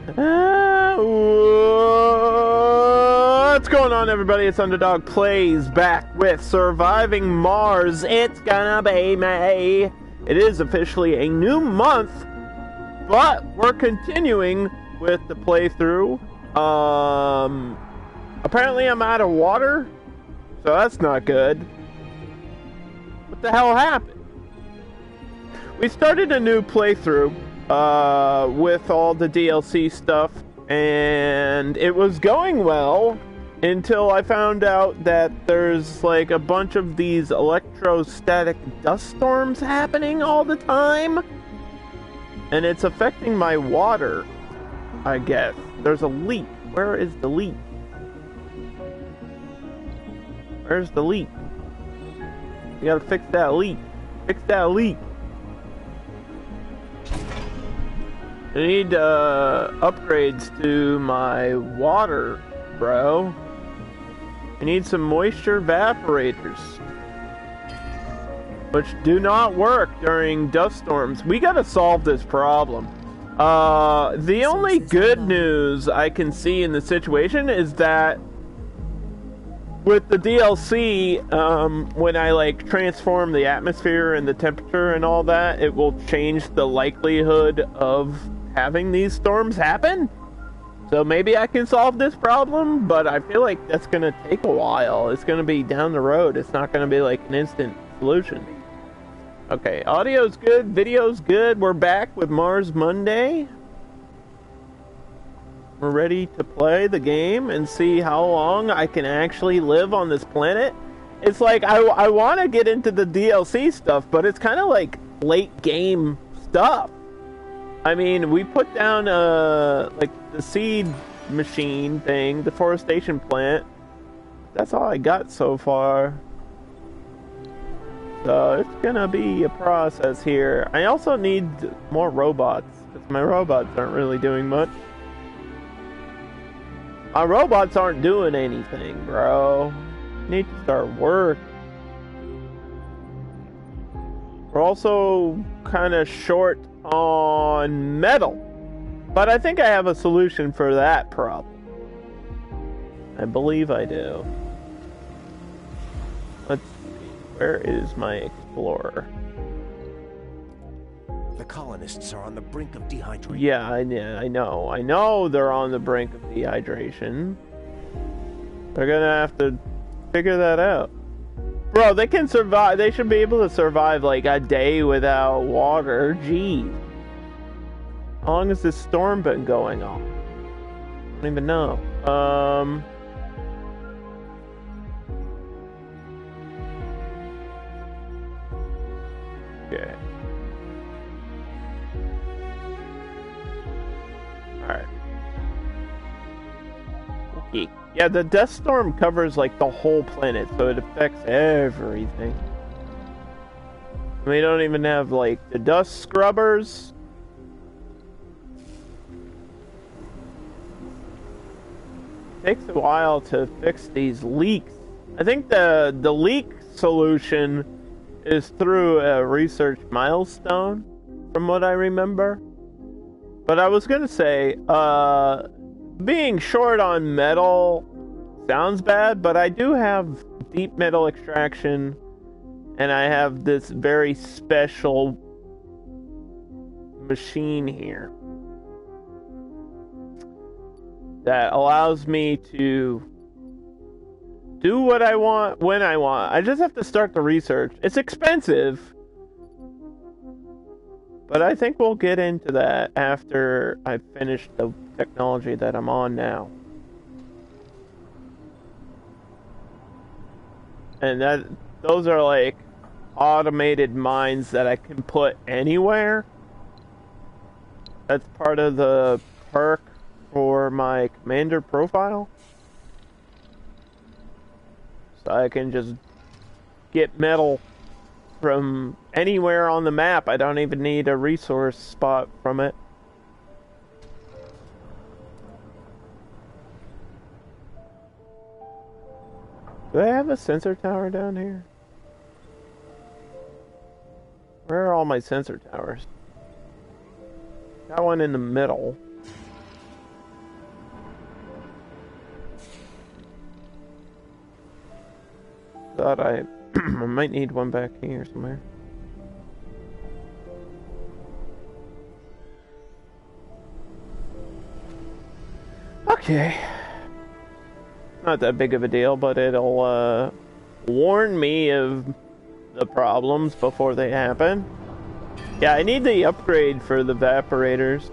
What's going on, everybody? It's Underdog Plays back with Surviving Mars. It's gonna be May. It is officially a new month, but we're continuing with the playthrough. Apparently I'm out of water, so that's not good. What the hell happened? We started a new playthrough with all the DLC stuff, and it was going well until I found out that there's like a bunch of these electrostatic dust storms happening all the time, and it's affecting my water, I guess. There's a leak. Where is the leak? Where's the leak? You gotta fix that leak. Fix that leak. I need upgrades to my water, bro. I need some moisture evaporators, which do not work during dust storms. We gotta solve this problem. The only good news I can see in the situation is that with the DLC, when I like transform the atmosphere and the temperature and all that, it will change the likelihood of having these storms happen. So maybe I can solve this problem, but I feel like that's gonna take a while. It's gonna be down the road. It's not gonna be like an instant solution. Okay, audio's good, video's good. We're back with Mars Monday. We're ready to play the game and see how long I can actually live on this planet. It's like, I want to get into the DLC stuff, but it's kind of like late game stuff. I mean, we put down like the seed machine thing, the forestation plant. That's all I got so far. So it's gonna be a process here. I also need more robots, because my robots aren't really doing much. My robots aren't doing anything, bro. Need to start work. We're also kind of short on metal, but I think I have a solution for that problem. I believe I do. Let's see. Where is my explorer? The colonists are on the brink of dehydration. Yeah, I know. I know they're on the brink of dehydration. They're gonna have to figure that out. Bro, they can survive. They should be able to survive like a day without water. Gee. How long has this storm been going on? I don't even know. Okay. Alright. Okay. Yeah, the dust storm covers like the whole planet, so it affects everything. We don't even have like the dust scrubbers. Takes a while to fix these leaks. I think the leak solution is through a research milestone, from what I remember. But I was gonna say, being short on metal sounds bad, but I do have deep metal extraction, and I have this very special machine here that allows me to do what I want when I want. I just have to start the research. It's expensive, but I think we'll get into that after I finish the technology that I'm on now. And those are like automated mines that I can put anywhere. That's part of the perk for my commander profile. So I can just get metal from anywhere on the map. I don't even need a resource spot from it. Do I have a sensor tower down here? Where are all my sensor towers? Got one in the middle. thought I might need one back here somewhere. Okay. Not that big of a deal, but it'll warn me of the problems before they happen. Yeah, I need the upgrade for the evaporators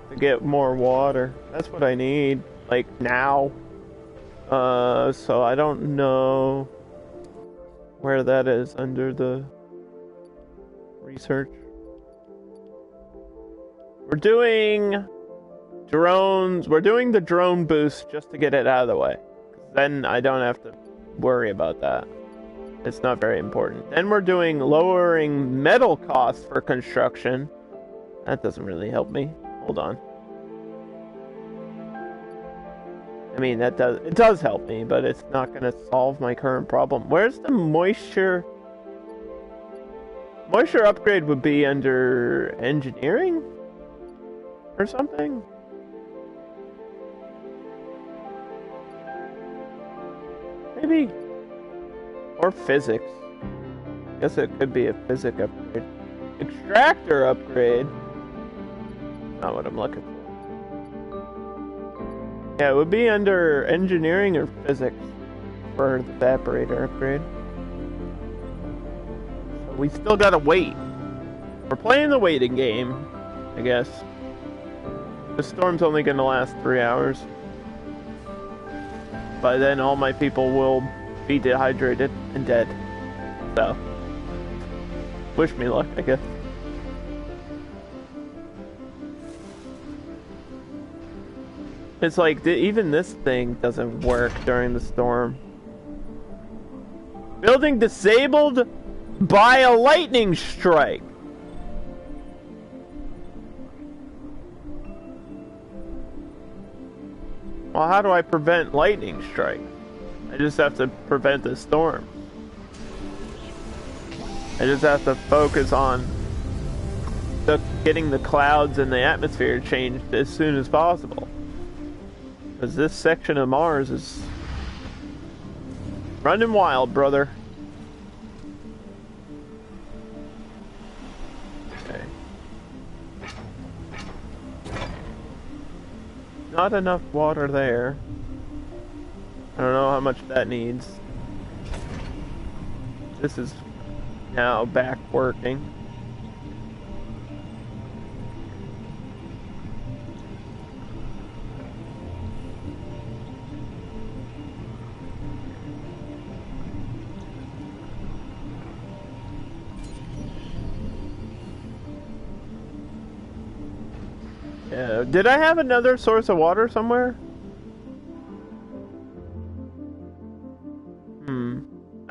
to get more water. That's what I need, like, now. So I don't know where that is under the research. We're doing drones. We're doing the drone boost just to get it out of the way. Then I don't have to worry about that. It's not very important. Then we're doing lowering metal costs for construction. That doesn't really help me. Hold on. I mean, it does help me, but it's not going to solve my current problem. Where's the moisture? Moisture upgrade would be under engineering? Or something? Maybe. Or physics. Guess it could be a physics upgrade. Extractor upgrade. Not what I'm looking for. Yeah, it would be under engineering or physics for the evaporator upgrade. So we still gotta wait. We're playing the waiting game, I guess. The storm's only gonna last 3 hours. By then, all my people will be dehydrated and dead. So, wish me luck, I guess. It's like, even this thing doesn't work during the storm. Building disabled by a lightning strike. Well, how do I prevent lightning strike? I just have to prevent the storm. I just have to focus on getting the clouds and the atmosphere changed as soon as possible. Because this section of Mars is running wild, brother. Okay. Not enough water there. I don't know how much that needs. This is now back working. Yeah, did I have another source of water somewhere?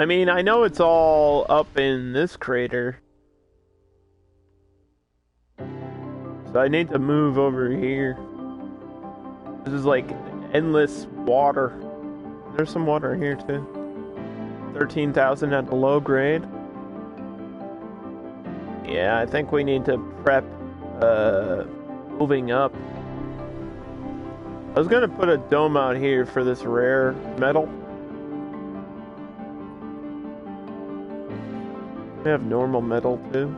I mean, I know it's all up in this crater. So I need to move over here. This is like endless water. There's some water here too. 13,000 at the low grade. Yeah, I think we need to prep moving up. I was gonna put a dome out here for this rare metal. We have normal metal too.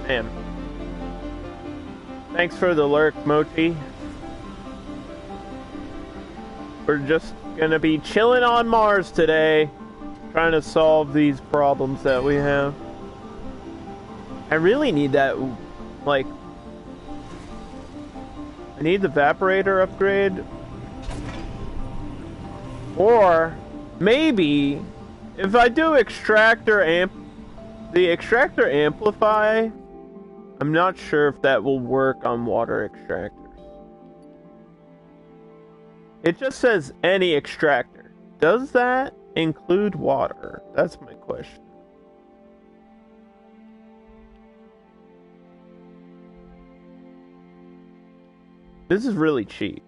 Man. Thanks for the lurk, Mochi. We're just gonna be chilling on Mars today, trying to solve these problems that we have. I really need that, like, I need the evaporator upgrade. Or, maybe, if I do extractor the extractor amplify I'm not sure if that will work on water extractors. It just says any extractor. Does that include water? That's my question. This is really cheap.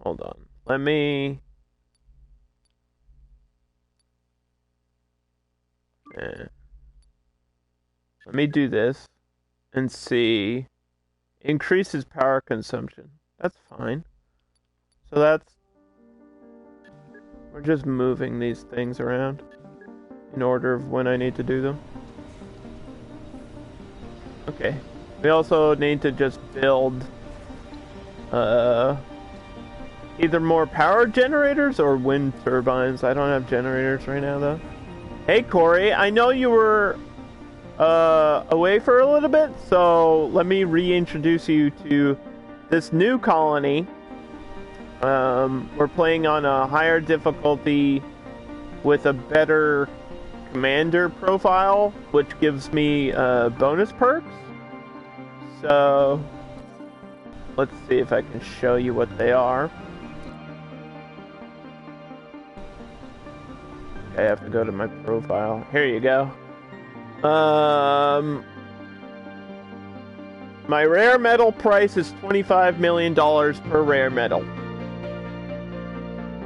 Hold on. Let me do this and see. Increases power consumption. That's fine. So that's... We're just moving these things around in order of when I need to do them. Okay. We also need to just build either more power generators or wind turbines. I don't have generators right now though. Hey Corey, I know you were away for a little bit, so let me reintroduce you to this new colony. We're playing on a higher difficulty with a better commander profile, which gives me bonus perks. So let's see if I can show you what they are. I have to go to my profile. Here you go. My rare metal price is $25 million per rare metal.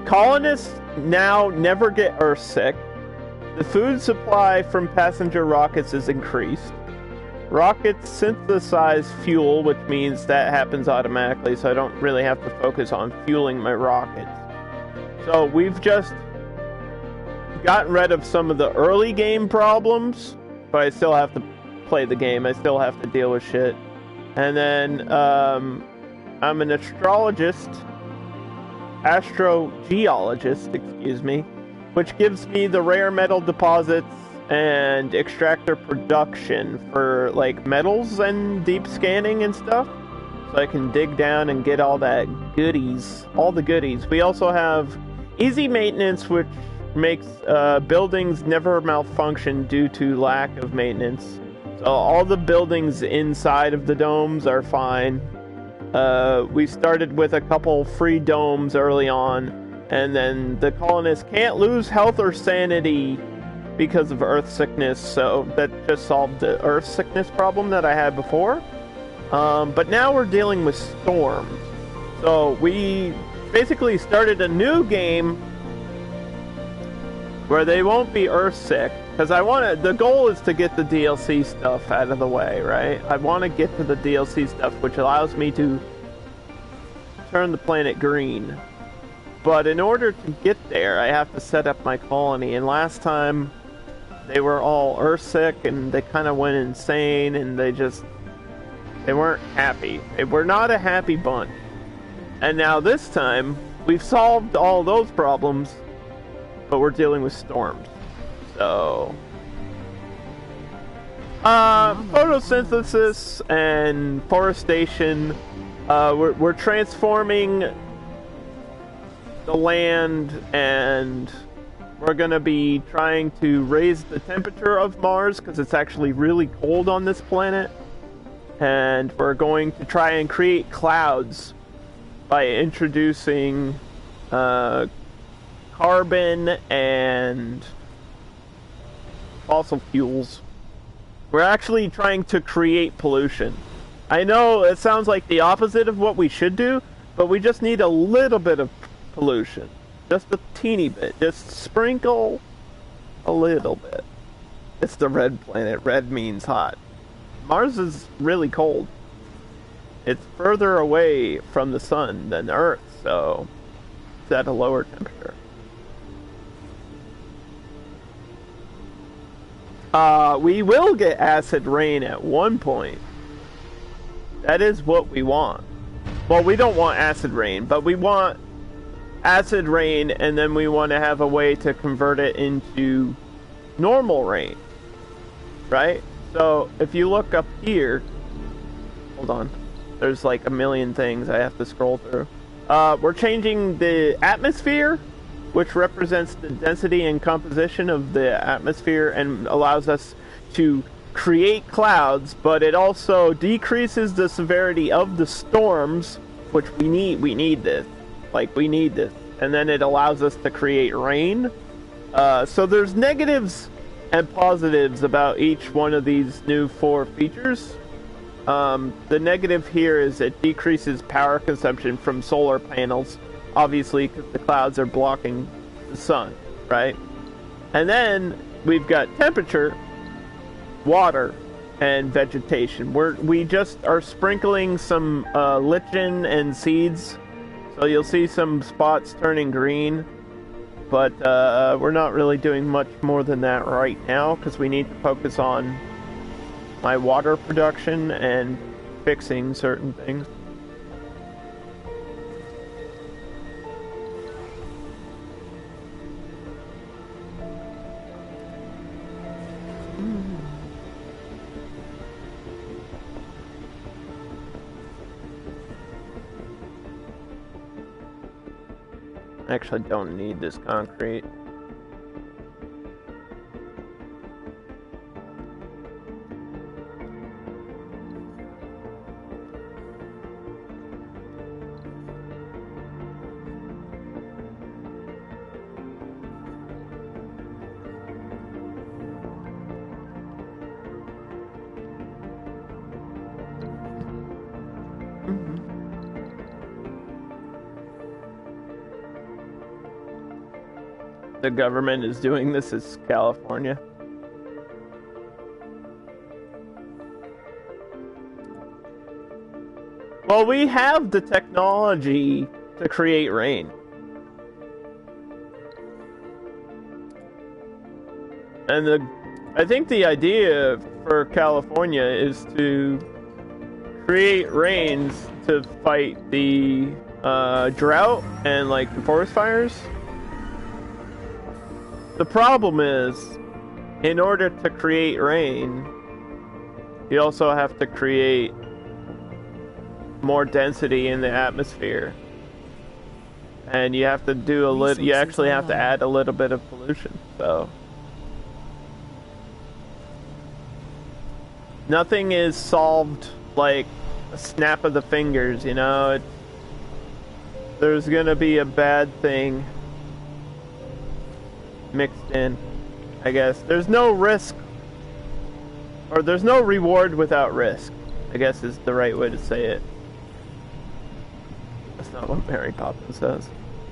Colonists now never get Earthsick. The food supply from passenger rockets is increased. Rockets synthesize fuel, which means that happens automatically, so I don't really have to focus on fueling my rockets. So we've just gotten rid of some of the early game problems, but I still have to play the game. I still have to deal with shit. And then I'm an astrogeologist, excuse me, which gives me the rare metal deposits and extractor production for like metals and deep scanning and stuff. So I can dig down and get all that goodies, all the goodies. We also have easy maintenance, which makes buildings never malfunction due to lack of maintenance. So all the buildings inside of the domes are fine. We started with a couple free domes early on, and then the colonists can't lose health or sanity because of earth sickness, so that just solved the earth sickness problem that I had before. But now we're dealing with storms. So we basically started a new game where they won't be earthsick, because the goal is to get the DLC stuff out of the way, right? I want to get to the DLC stuff, which allows me to turn the planet green. But in order to get there, I have to set up my colony, and last time they were all earthsick, and they kind of went insane, and they weren't happy. They were not a happy bunch. And now this time, we've solved all those problems, but we're dealing with storms. So photosynthesis and forestation, we're transforming the land, and we're gonna be trying to raise the temperature of Mars because it's actually really cold on this planet, and we're going to try and create clouds by introducing carbon and fossil fuels. We're actually trying to create pollution. I know it sounds like the opposite of what we should do, but we just need a little bit of pollution. Just a teeny bit. Just sprinkle a little bit. It's the red planet. Red means hot. Mars is really cold. It's further away from the sun than Earth, so it's at a lower temperature. We will get acid rain at one point. That is what we want. Well, we don't want acid rain, but we want acid rain, and then we want to have a way to convert it into normal rain. Right? So, if you look up here... Hold on. There's like a million things I have to scroll through. We're changing the atmosphere which represents the density and composition of the atmosphere and allows us to create clouds, but it also decreases the severity of the storms, which we need. We need this. Like, we need this. And then it allows us to create rain. So there's negatives and positives about each one of these new 4 features. The negative here is it decreases power consumption from solar panels, obviously because the clouds are blocking the sun, right? And then we've got temperature, water, and vegetation. We just are sprinkling some lichen and seeds, so you'll see some spots turning green, but we're not really doing much more than that right now because we need to focus on my water production and fixing certain things. I actually don't need this concrete. The government is doing this. Is California. Well, we have the technology to create rain. And I think the idea for California is to create rains to fight the drought and like the forest fires. The problem is, in order to create rain, you also have to create more density in the atmosphere. And you have to do a little, you actually have to add a little bit of pollution, so. Nothing is solved like a snap of the fingers, you know? There's gonna be a bad thing mixed in, I guess. There's no risk, or there's no reward without risk, I guess is the right way to say it. That's not what Mary Poppins says.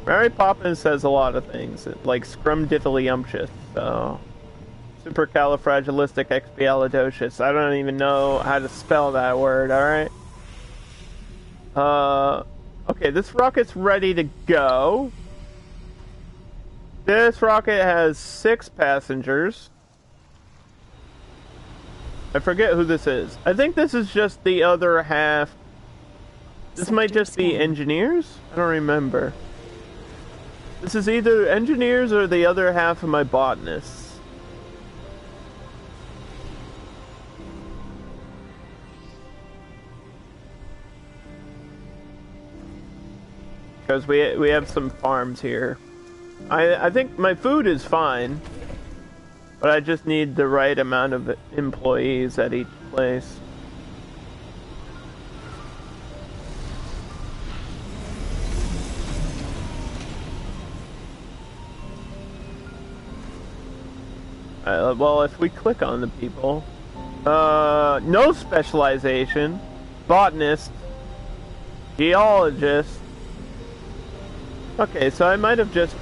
Mary Poppins says a lot of things, like scrumdiddlyumptious, so... Supercalifragilisticexpialidocious. I don't even know how to spell that word, alright? Okay, this rocket's ready to go. This rocket has 6 passengers. I forget who this is. I think this is just the other half. This might just be engineers? I don't remember. This is either engineers or the other half of my botanists. Because we have some farms here. I think my food is fine, but I just need the right amount of employees at each place. Well, if we click on the people, no specialization, botanist, geologist. Okay, so I might have just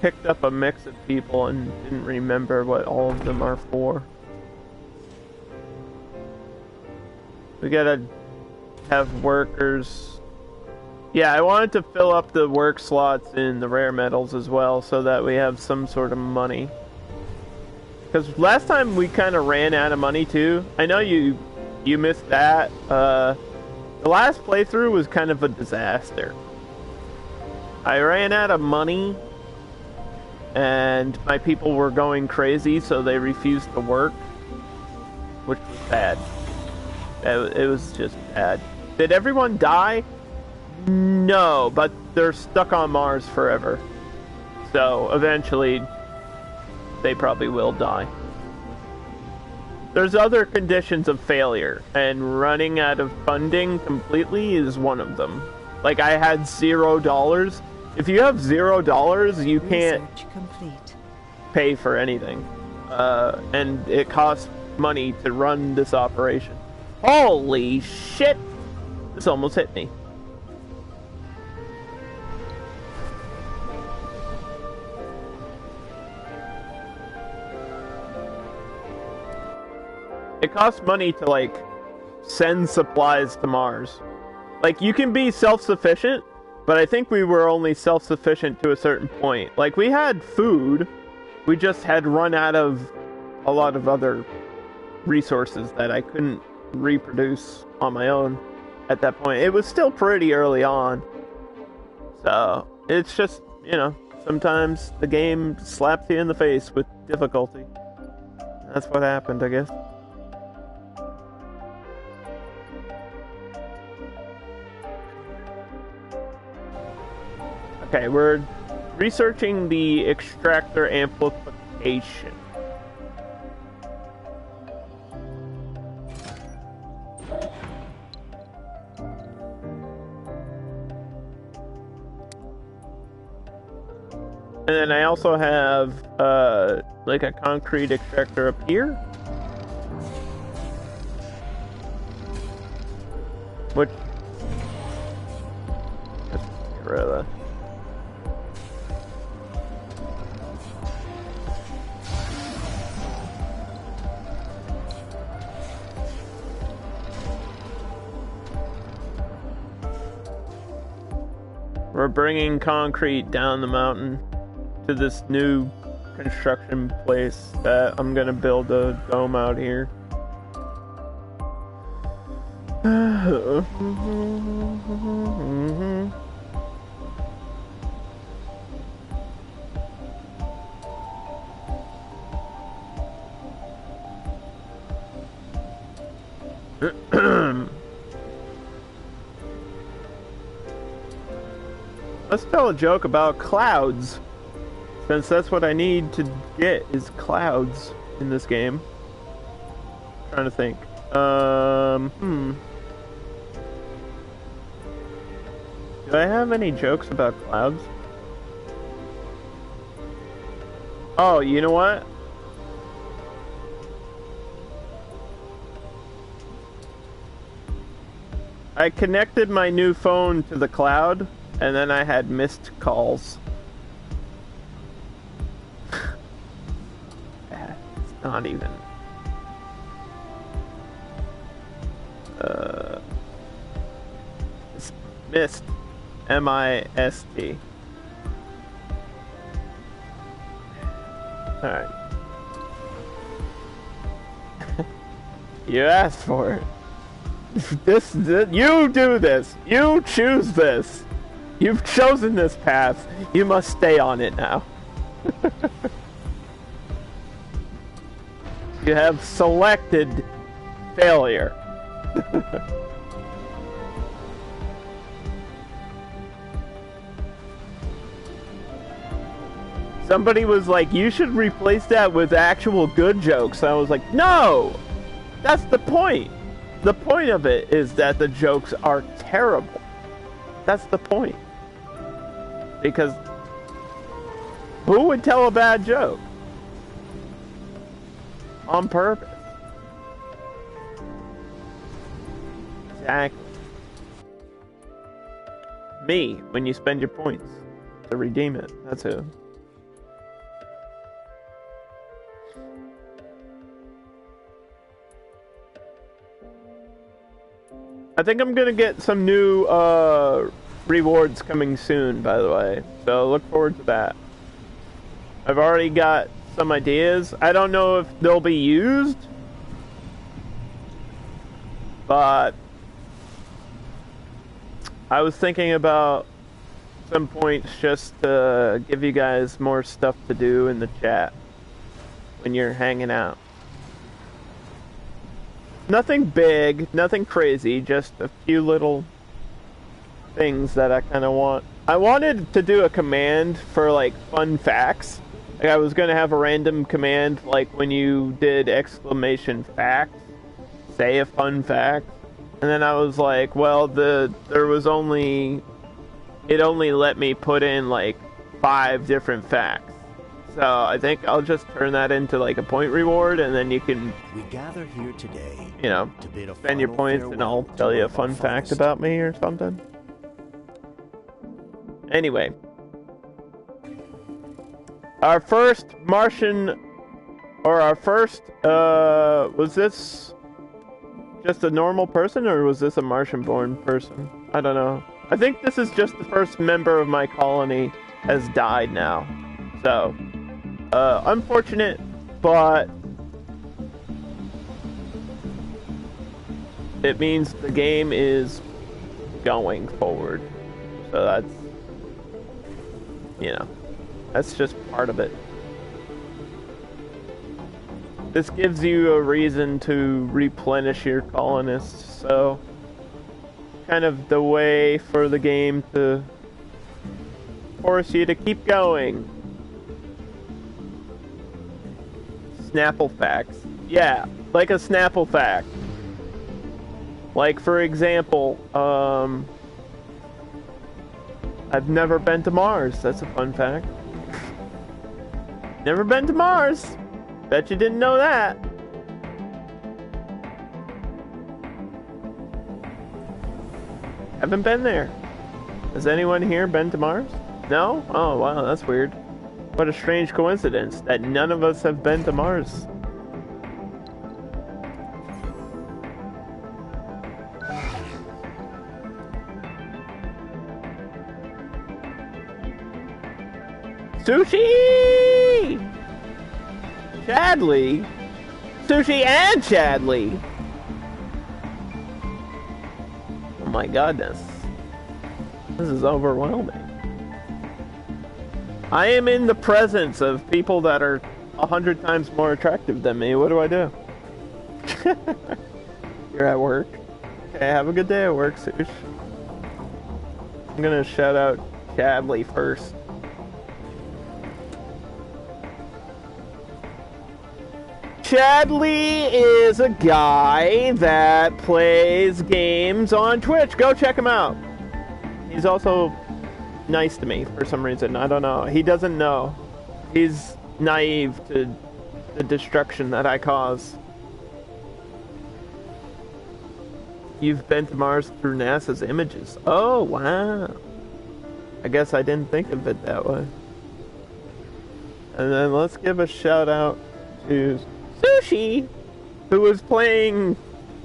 picked up a mix of people and didn't remember what all of them are for. We gotta have workers. Yeah, I wanted to fill up the work slots in the rare metals as well so that we have some sort of money. Because last time we kind of ran out of money too. I know you missed that. The last playthrough was kind of a disaster. I ran out of money and my people were going crazy, so they refused to work, which was bad. It was just bad. Did everyone die? No, but they're stuck on Mars forever. So eventually, they probably will die. There's other conditions of failure, and running out of funding completely is one of them. Like, I had $0. If you have $0, you can't pay for anything. And it costs money to run this operation. Holy shit! This almost hit me. It costs money to, like, send supplies to Mars. Like, you can be self-sufficient, but I think we were only self-sufficient to a certain point. Like, we had food, we just had run out of a lot of other resources that I couldn't reproduce on my own at that point. It was still pretty early on. So, it's just, you know, sometimes the game slaps you in the face with difficulty. That's what happened, I guess. Okay, we're researching the extractor amplification. And then I also have, like a concrete extractor up here. Which... let's get rid of that. We're bringing concrete down the mountain to this new construction place that I'm gonna build a dome out here. Let's tell a joke about clouds, since that's what I need to get is clouds in this game. I'm trying to think. Do I have any jokes about clouds? Oh, you know what? I connected my new phone to the cloud, and then I had missed calls. It's not even... it's missed. M-I-S-T. Alright. You asked for it. This, you do this. You choose this. You've chosen this path. You must stay on it now. You have selected failure. Somebody was like, you should replace that with actual good jokes. And I was like, no! That's the point. The point of it is that the jokes are terrible. That's the point. Because who would tell a bad joke? On purpose. Exactly. Me, when you spend your points to redeem it. That's who. I think I'm gonna get some new rewards coming soon, by the way. So look forward to that. I've already got some ideas. I don't know if they'll be used, but I was thinking about some points just to give you guys more stuff to do in the chat when you're hanging out. Nothing big, nothing crazy, just a few little things that I kind of want I wanted to do a command for like fun facts. Like I was gonna have a random command like when you did exclamation fact, say a fun fact, and then I was like, well, it only let me put in like 5 different facts. So I think I'll just turn that into like a point reward, and then you can, We gather here today, you know, to bid a spend your final points and I'll farewell tell to you a one of fun our fact finest. about me or something. Anyway. Our first Martian, or our first, was this just a normal person, or was this a Martian-born person? I don't know. I think this is just the first member of my colony has died now. So, unfortunate, but it means the game is going forward. So that's, you know, that's just part of it. This gives you a reason to replenish your colonists, so kind of the way for the game to force you to keep going. Snapple facts. Yeah, like a Snapple fact. Like, for example, I've never been to Mars. That's a fun fact. Never been to Mars. Bet you didn't know that. Haven't been there. Has anyone here been to Mars? No? Oh, wow, that's weird. What a strange coincidence that none of us have been to Mars. Sushi! Chadley? Sushi and Chadley! Oh my goodness. This is overwhelming. I am in the presence of people that are 100 times more attractive than me. What do I do? You're at work. Okay, have a good day at work, Sush. I'm gonna shout out Chadley first. Chadley is a guy that plays games on Twitch. Go check him out. He's also nice to me for some reason. I don't know. He doesn't know. He's naive to the destruction that I cause. You've been to Mars through NASA's images. Oh, wow. I guess I didn't think of it that way. And then let's give a shout out to Sushi, who was playing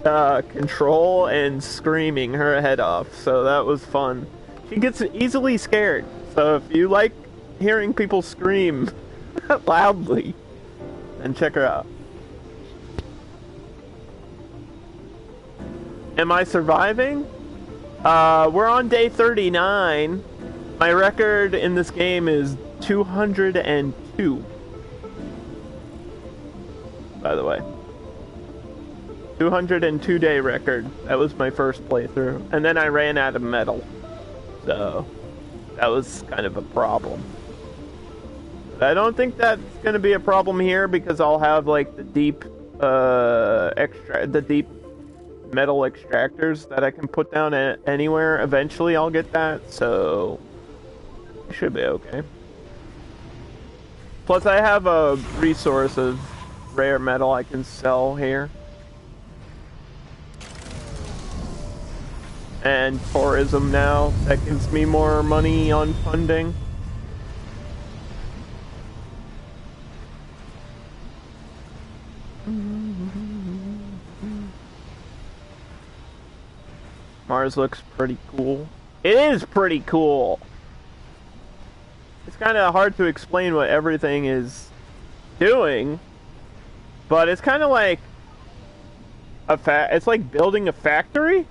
Control and screaming her head off, so that was fun. She gets easily scared, so if you like hearing people scream loudly, then check her out. Am I surviving? We're on day 39. My record in this game is 202. By the way, 202 day record. That was my first playthrough, and then I ran out of metal, so that was kind of a problem. But I don't think that's going to be a problem here because I'll have like the deep deep metal extractors that I can put down anywhere. Eventually I'll get that, so it should be okay. Plus I have a resource of rare metal I can sell here. And tourism now, that gives me more money on funding. Mars looks pretty cool. It is pretty cool! It's kind of hard to explain what everything is doing. But it's kind of like it's like building a factory,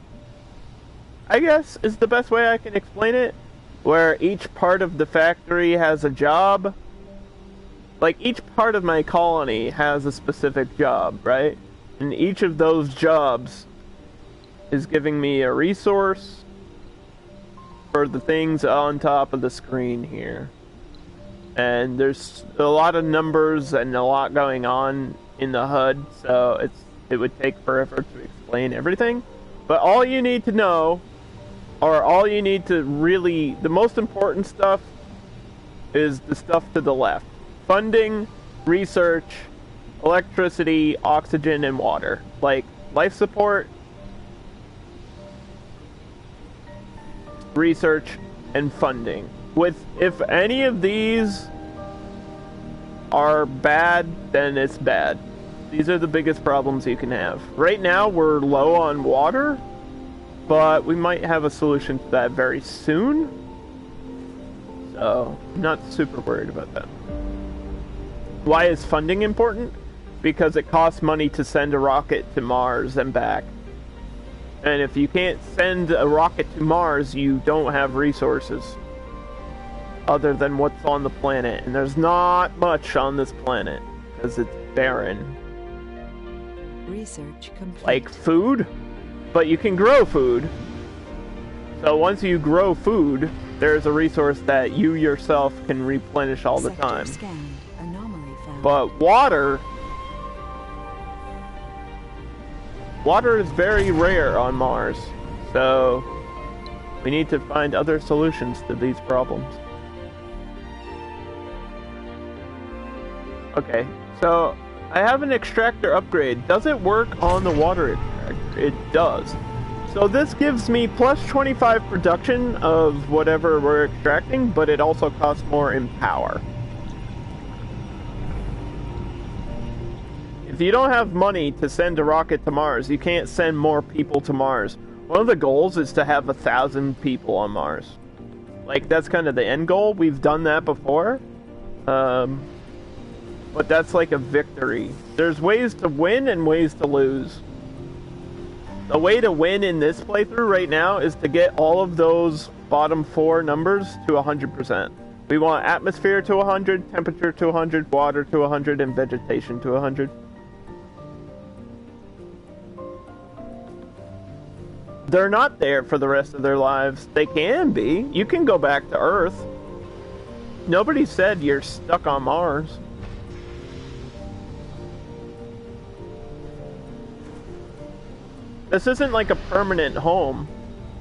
I guess, is the best way I can explain it. Where each part of the factory has a job. Like, each part of my colony has a specific job, right? And each of those jobs is giving me a resource for the things on top of the screen here. And there's a lot of numbers and a lot going on in the HUD, so it would take forever to explain everything. But all you need to know, or all you need to really, the most important stuff is the stuff to the left. Funding, research, electricity, oxygen, and water. Like life support, research, and funding. If any of these are bad, then it's bad. These are the biggest problems you can have. Right now, we're low on water, but we might have a solution to that very soon. So, I'm not super worried about that. Why is funding important? Because it costs money to send a rocket to Mars and back. And if you can't send a rocket to Mars, you don't have resources other than what's on the planet. And there's not much on this planet because it's barren. Research complete. Like food, but you can grow food. So once you grow food, there's a resource that you yourself can replenish all the time. Scanned. Anomaly found. But water is very rare on Mars, so we need to find other solutions to these problems. Okay, so I have an extractor upgrade. Does it work on the water extractor? It does. So this gives me plus 25 production of whatever we're extracting, but it also costs more in power. If you don't have money to send a rocket to Mars, you can't send more people to Mars. One of the goals is to have 1,000 people on Mars. Like, that's kind of the end goal. We've done that before. But that's like a victory. There's ways to win and ways to lose. The way to win in this playthrough right now is to get all of those bottom 4 numbers to 100%. We want atmosphere to 100, temperature to 100, water to 100, and vegetation to 100. They're not there for the rest of their lives. They can be. You can go back to Earth. Nobody said you're stuck on Mars. This isn't like a permanent home,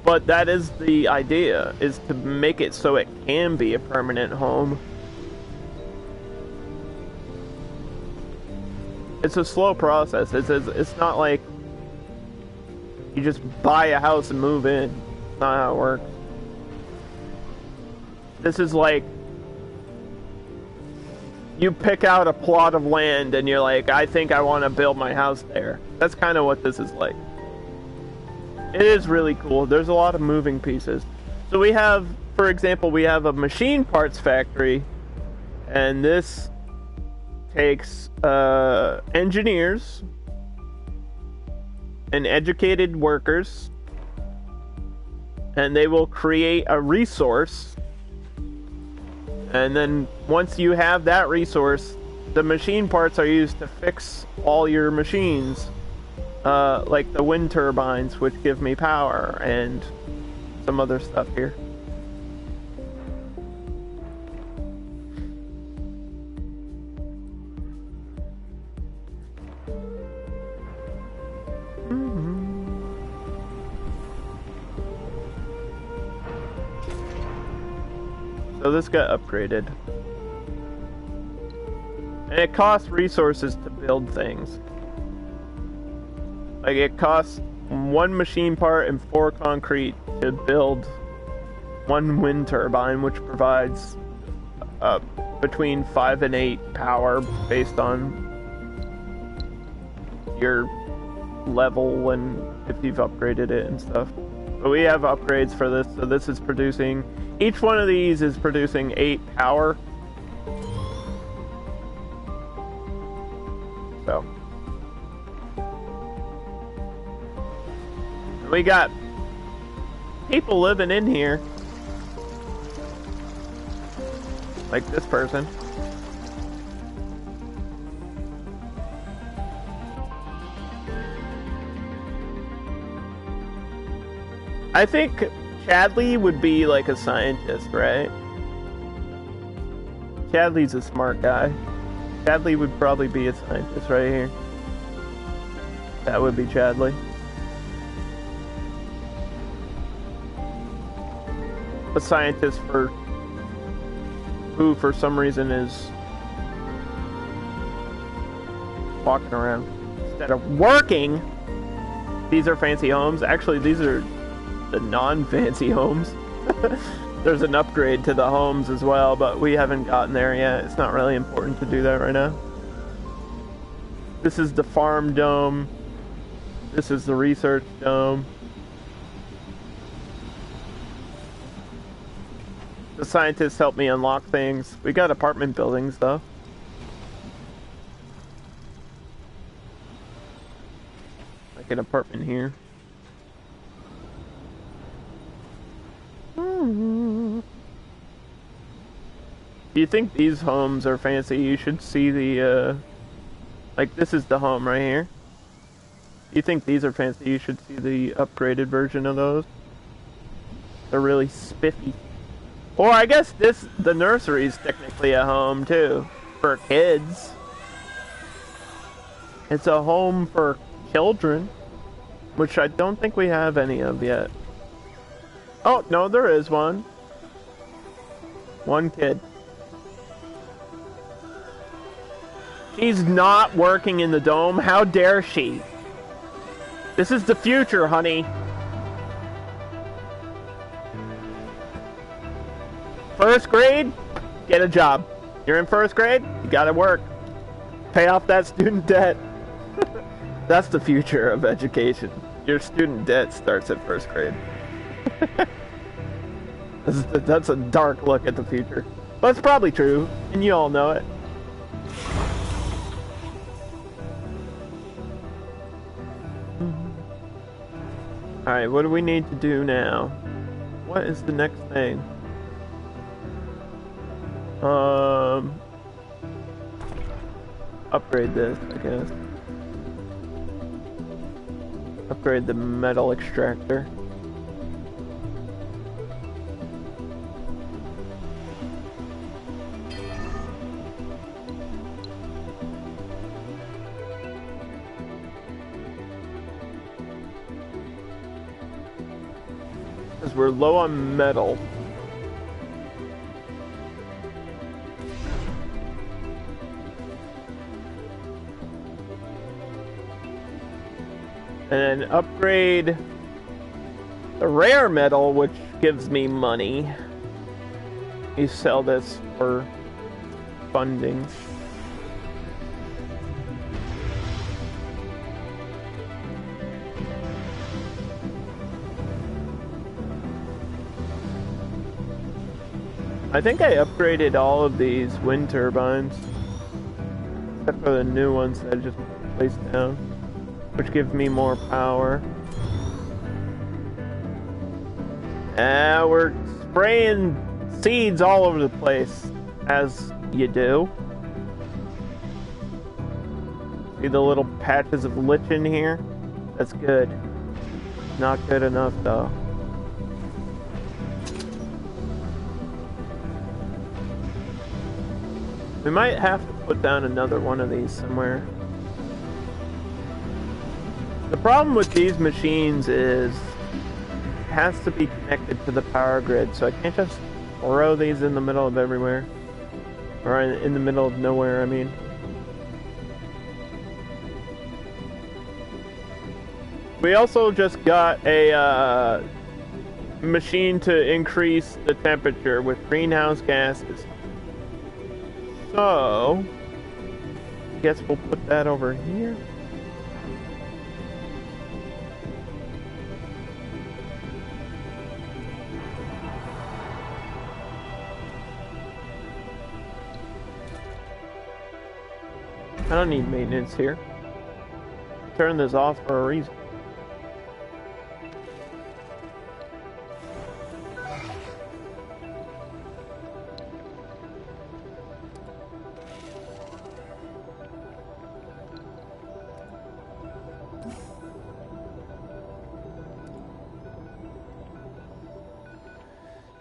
but that is the idea, is to make it so it can be a permanent home. It's a slow process. It's not like you just buy a house and move in. That's not how it works. This is like you pick out a plot of land and you're like, I think I want to build my house there. That's kind of what this is like. It is really cool. There's a lot of moving pieces. So we have, for example, we have a machine parts factory, and this takes engineers and educated workers, and they will create a resource, and then once you have that resource, the machine parts are used to fix all your machines. Like the wind turbines, which give me power, and some other stuff here. So this got upgraded. And it costs resources to build things. Like, it costs 1 machine part and 4 concrete to build 1 wind turbine, which provides between 5 and 8 power based on your level and if you've upgraded it and stuff. But we have upgrades for this, so this is producing... Each one of these is producing 8 power. So... we got people living in here. Like this person. I think Chadley would be like a scientist, right? Chadley's a smart guy. Chadley would probably be a scientist right here. That would be Chadley. A scientist who for some reason is walking around instead of working. These are fancy homes. Actually, these are the non-fancy homes. There's an upgrade to the homes as well, but we haven't gotten there yet. It's not really important to do that right now. This is the farm dome. This is the research dome. The scientists help me unlock things. We got apartment buildings though. Like an apartment here. Do you think these homes are fancy? You should see the, like this is the home right here. Do you think these are fancy? You should see the upgraded version of those. They're really spiffy. Or I guess the nursery is technically a home too, for kids. It's a home for children, which I don't think we have any of yet. Oh, no, there is one. One kid. She's not working in the dome. How dare she? This is the future, honey. First grade, get a job. You're in first grade, you gotta work. Pay off that student debt. That's the future of education. Your student debt starts at first grade. That's a dark look at the future. But it's probably true, and you all know it. Alright, what do we need to do now? What is the next thing? Upgrade this, I guess. Upgrade the metal extractor. Because we're low on metal. And then upgrade the rare metal, which gives me money. You sell this for funding. I think I upgraded all of these wind turbines, except for the new ones that I just placed down, which gives me more power. We're spraying seeds all over the place, as you do. See the little patches of lichen here? That's good. Not good enough though. We might have to put down another one of these somewhere. The problem with these machines is it has to be connected to the power grid, so I can't just throw these in the middle of everywhere. Or in the middle of nowhere, I mean. We also just got a machine to increase the temperature with greenhouse gases. So, I guess we'll put that over here. I don't need maintenance here. Turn this off for a reason.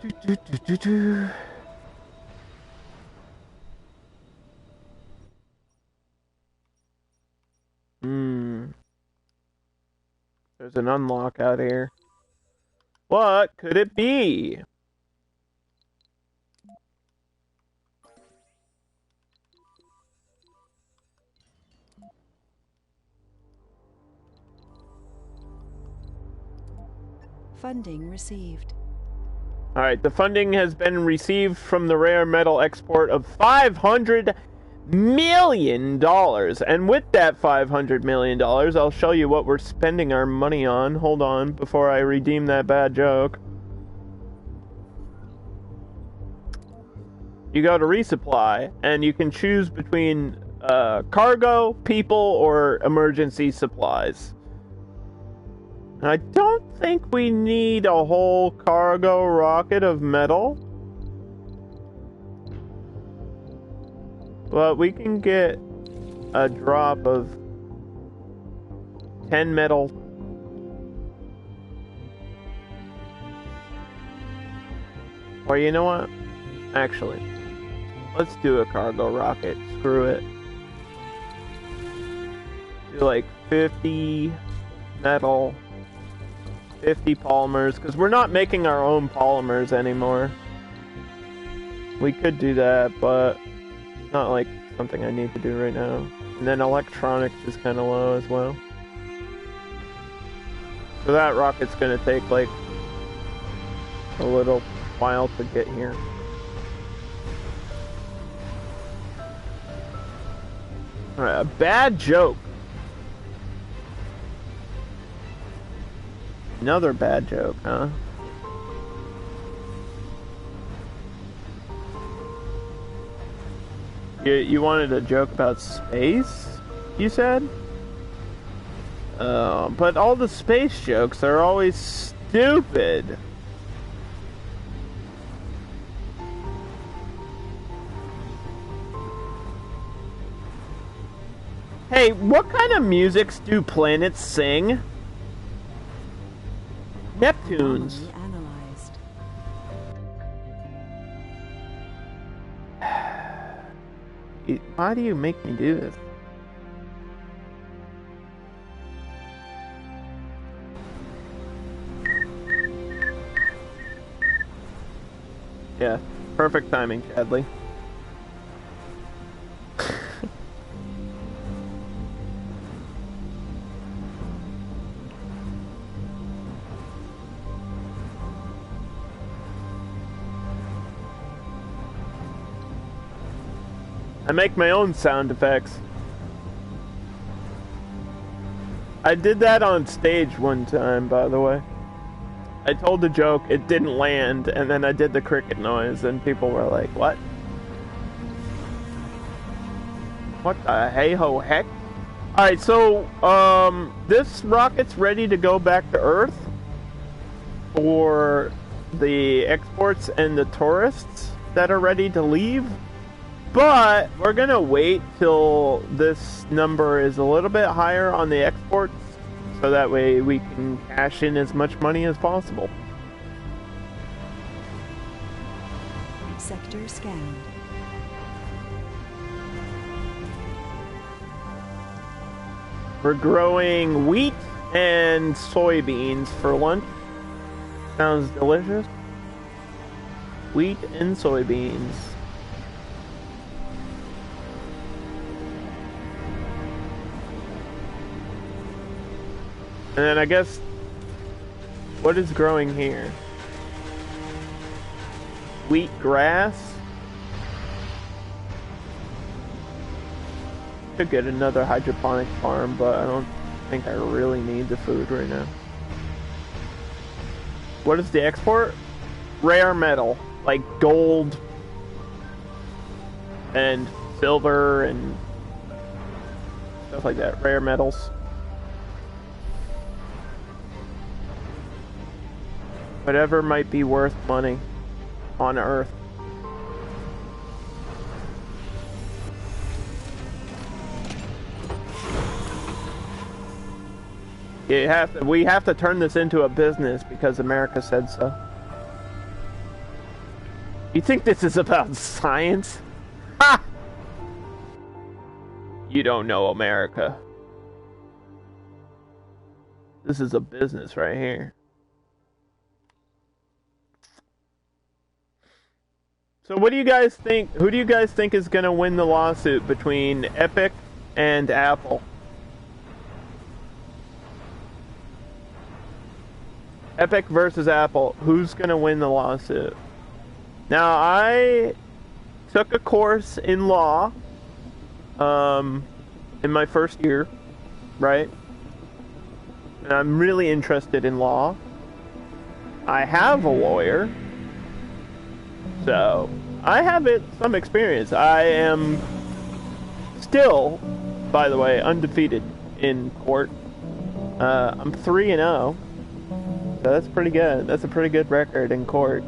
Hmm. There's an unlock out here. What could it be? Funding received. Alright, the funding has been received from the rare metal export of $500 million. And with that $500 million, I'll show you what we're spending our money on. Hold on, before I redeem that bad joke. You go to resupply, and you can choose between cargo, people, or emergency supplies. I don't think we need a whole cargo rocket of metal. But we can get a drop of 10 metal. Or you know what? Actually, let's do a cargo rocket. Screw it. Do like 50 metal. 50 polymers, because we're not making our own polymers anymore. We could do that, but it's not like something I need to do right now. And then electronics is kind of low as well. So that rocket's gonna take like a little while to get here. Alright, a bad joke. Another bad joke, huh? You wanted a joke about space, you said? But all the space jokes are always stupid. Hey, what kind of musics do planets sing? Neptunes. Analyzed. Why do you make me do this? Yeah, perfect timing, Chadley. I make my own sound effects. I did that on stage one time, by the way. I told the joke, it didn't land, and then I did the cricket noise, and people were like, what? What the hey-ho heck? Alright, so, this rocket's ready to go back to Earth for the exports and the tourists that are ready to leave. But we're gonna wait till this number is a little bit higher on the exports, so that way we can cash in as much money as possible. Sector scanned. We're growing wheat and soybeans for lunch. Sounds delicious. Wheat and soybeans. And then I guess, what is growing here? Wheat grass? Could get another hydroponic farm, but I don't think I really need the food right now. What is the export? Rare metal, like gold and silver and stuff like that. Rare metals. Whatever might be worth money on Earth. We have to turn this into a business because America said so. You think this is about science? Ha! You don't know America. This is a business right here. So what do you guys think? Who do you guys think is going to win the lawsuit between Epic and Apple? Epic versus Apple. Who's going to win the lawsuit? Now, I took a course in law in my first year, right? And I'm really interested in law. I have a lawyer. So, I have some experience. I am still, by the way, undefeated in court. I'm 3-0. So that's pretty good. That's a pretty good record in court.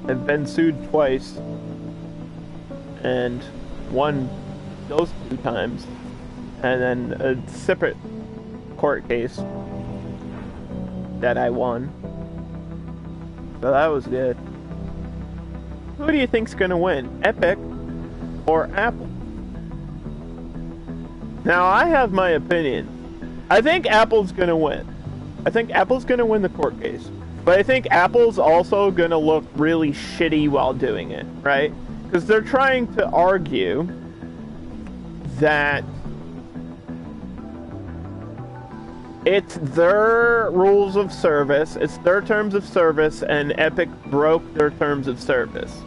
I've been sued twice. And won those 2 times. And then a separate court case that I won. So that was good. Who do you think's gonna win? Epic or Apple? Now, I have my opinion. I think Apple's gonna win. I think Apple's gonna win the court case. But I think Apple's also gonna look really shitty while doing it, right? Because they're trying to argue that it's their rules of service, it's their terms of service, and Epic broke their terms of service.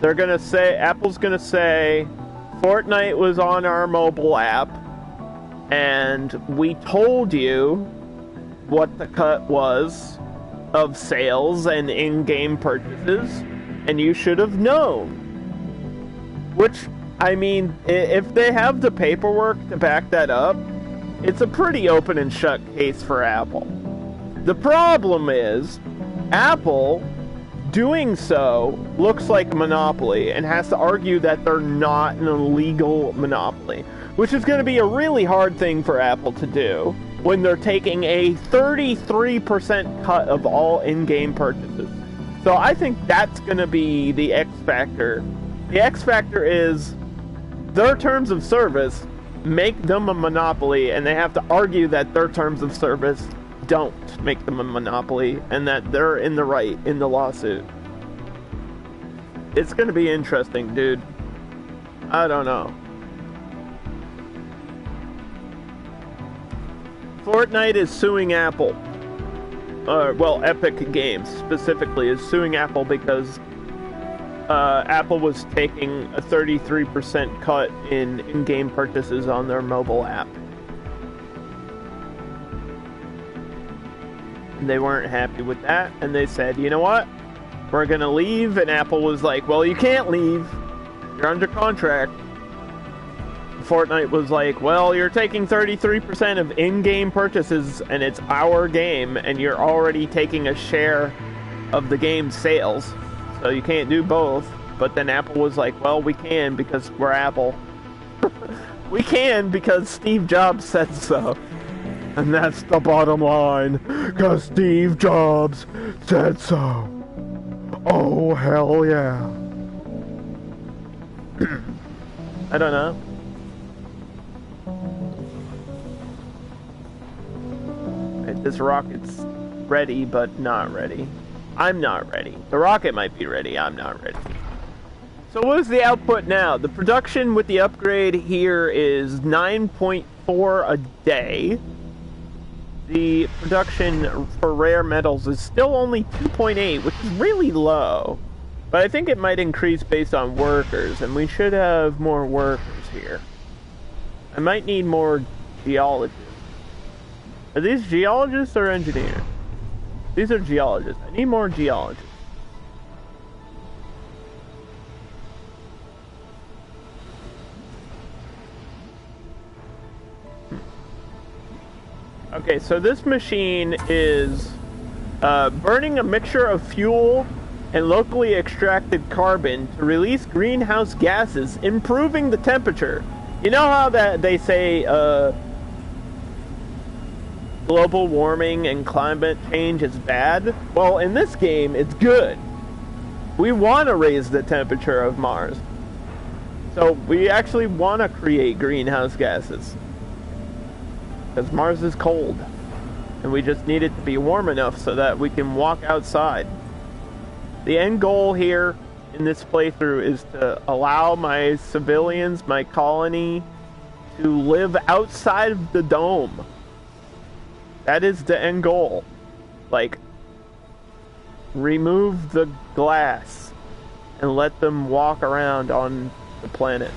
They're gonna say, Apple's gonna say, Fortnite was on our mobile app, and we told you what the cut was of sales and in-game purchases, and you should have known. Which, I mean, if they have the paperwork to back that up, it's a pretty open and shut case for Apple. The problem is, Apple doing so looks like a monopoly and has to argue that they're not an illegal monopoly, which is going to be a really hard thing for Apple to do when they're taking a 33% cut of all in-game purchases. So I think that's going to be the X factor. The X factor is their terms of service make them a monopoly, and they have to argue that their terms of service don't make them a monopoly, and that they're in the right in the lawsuit. It's gonna be interesting, dude. I don't know. Fortnite is suing Apple. Well, Epic Games specifically is suing Apple because Apple was taking a 33% cut in in-game purchases on their mobile app. And they weren't happy with that, and they said, you know what? We're gonna leave, and Apple was like, well, you can't leave. You're under contract. Fortnite was like, well, you're taking 33% of in-game purchases, and it's our game, and you're already taking a share of the game's sales. So you can't do both. But then Apple was like, well, we can because we're Apple. We can because Steve Jobs said so. And that's the bottom line. Because Steve Jobs said so. Oh, hell yeah. I don't know. This rocket's ready, but not ready. I'm not ready. The rocket might be ready. I'm not ready. So what is the output now? The production with the upgrade here is 9.4 a day. The production for rare metals is still only 2.8, which is really low. But I think it might increase based on workers, and we should have more workers here. I might need more geologists. Are these geologists or engineers? These are geologists. I need more geologists. Okay, so this machine is burning a mixture of fuel and locally extracted carbon to release greenhouse gases, improving the temperature. You know how that they say global warming and climate change is bad? Well, in this game, it's good. We want to raise the temperature of Mars. So we actually want to create greenhouse gases. Because Mars is cold. And we just need it to be warm enough so that we can walk outside. The end goal here in this playthrough is to allow my civilians, my colony, to live outside of the dome. That is the end goal. Like, remove the glass and let them walk around on the planet.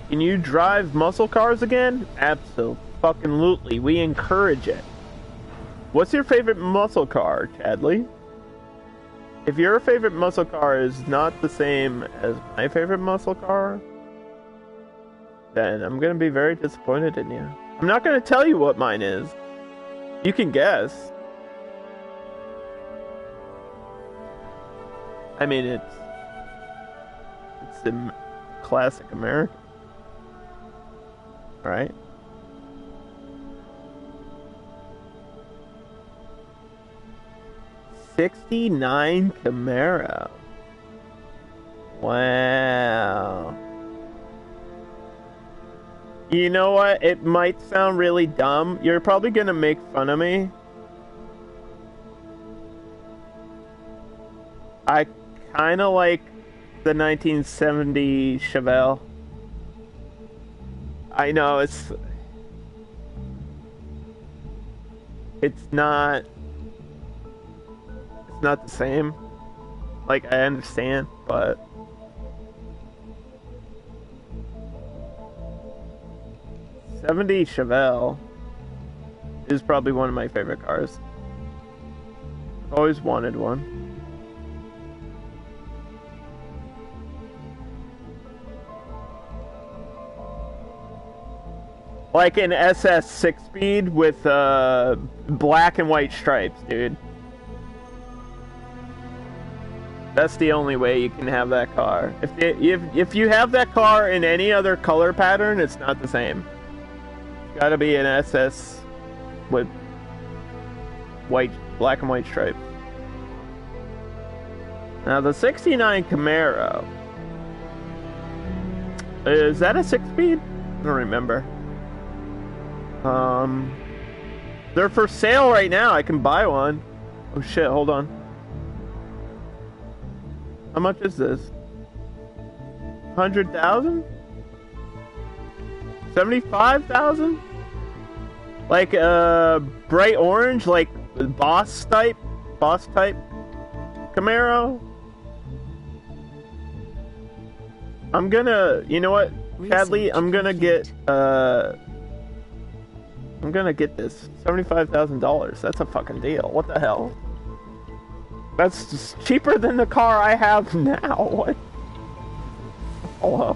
Can you drive muscle cars again? Absolutely. We encourage it. What's your favorite muscle car, Chadley? If your favorite muscle car is not the same as my favorite muscle car, then I'm going to be very disappointed in you. I'm not going to tell you what mine is. You can guess. I mean, it's the classic American. Right? '69 Camaro. Wow. You know what? It might sound really dumb. You're probably gonna make fun of me. I kinda like the 1970 Chevelle. I know it's not the same. Like, I understand, but '70 Chevelle is probably one of my favorite cars. I've always wanted one. Like an SS 6-speed with black and white stripes, dude. That's the only way you can have that car. If you have that car in any other color pattern, it's not the same. It's gotta be an SS with black and white stripes. Now the '69 Camaro, is that a 6-speed? I don't remember. They're for sale right now. I can buy one. Oh shit, hold on. How much is this? 100,000? 75,000? Like bright orange, like boss type Camaro? I'm gonna, you know what, Chadley, I'm gonna get this. $75,000. That's a fucking deal. What the hell? That's just cheaper than the car I have now. What? Hello.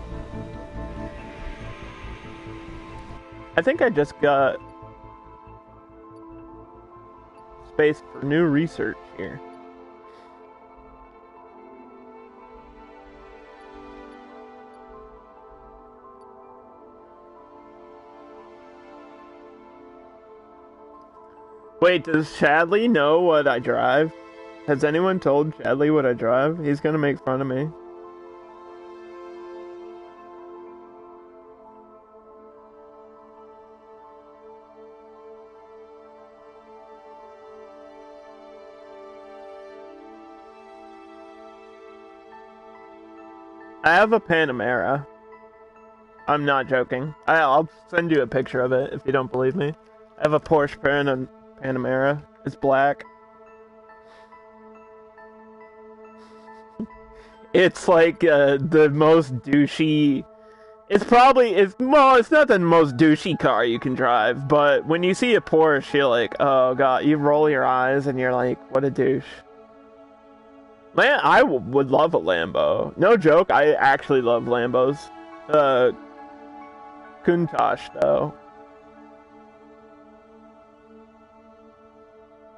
I think I just got space for new research here. Wait, does Chadley know what I drive? Has anyone told Chadley what I drive? He's gonna make fun of me. I have a Panamera. I'm not joking. I'll send you a picture of it if you don't believe me. I have a Porsche Panamera. It's black. It's like the most douchey. It's not the most douchey car you can drive, but when you see a Porsche, you're like, oh god, you roll your eyes and you're like, what a douche. Man, I would love a Lambo. No joke, I actually love Lambos. Countach, though.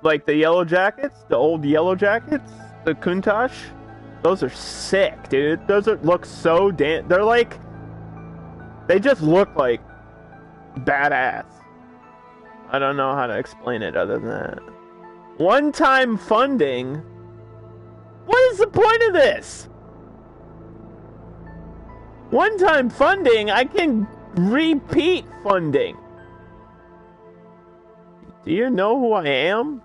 Like the yellow jackets, the old yellow jackets, the Countach. Those are sick, dude. Look so they're like, they just look like badass. I don't know how to explain it other than that. One-time funding? What is the point of this? One-time funding? I can repeat funding. Do you know who I am?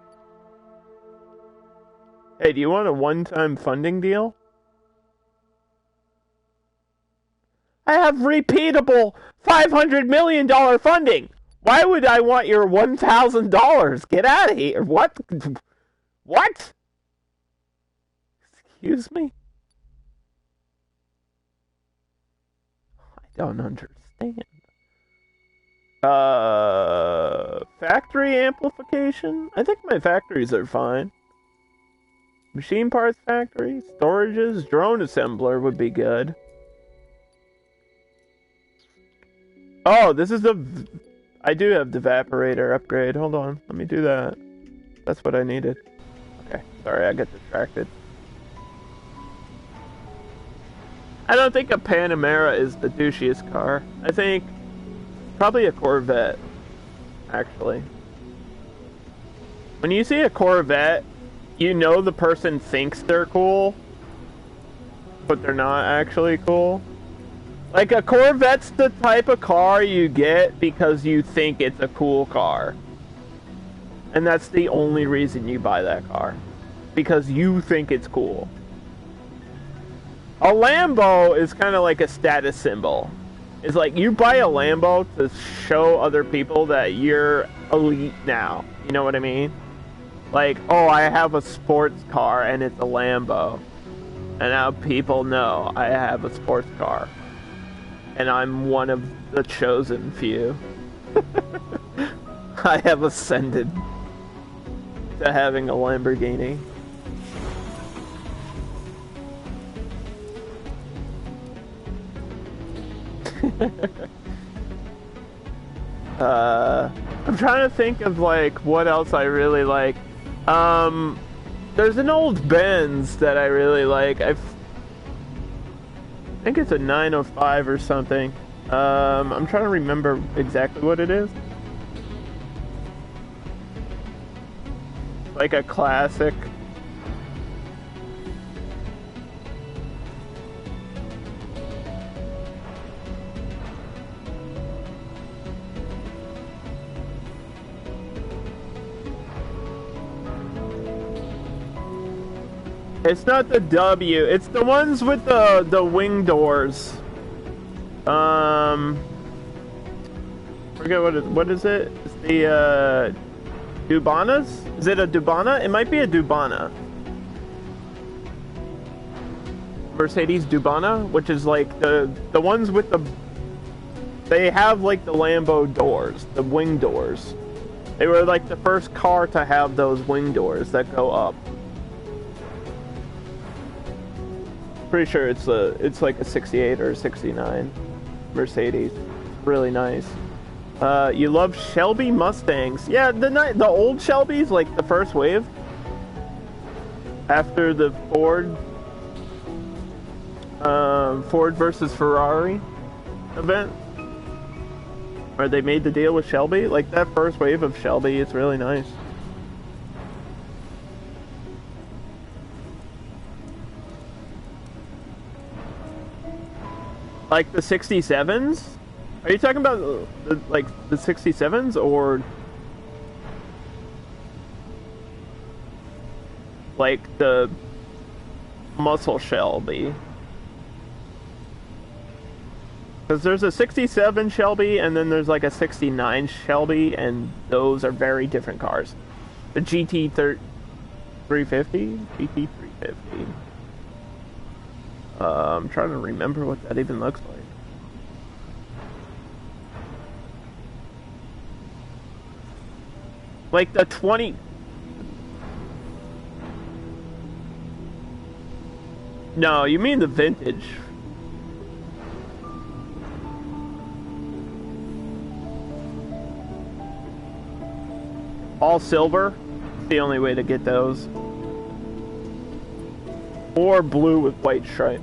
Hey, do you want a one-time funding deal? I have repeatable $500 million funding. Why would I want your $1,000? Get out of here. What? What? Excuse me? I don't understand. Factory amplification? I think my factories are fine. Machine parts factory, storages, drone assembler would be good. Oh, this is the... I do have the evaporator upgrade. Hold on, let me do that. That's what I needed. Okay, sorry, I got distracted. I don't think a Panamera is the douchiest car. I think probably a Corvette, actually. When you see a Corvette, you know the person thinks they're cool, but they're not actually cool. Like, a Corvette's the type of car you get because you think it's a cool car. And that's the only reason you buy that car. Because you think it's cool. A Lambo is kind of like a status symbol. It's like, you buy a Lambo to show other people that you're elite now. You know what I mean? Like, oh, I have a sports car and it's a Lambo. And now people know I have a sports car. And I'm one of the chosen few. I have ascended to having a Lamborghini. I'm trying to think of like what else I really like. There's an old Benz that I really like. I think it's a 905 or something. I'm trying to remember exactly what it is. Like a classic. It's not the W, it's the ones with the wing doors. Forget what is it? It's the Dubanas? Is it a Dubana? It might be a Dubana. Mercedes Dubana, which is like the ones with the... They have like the Lambo doors, the wing doors. They were like the first car to have those wing doors that go up. Pretty sure it's like a 68 or a 69 Mercedes. Really nice. You love Shelby Mustangs. Yeah, the old Shelbys, like the first wave. After the Ford versus Ferrari event. Where they made the deal with Shelby. Like that first wave of Shelby, it's really nice. Like the 67s? Are you talking about the 67s or like the muscle Shelby? Because there's a 67 Shelby and then there's like a 69 Shelby, and those are very different cars. The GT 350? GT 350. I'm trying to remember what that even looks like. Like the 20... No, you mean the vintage. All silver? It's the only way to get those. Or blue with white stripes.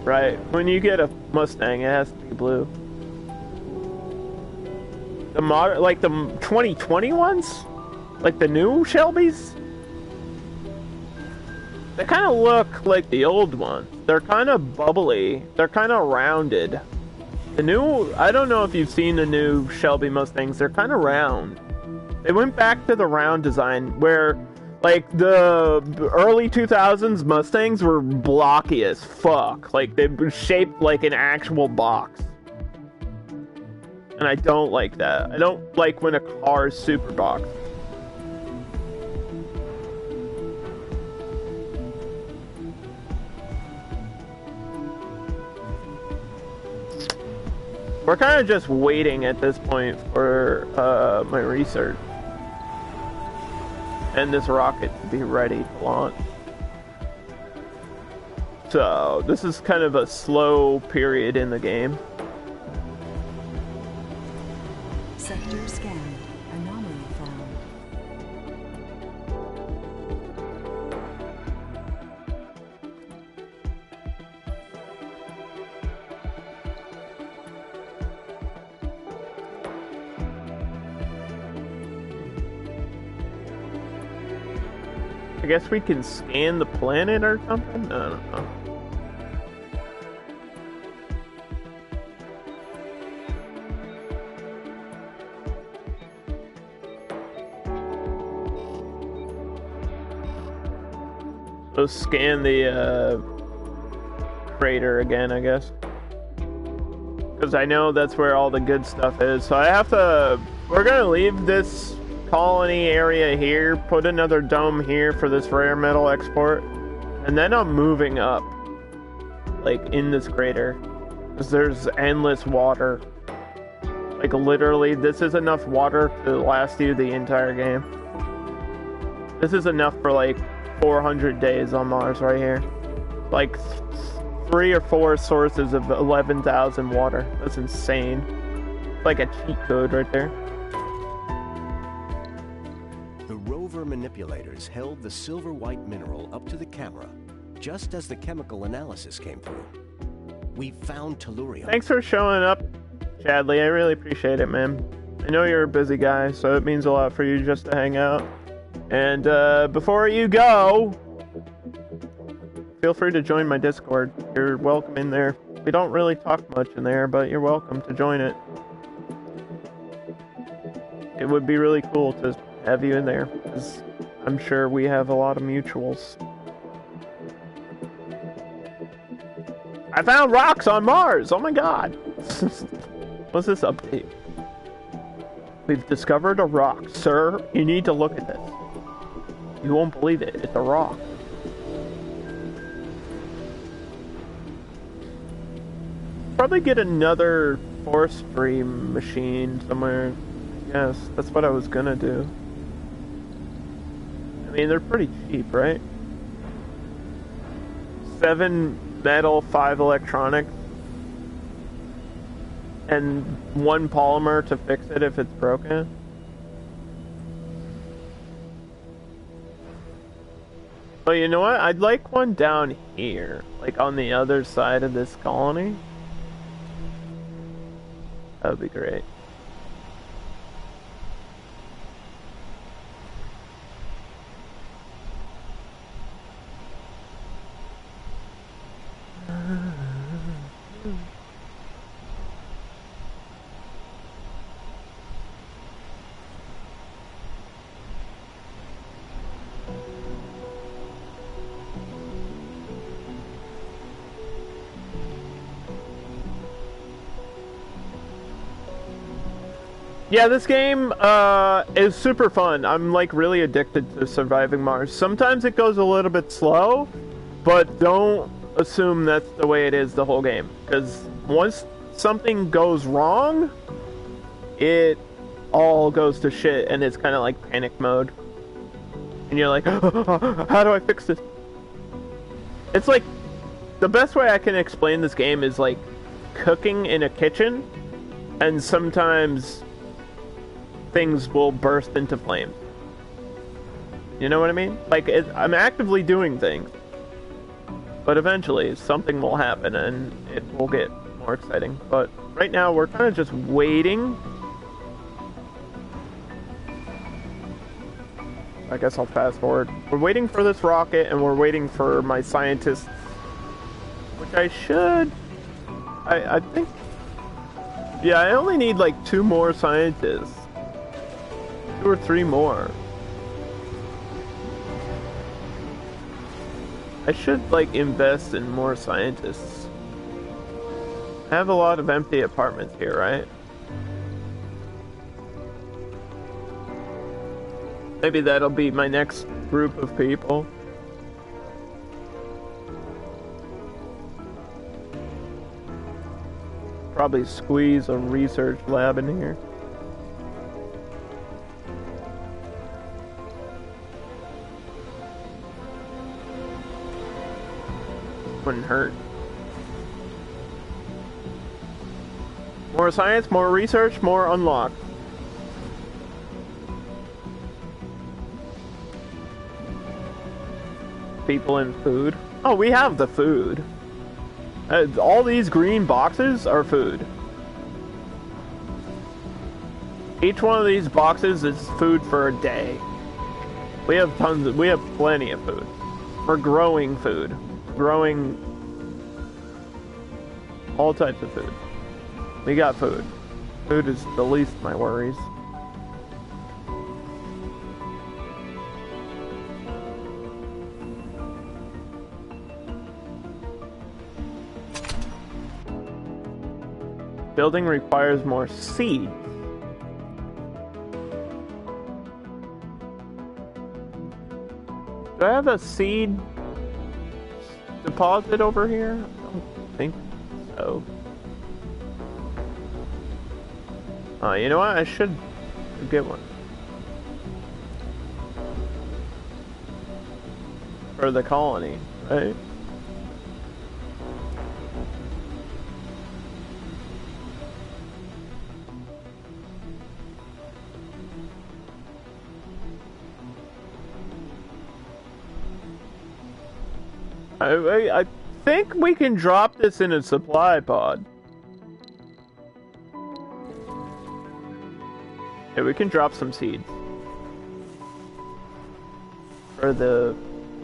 Right. When you get a Mustang, it has to be blue. The modern, like the 2020 ones? Like the new Shelbys? They kind of look like the old ones. They're kind of bubbly. They're kind of rounded. The new, I don't know if you've seen the new Shelby Mustangs. They're kind of round. They went back to the round design where, like, the early 2000s Mustangs were blocky as fuck. Like, they were shaped like an actual box. And I don't like that. I don't like when a car is super boxed. We're kind of just waiting at this point for my research and this rocket to be ready to launch. So this is kind of a slow period in the game. Sector scanned. Anomaly found. I guess we can scan the planet or something? I don't know. So scan the crater again, I guess. Because I know that's where all the good stuff is. So I have to... We're going to leave this colony area here, put another dome here for this rare metal export, and then I'm moving up, like, in this crater, because there's endless water. Like, literally, this is enough water to last you the entire game. This is enough for, like, 400 days on Mars right here. Like, 3 or 4 sources of 11,000 water. That's insane. Like a cheat code right there. The rover manipulators held the silver-white mineral up to the camera, just as the chemical analysis came through. We found tellurium. Thanks for showing up, Chadley. I really appreciate it, man. I know you're a busy guy, so it means a lot for you just to hang out. And before you go, feel free to join my Discord. You're welcome in there. We don't really talk much in there, but you're welcome to join it. It would be really cool to have you in there, because I'm sure we have a lot of mutuals. I found rocks on Mars! Oh my god! What's this update? We've discovered a rock. Sir, you need to look at this. You won't believe it. It's a rock. Probably get another forestry machine somewhere. Yes, that's what I was gonna do. I mean, they're pretty cheap, right? 7 metal, 5 electronic, and 1 polymer to fix it if it's broken. Oh, you know what? I'd like one down here, like on the other side of this colony. That would be great. Yeah, this game is super fun. I'm like really addicted to surviving Mars. Sometimes it goes a little bit slow, but don't assume that's the way it is the whole game. Because once something goes wrong, it all goes to shit and it's kind of like panic mode. And you're like, how do I fix this? It's like, the best way I can explain this game is like cooking in a kitchen, and sometimes things will burst into flames. You know what I mean? Like, I'm actively doing things, but eventually something will happen and it will get more exciting. But right now we're kind of just waiting. I guess I'll fast forward. We're waiting for this rocket, and we're waiting for my scientists, which I should. I think. Yeah, I only need like 2 more scientists. 2 or 3 more. I should like invest in more scientists. I have a lot of empty apartments here, right? Maybe that'll be my next group of people. Probably squeeze a research lab in here. Wouldn't hurt. More science, more research, more unlock. People and food. Oh, we have the food. All these green boxes are food. Each one of these boxes is food for a day. We have plenty of food. We're growing food. Growing all types of food. We got food. Food is the least of my worries. Building requires more seeds. Do I have a seed deposit over here? I don't think so. You know what? I should get one. For the colony, right? I think we can drop this in a supply pod. Yeah, we can drop some seeds. For the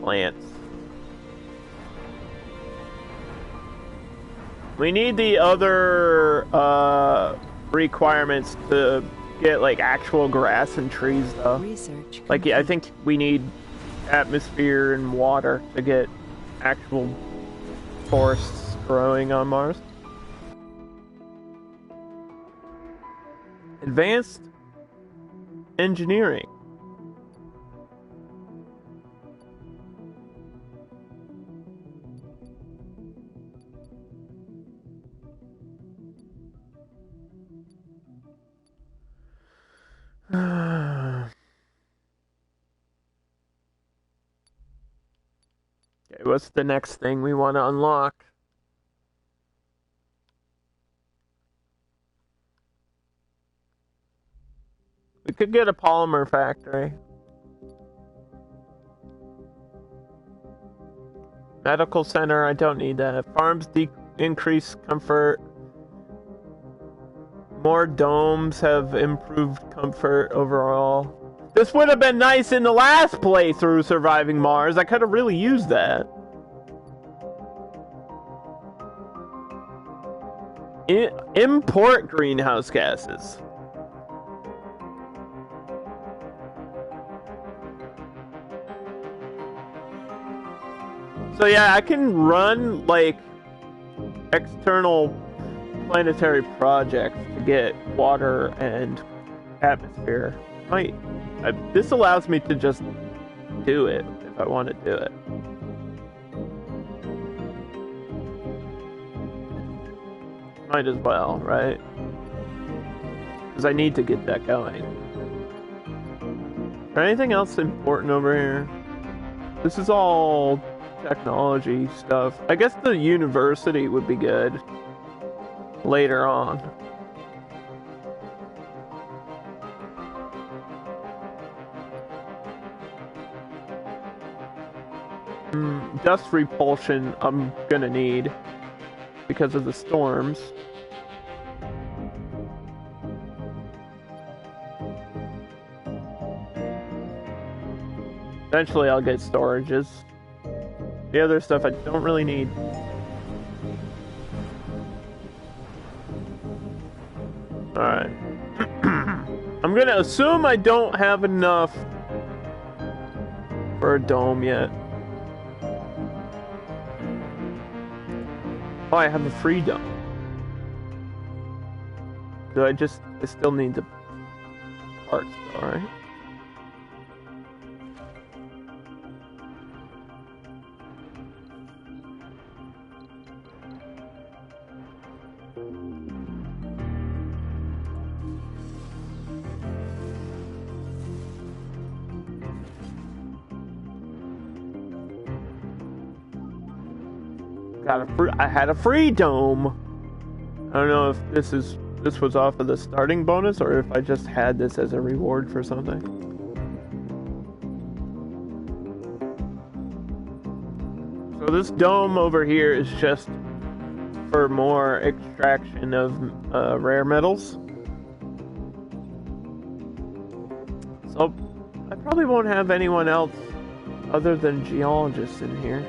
plants. We need the other requirements to get like actual grass and trees though. Research Like I think we need atmosphere and water to get actual forests growing on Mars. Advanced engineering. Okay, what's the next thing we want to unlock? We could get a polymer factory. Medical center, I don't need that. Farms increase comfort. More domes have improved comfort overall. This would have been nice in the last playthrough, Surviving Mars. I could have really used that. Import greenhouse gases. So yeah, I can run like external planetary projects to get water and atmosphere. This allows me to just do it if I want to do it. Might as well, right? Because I need to get that going. Is there anything else important over here? This is all technology stuff. I guess the university would be good later on. Dust repulsion I'm gonna need because of the storms. Eventually I'll get storages. The other stuff I don't really need. Alright. I'm gonna assume I don't have enough for a dome yet. Oh, I have a free dome. I still need the parts, alright? I had a free dome. I don't know if this was off of the starting bonus or if I just had this as a reward for something. So this dome over here is just for more extraction of rare metals. So I probably won't have anyone else other than geologists in here.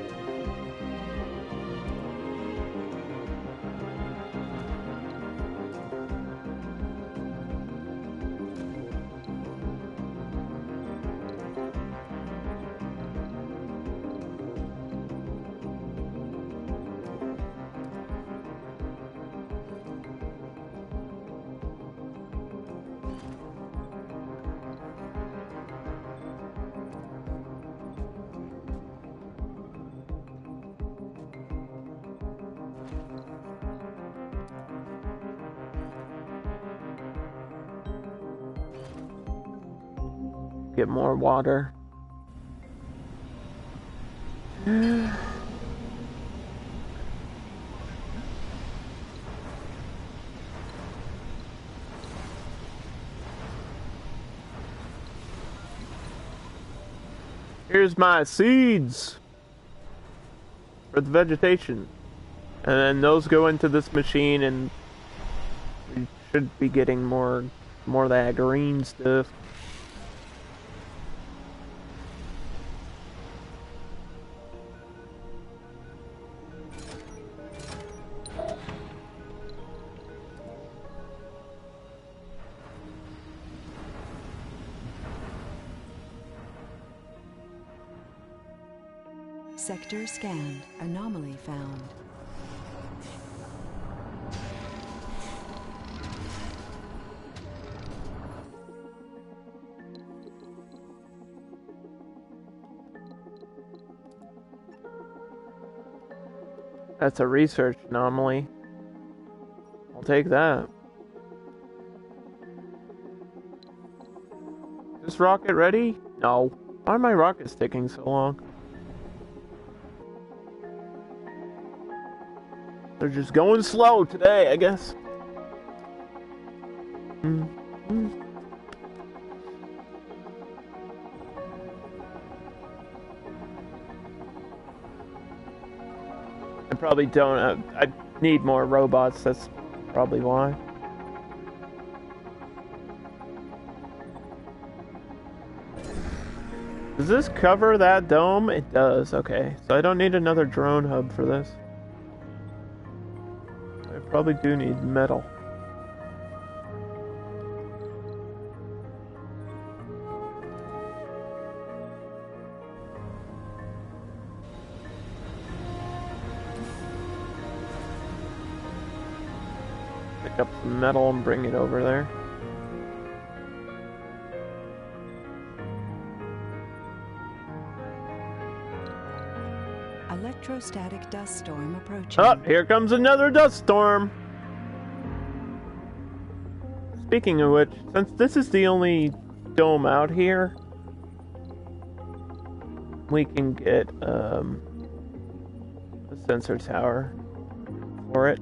Get more water. Here's my seeds for the vegetation. And then those go into this machine and we should be getting more of that green stuff. Sector scanned. Anomaly found. That's a research anomaly. I'll take that. Is this rocket ready? No. Why are my rockets taking so long? They're just going slow today, I guess. I probably don't. I need more robots. That's probably why. Does this cover that dome? It does. Okay, so I don't need another drone hub for this. I probably do need metal. Pick up some metal and bring it over there. Electrostatic dust storm approaching. Oh, here comes another dust storm. Speaking of which, since this is the only dome out here, we can get a sensor tower for it.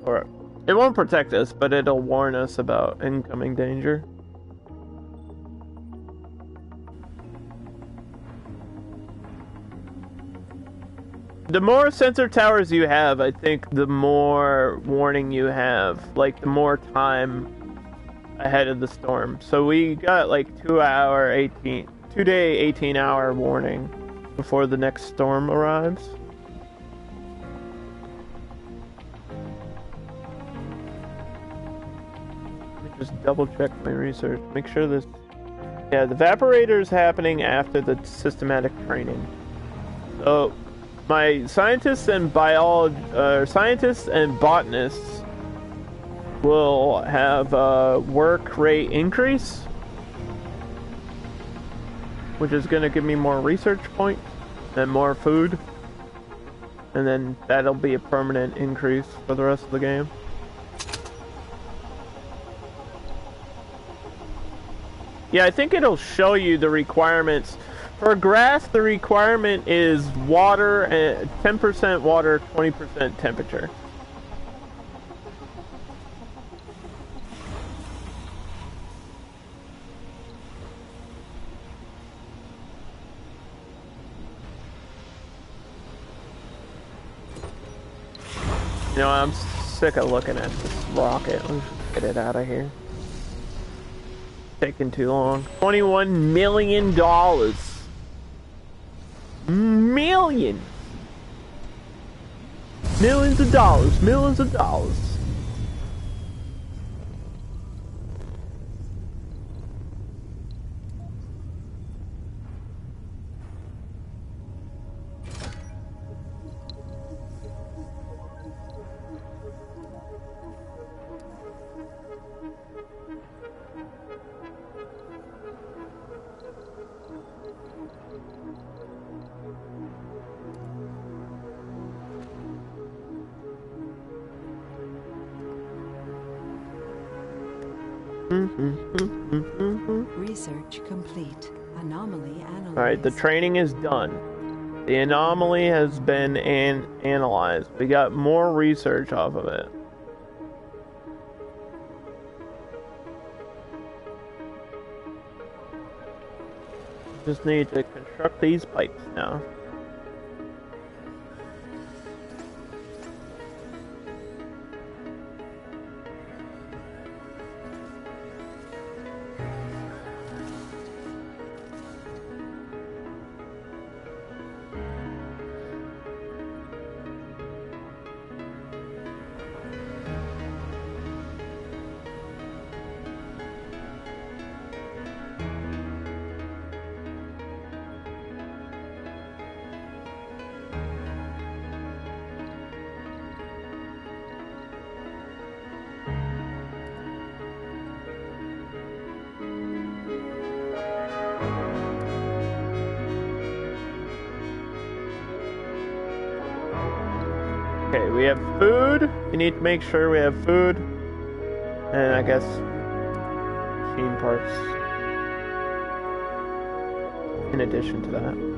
Or it won't protect us, but it'll warn us about incoming danger. The more sensor towers you have, I think the more warning you have, like the more time ahead of the storm. So we got like 2 2-day, 18-hour warning before the next storm arrives. Let me just double check my research. Make sure this... Yeah, the evaporator is happening after the systematic training. So, my scientists and scientists and botanists will have work rate increase, which is going to give me more research points and more food, and then that'll be a permanent increase for the rest of the game. Yeah, I think it'll show you the requirements. For grass, the requirement is water, 10% water, 20% temperature. You know, I'm sick of looking at this rocket. Let's just get it out of here. Taking too long. $21 million. Millions. Millions of dollars. Millions of dollars. Research complete. Anomaly analyzed. Alright, the training is done. The anomaly has been analyzed. We got more research off of it. Just need to construct these pipes now. Okay, we have food. We need to make sure we have food. And I guess machine parts in addition to that.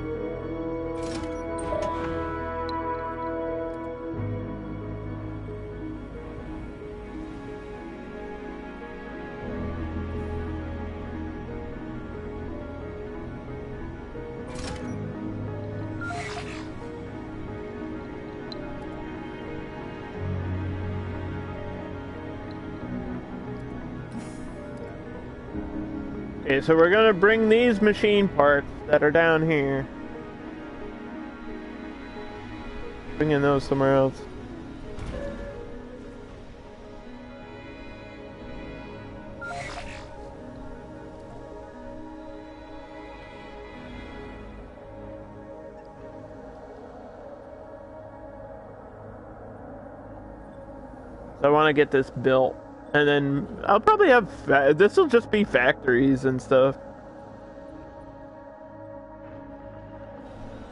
Okay, so we're gonna bring these machine parts that are down here. Bringing those somewhere else. So I want to get this built. And then I'll probably have... this will just be factories and stuff.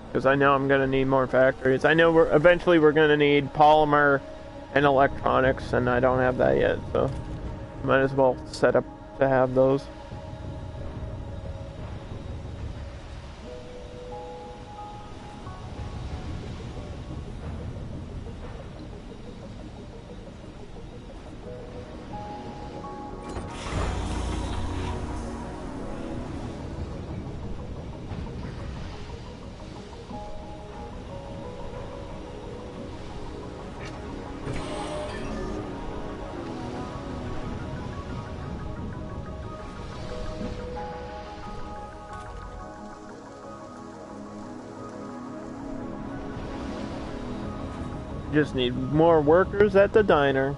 Because I know I'm going to need more factories. I know eventually we're going to need polymer and electronics, and I don't have that yet, so might as well set up to have those. Just need more workers at the diner.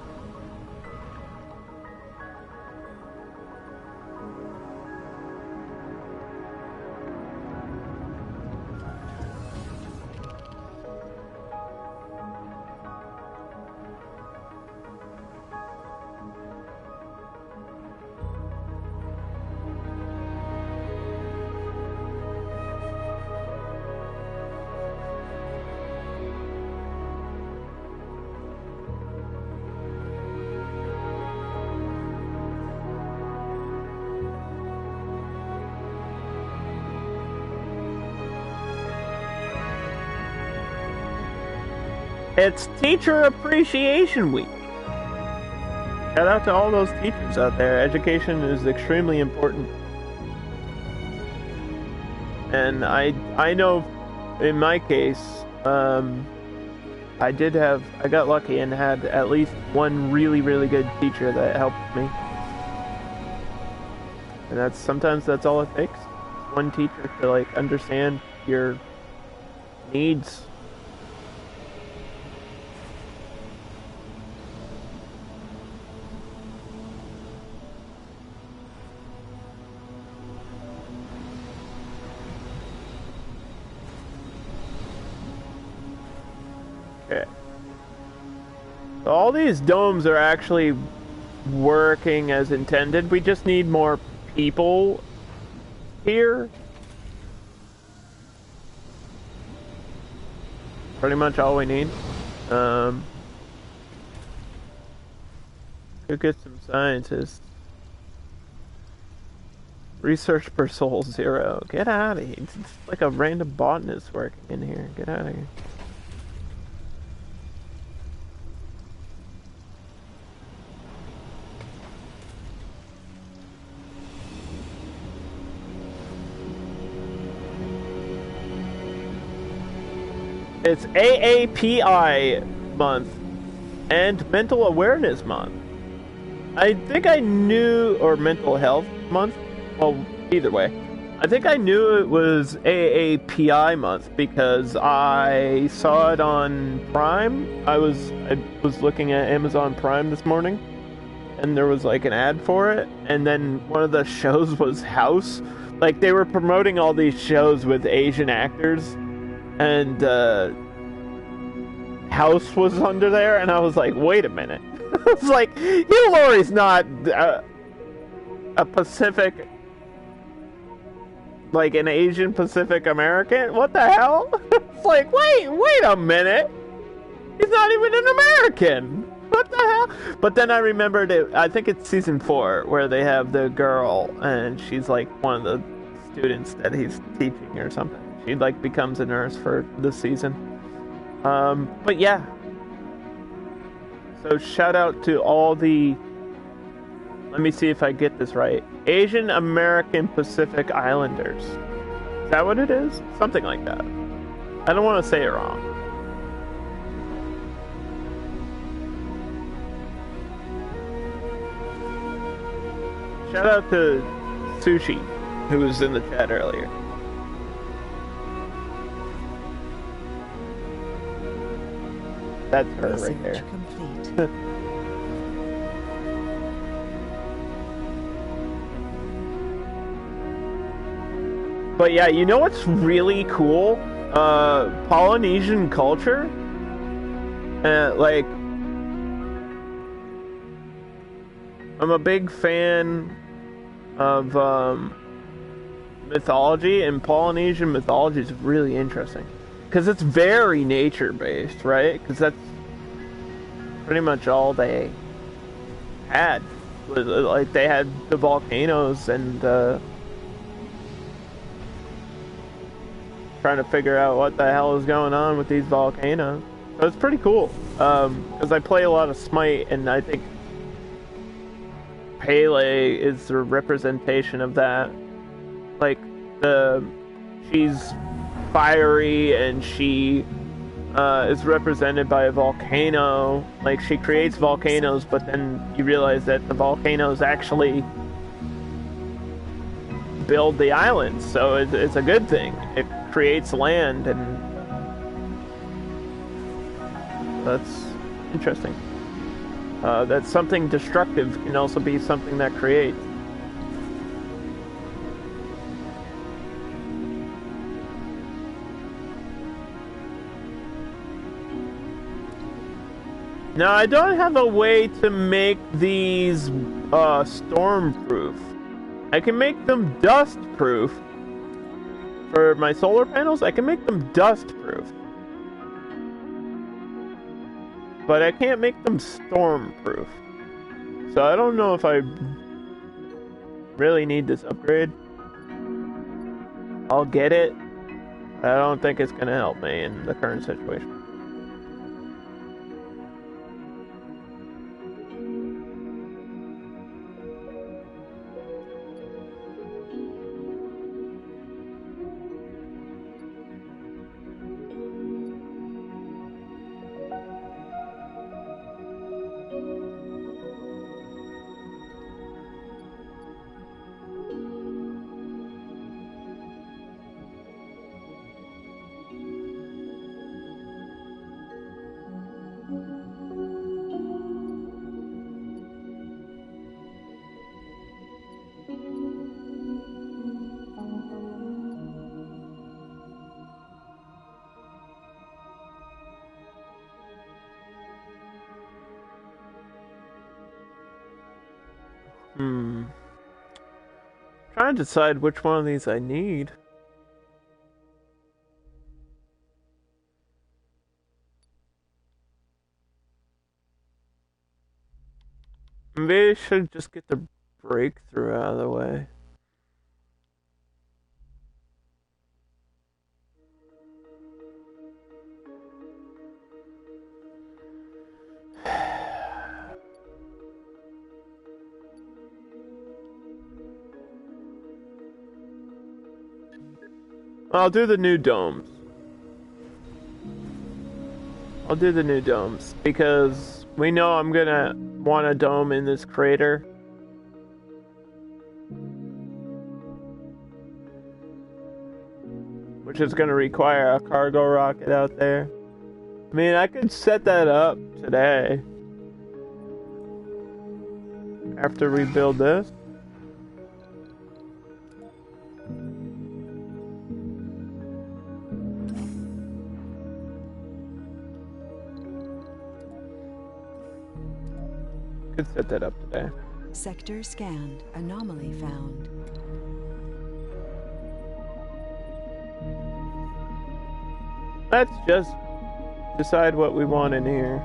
It's Teacher Appreciation Week. Shout out to all those teachers out there. Education is extremely important. And I know in my case, I got lucky and had at least one really, really good teacher that helped me. And sometimes that's all it takes. One teacher to like understand your needs. Okay. So all these domes are actually working as intended. We just need more people here. Pretty much all we need. Go get some scientists. Research per soul 0. Get out of here. It's like a random botanist working in here. Get out of here. It's AAPI month and Mental Awareness month. I think I knew, or Mental Health month. Well, either way. I think I knew it was AAPI month because I saw it on Prime. I was looking at Amazon Prime this morning, and there was like an ad for it, and then one of the shows was House. Like they were promoting all these shows with Asian actors. And House was under there, and I was like, wait a minute. I was like, Lori's not a Pacific, like an Asian Pacific American? What the hell? It's like, wait a minute. He's not even an American. What the hell? But then I remembered it, I think it's season 4, where they have the girl, and she's like one of the students that he's teaching or something. She like becomes a nurse for the season. But yeah. So shout out to all the, let me see if I get this right, Asian American Pacific Islanders. Is that what it is? Something like that. I don't want to say it wrong. Shout out to Sushi, who was in the chat earlier. That's her right there. Complete. But yeah, you know what's really cool? Polynesian culture. Like, I'm a big fan of mythology, and Polynesian mythology is really interesting. Because it's very nature-based, right? Because that's pretty much all they had. Like, they had the volcanoes and trying to figure out what the hell is going on with these volcanoes. So it's pretty cool. Because I play a lot of Smite, and I think Pele is the representation of that. Like, she's fiery, and she is represented by a volcano. Like, she creates volcanoes, but then you realize that the volcanoes actually build the islands, so it's a good thing. It creates land, and That's interesting. That something destructive can also be something that creates. Now, I don't have a way to make these storm-proof. I can make them dust-proof. For my solar panels, I can make them dust-proof. But I can't make them storm-proof. So I don't know if I really need this upgrade. I'll get it. I don't think it's going to help me in the current situation. Trying to decide which one of these I need. Maybe I should just get the breakthrough out of the way. I'll do the new domes. I'll do the new domes because we know I'm gonna want a dome in this crater. Which is gonna require a cargo rocket out there. I mean, I could set that up today. After we build this. Could set that up today. Sector scanned. Anomaly found. Let's just decide what we want in here.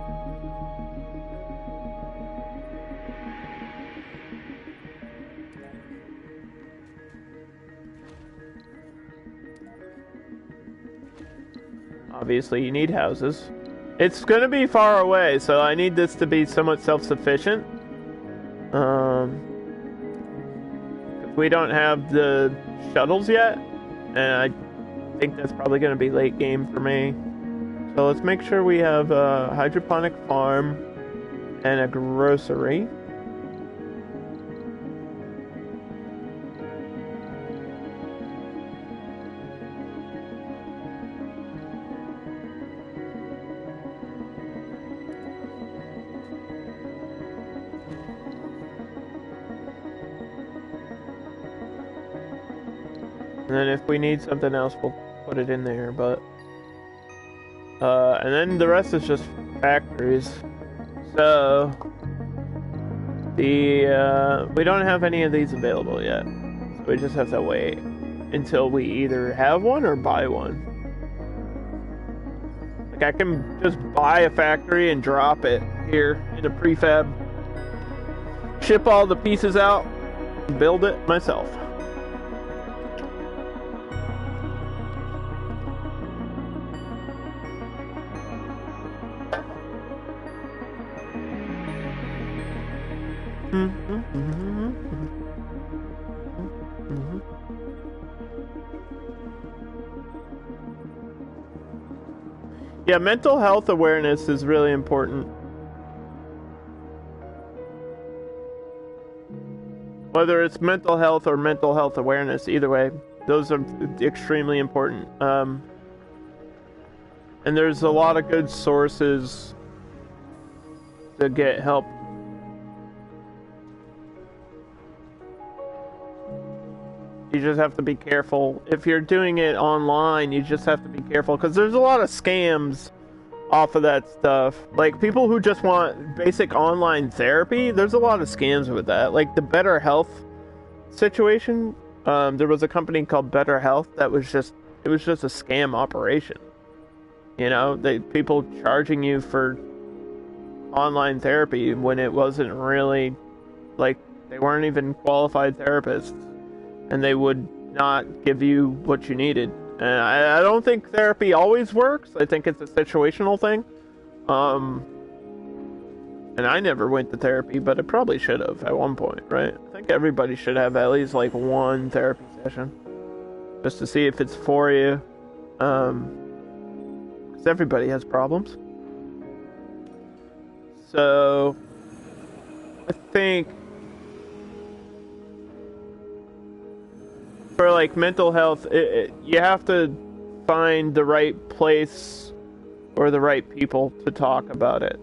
Obviously, you need houses. It's gonna be far away, so I need this to be somewhat self-sufficient. We don't have the shuttles yet, and I think that's probably gonna be late game for me. So let's make sure we have a hydroponic farm and a grocery. And then if we need something else, we'll put it in there, but... and then the rest is just factories. So... we don't have any of these available yet. So we just have to wait until we either have one or buy one. Like, I can just buy a factory and drop it here in a prefab. Ship all the pieces out, and build it myself. Yeah, mental health awareness is really important. Whether it's mental health or mental health awareness, either way, those are extremely important. And there's a lot of good sources to get help. You just have to be careful. If you're doing it online, you just have to be careful because there's a lot of scams off of that stuff. Like, people who just want basic online therapy, there's a lot of scams with that. Like, the Better Health situation, there was a company called Better Health that was just, it was just a scam operation. You know, people charging you for online therapy when it wasn't really, like, they weren't even qualified therapists, and they would not give you what you needed. And I don't think therapy always works. I think it's a situational thing. And I never went to therapy, but I probably should have at one point, right? I think everybody should have at least like one therapy session, just to see if it's for you. Because everybody has problems. So I think for like mental health, you have to find the right place or the right people to talk about it.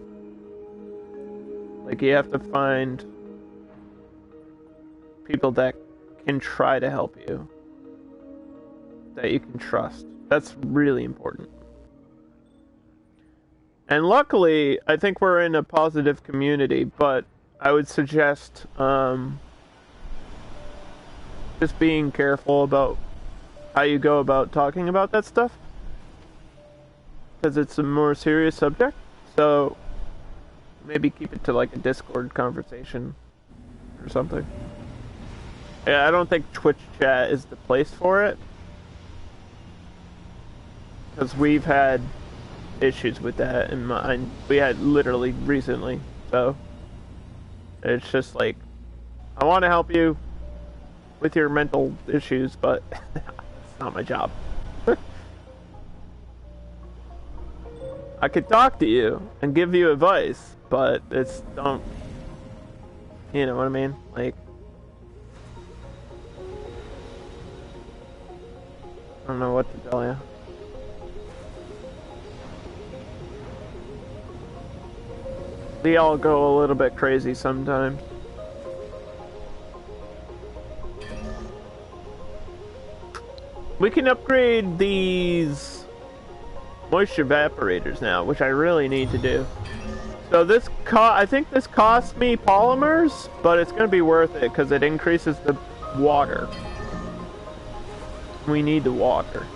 Like, you have to find people that can try to help you, that you can trust. That's really important. And luckily, I think we're in a positive community, but I would suggest just being careful about how you go about talking about that stuff, because it's a more serious subject. So maybe keep it to like a Discord conversation or something. Yeah, I don't think Twitch chat is the place for it, because we've had issues with that in mine. We had literally recently. So it's just like, I want to help you with your mental issues, but it's not my job. I could talk to you and give you advice, but it's don't, you know what I mean? Like, I don't know what to tell you. We all go a little bit crazy sometimes. We can upgrade these moisture evaporators now, which I really need to do. So this I think this costs me polymers, but it's going to be worth it because it increases the water. We need the water.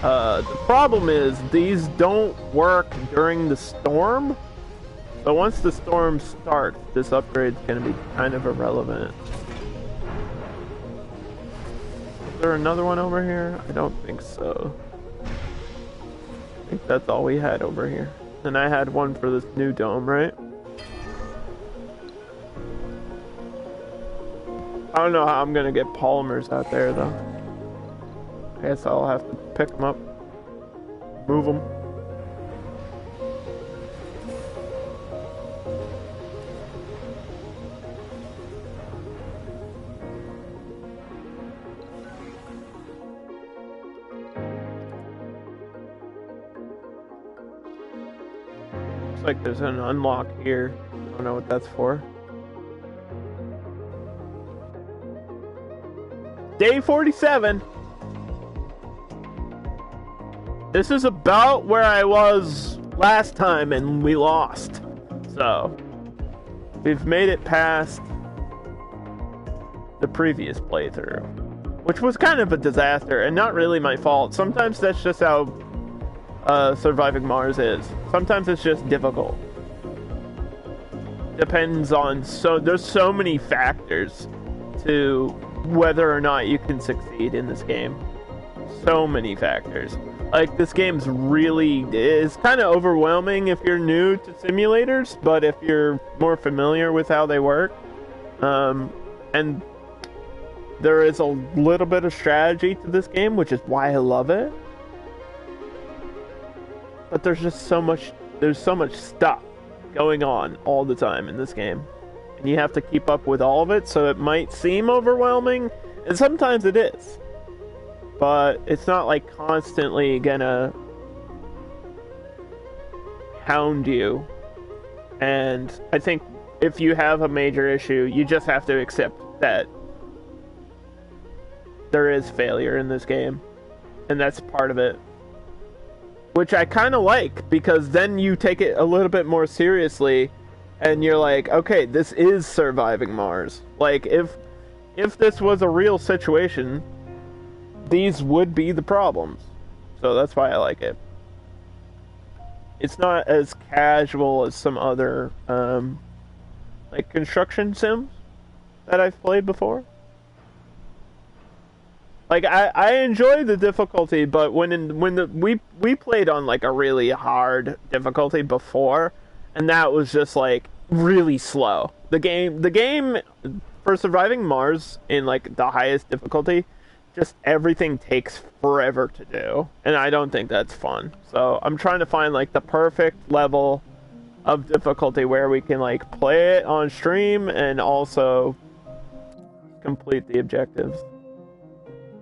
The problem is these don't work during the storm. But once the storm starts, this upgrade's going to be kind of irrelevant. Is there another one over here? I don't think so. I think that's all we had over here. And I had one for this new dome, right? I don't know how I'm gonna get polymers out there though. I guess I'll have to pick them up, move them. Looks like there's an unlock here. I don't know what that's for. Day 47. This is about where I was last time and we lost. So, we've made it past the previous playthrough, which was kind of a disaster and not really my fault. Sometimes that's just how surviving Mars is. Sometimes it's just difficult. Depends on, there's so many factors to whether or not you can succeed in this game. So many factors. Like, this game's really is kind of overwhelming if you're new to simulators, but if you're more familiar with how they work, and there is a little bit of strategy to this game, which is why I love it. But there's just so much stuff going on all the time in this game. And you have to keep up with all of it, so it might seem overwhelming, and sometimes it is. But it's not like constantly gonna hound you. And I think if you have a major issue, you just have to accept that there is failure in this game. And that's part of it. Which I kind of like, because then you take it a little bit more seriously, and you're like, okay, this is surviving Mars. Like, if this was a real situation, these would be the problems. So that's why I like it. It's not as casual as some other, like, construction sims that I've played before. Like, I enjoy the difficulty, but we played on like a really hard difficulty before, and that was just like really slow. The game for surviving Mars in like the highest difficulty, just everything takes forever to do, and I don't think that's fun. So I'm trying to find like the perfect level of difficulty where we can like play it on stream and also complete the objectives.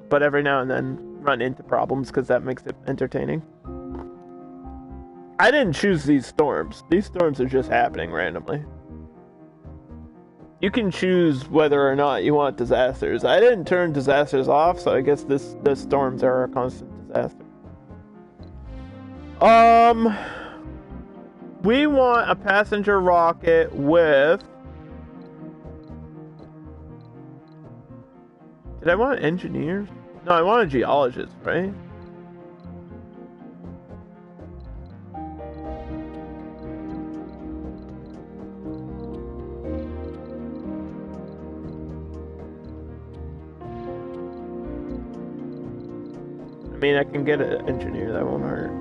But every now and then run into problems because that makes it entertaining. I didn't choose these storms. These storms are just happening randomly. You can choose whether or not you want disasters. I didn't turn disasters off, so I guess the storms are a constant disaster. We want a passenger rocket with... Did I want engineers? No, I want a geologist, right? I mean, I can get an engineer, that won't hurt.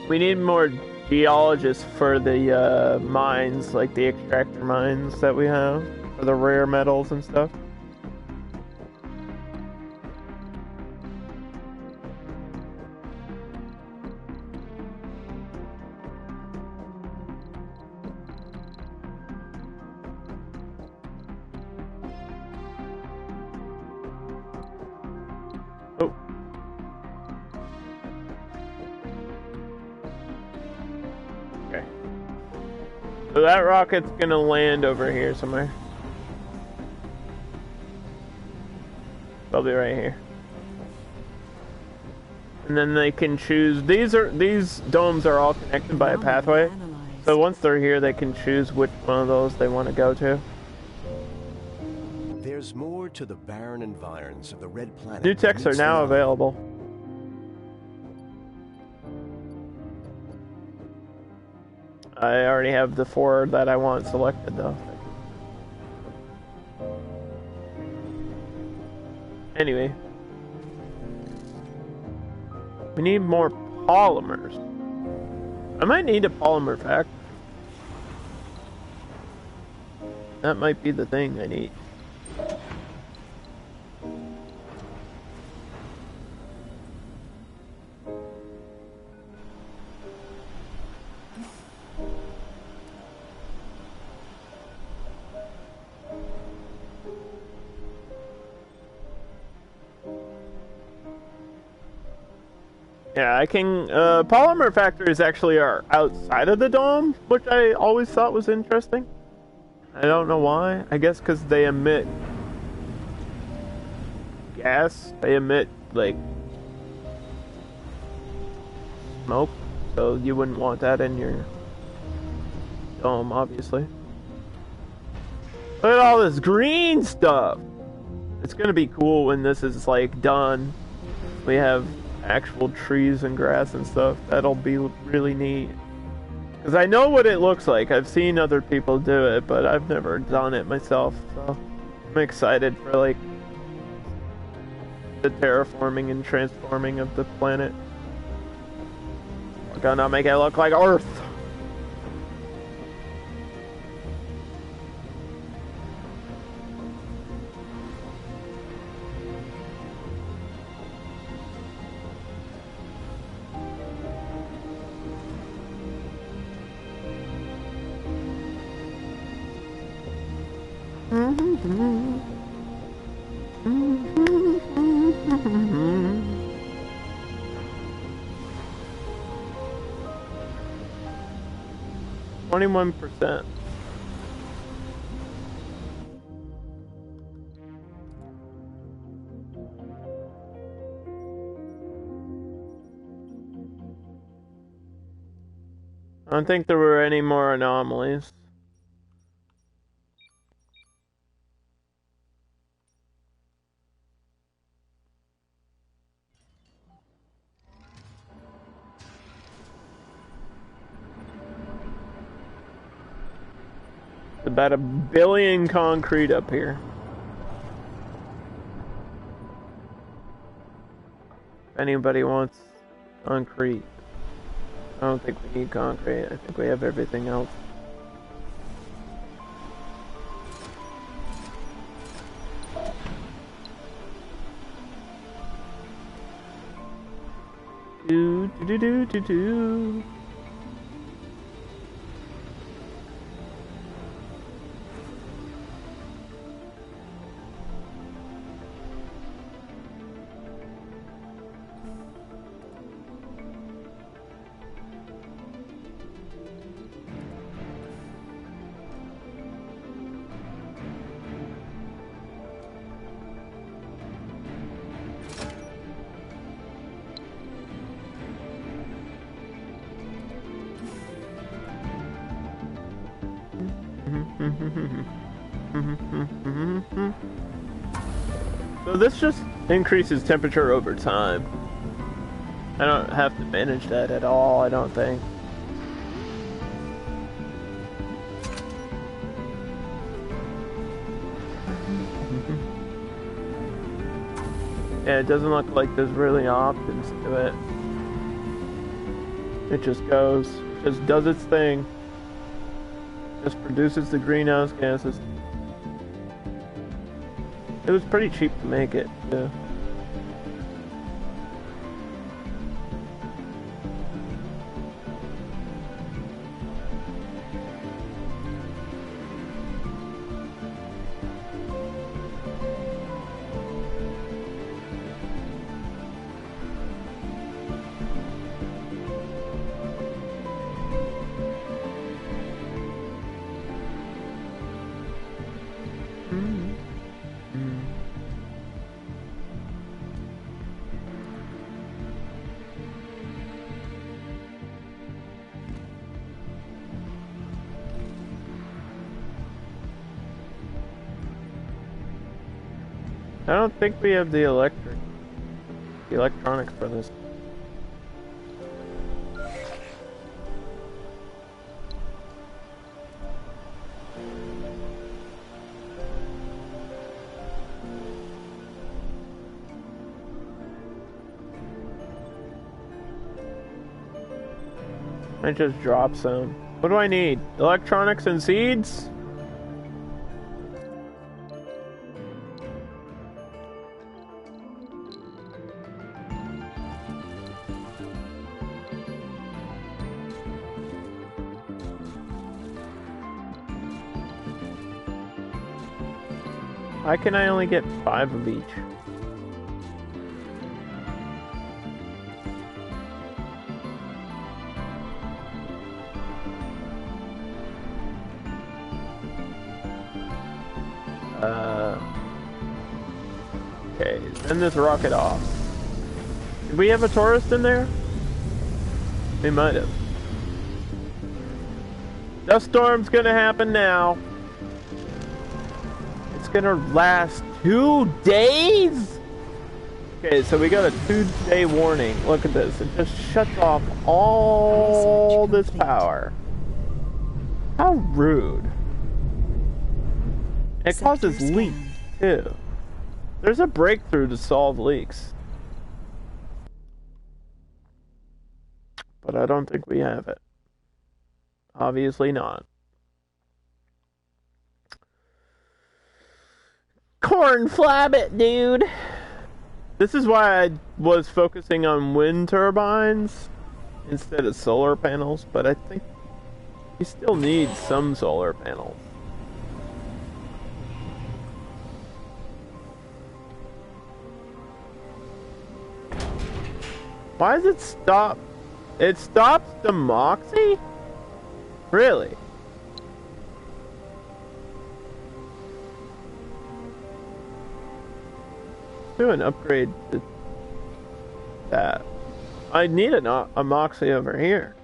We need more geologists for the mines, like the extractor mines that we have, for the rare metals and stuff. Oh. Okay. So that rocket's gonna land over here somewhere. They'll be right here. And then they can choose, these domes are all connected by a pathway. So once they're here, they can choose which one of those they want to go to. There's more to the barren environs of the red planet. New techs are now available. I already have the 4 that I want selected though. Anyway. We need more polymers. I might need a polymer factory. That might be the thing I need. Yeah, I can, polymer factories actually are outside of the dome, which I always thought was interesting. I don't know why. I guess because they emit gas. They emit, like, smoke. So you wouldn't want that in your dome, obviously. Look at all this green stuff! It's gonna be cool when this is, like, done. We have actual trees and grass and stuff. That'll be really neat. Because I know what it looks like. I've seen other people do it, but I've never done it myself. So I'm excited for like the terraforming and transforming of the planet. We're gonna make it look like Earth. 21%. I don't think there were any more anomalies. It's about 1 billion concrete up here. If anybody wants concrete. I don't think we need concrete. I think we have everything else. Do do do do do. So this just increases temperature over time. I don't have to manage that at all, I don't think. Yeah, it doesn't look like there's really options to it. It just goes, just does its thing. Just produces the greenhouse gases. It was pretty cheap to make it, too. I don't think we have the electronics for this. I just dropped some. What do I need? Electronics and seeds? Why can I only get 5 of each? Okay, send this rocket off. Did we have a tourist in there? We might have. Dust storm's gonna happen now. It's gonna last 2 days? Okay, so we got a 2-day warning. Look at this. It just shuts off all this power. How rude. It causes leaks, too. There's a breakthrough to solve leaks. But I don't think we have it. Obviously not. Corn flab it, dude! This is why I was focusing on wind turbines instead of solar panels, but I think we still need some solar panels. Why does it stop? It stops the Moxie? Really? Do an upgrade to that. I need a Moxie over here.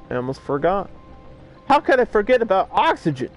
I almost forgot. How could I forget about oxygen?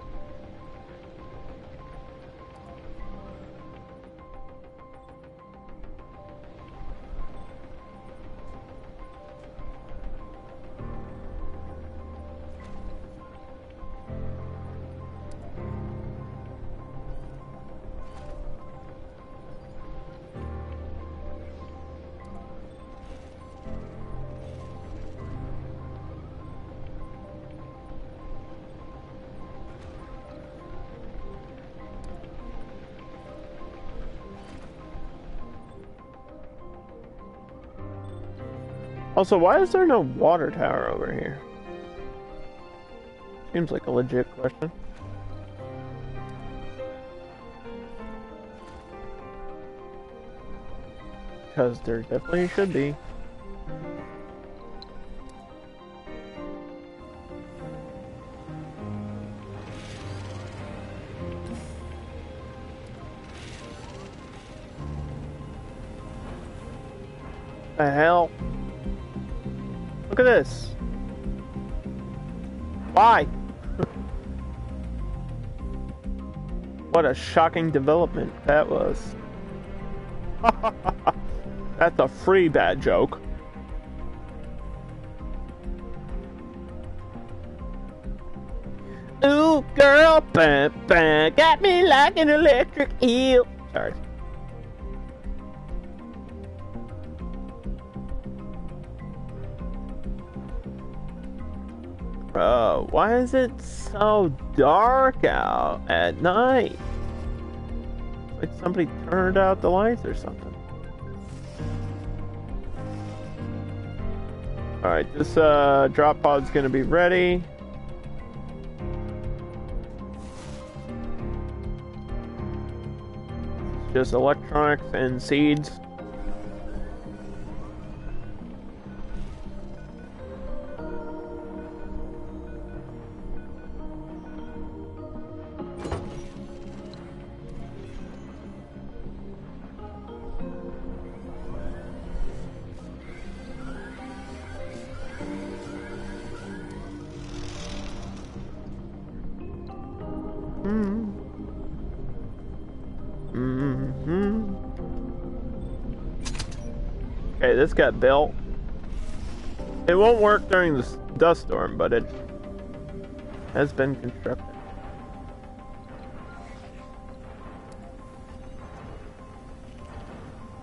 Also, why is there no water tower over here? Seems like a legit question. Because there definitely should be. The hell? Look at this. Why? What a shocking development that was. That's a free bad joke. Ooh, girl, got me like an electric eel. Sorry. Bro, why is it so dark out at night? Like somebody turned out the lights or something. Alright, this drop pod's gonna be ready. Just electronics and seeds. Okay, this got built. It won't work during the dust storm, but it has been constructed.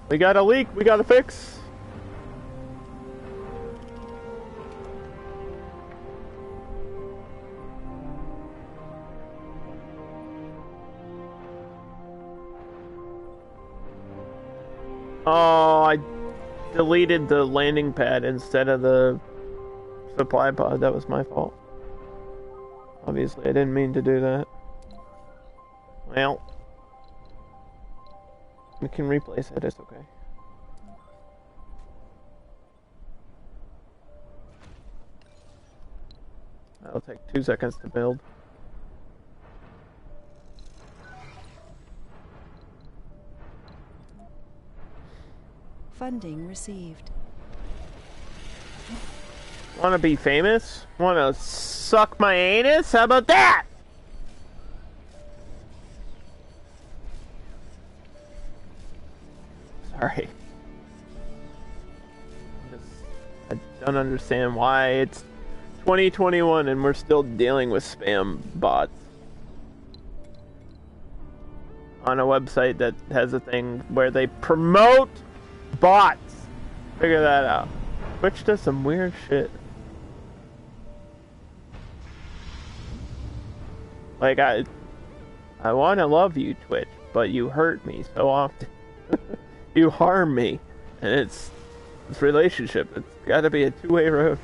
We got a leak we gotta fix. Oh, I deleted the landing pad instead of the supply pod. That was my fault. Obviously, I didn't mean to do that. Well, we can replace it. It's okay. That'll take 2 seconds to build. Funding received. Wanna be famous? Wanna suck my anus? How about that? Sorry. I don't understand why it's 2021 and we're still dealing with spam bots on a website that has a thing where they promote bots. Figure that out. Twitch does some weird shit. Like, I want to love you, Twitch, but you hurt me so often. You harm me. And it's this relationship. It's got to be a two-way road.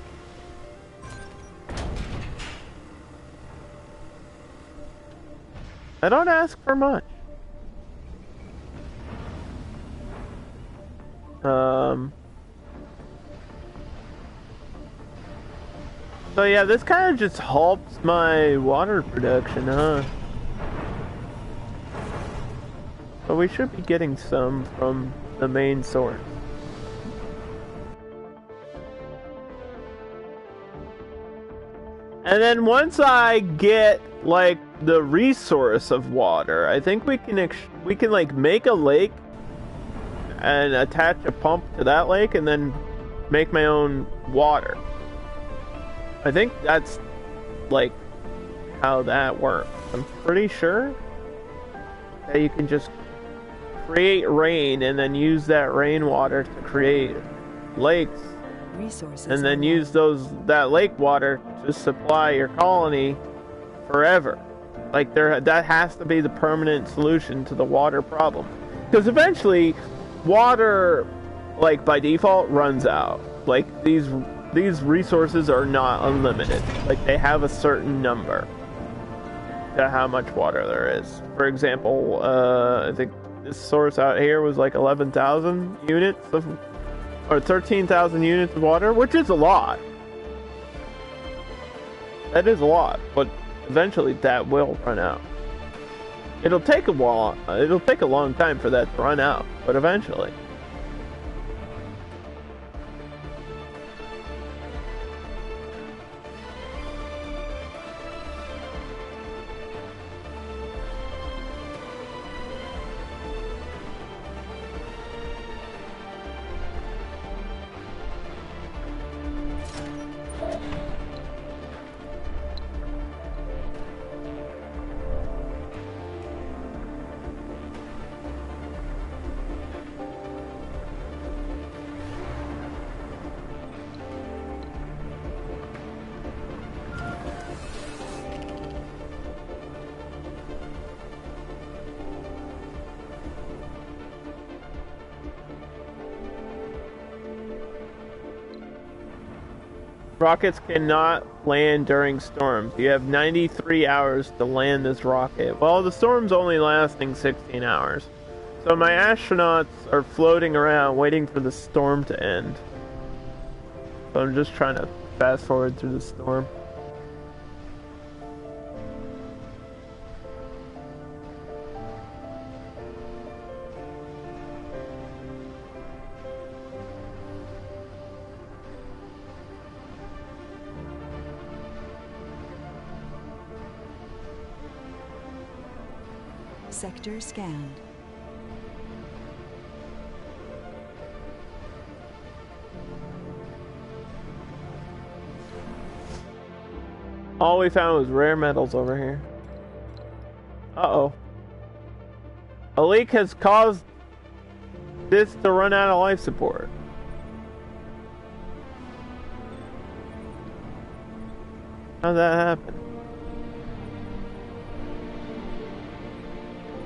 I don't ask for much. So yeah, this kind of just halts my water production, huh? But we should be getting some from the main source. And then once I get like the resource of water, I think we can like make a lake and attach a pump to that lake and then make my own water. I think that's like how that works. I'm pretty sure that you can just create rain and then use that rainwater to create lakes. Resources And then use that lake water to supply your colony forever. Like that has to be the permanent solution to the water problem. Because eventually water, like by default, runs out. Like these resources are not unlimited. Like they have a certain number to how much water there is. For example, I think this source out here was like 11,000 units or 13,000 units of water, which is a lot. That is a lot, but eventually that will run out. It'll take a while. It'll take a long time for that to run out, but eventually. Rockets cannot land during storms. You have 93 hours to land this rocket. Well, the storm's only lasting 16 hours. So my astronauts are floating around waiting for the storm to end. So I'm just trying to fast forward through the storm. Sector scanned. All we found was rare metals over here. Uh-oh. A leak has caused this to run out of life support. How'd that happen?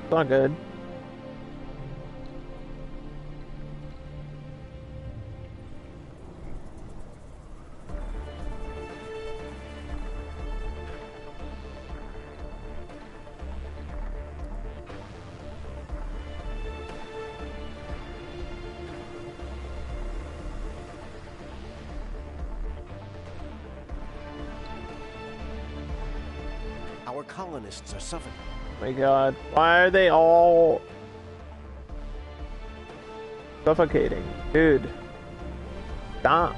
It's not good. Our colonists are suffocating. Oh my god. Why are they all suffocating? Dude. Stop.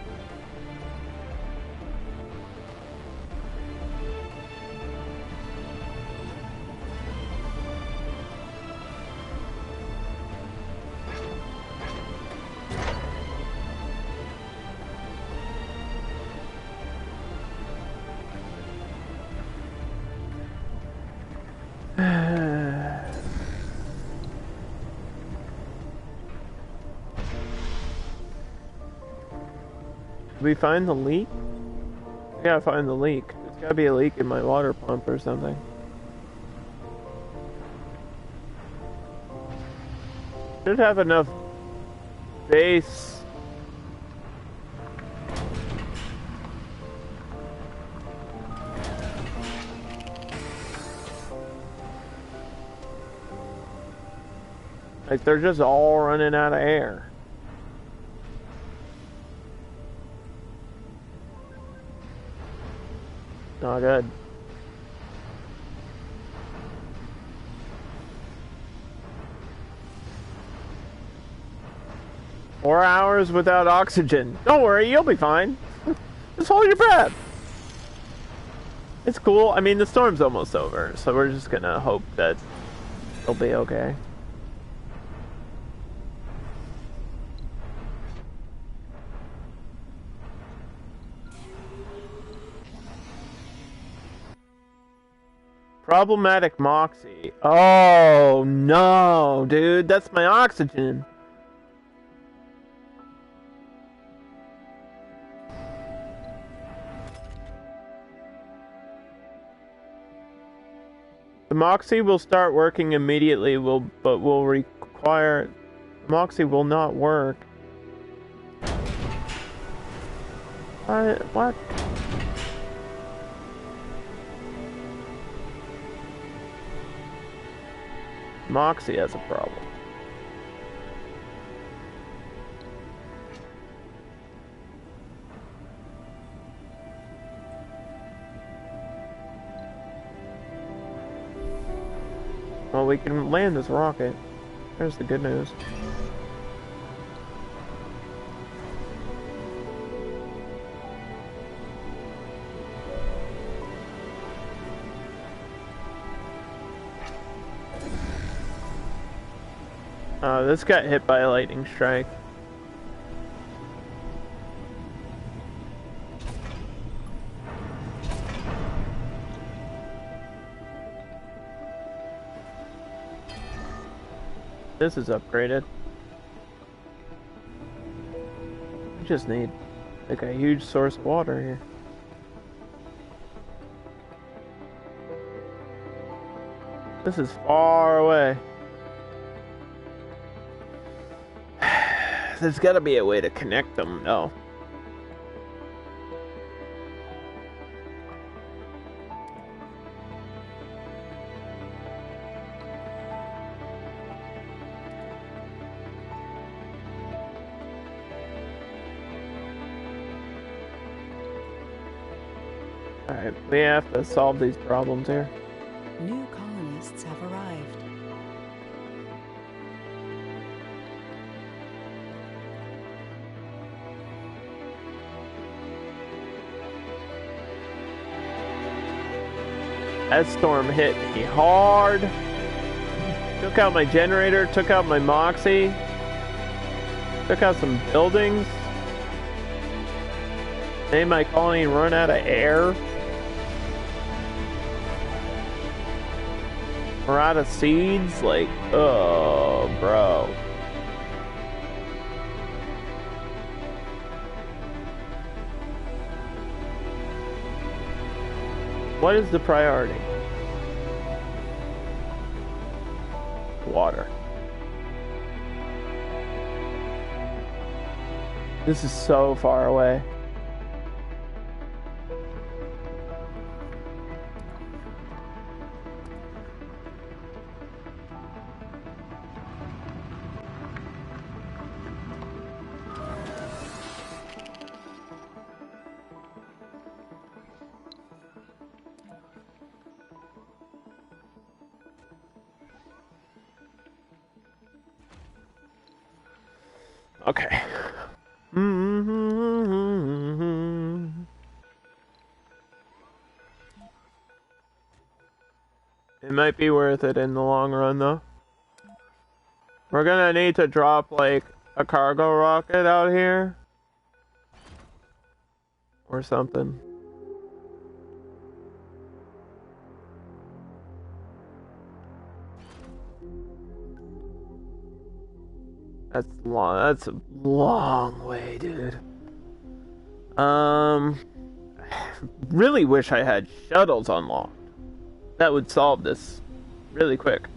Did we find the leak? We gotta find the leak. There's gotta be a leak in my water pump or something. Should have enough base. Like they're just all running out of air. Not good. Four hours without oxygen. Don't worry, you'll be fine. Just hold your breath. It's cool. I mean, the storm's almost over, so we're just gonna hope that it'll be okay. Problematic Moxie. Oh no, dude, that's my oxygen. The Moxie will start working immediately, but will require... Moxie will not work. What? Moxie has a problem. Well, we can land this rocket. There's the good news. This got hit by a lightning strike. This is upgraded. We just need like a huge source of water here. This is far away. There's gotta be a way to connect them, no. Alright, we have to solve these problems here. New colonists have arrived. That storm hit me hard. Took out my generator, took out my Moxie, took out some buildings. Made my colony run out of air. We're out of seeds, like, oh, bro. What is the priority? Water. This is so far away. Okay. It might be worth it in the long run, though. We're gonna need to drop, like, a cargo rocket out here. Or something. That's long. That's a long way, dude. Really wish I had shuttles unlocked. That would solve this really quick.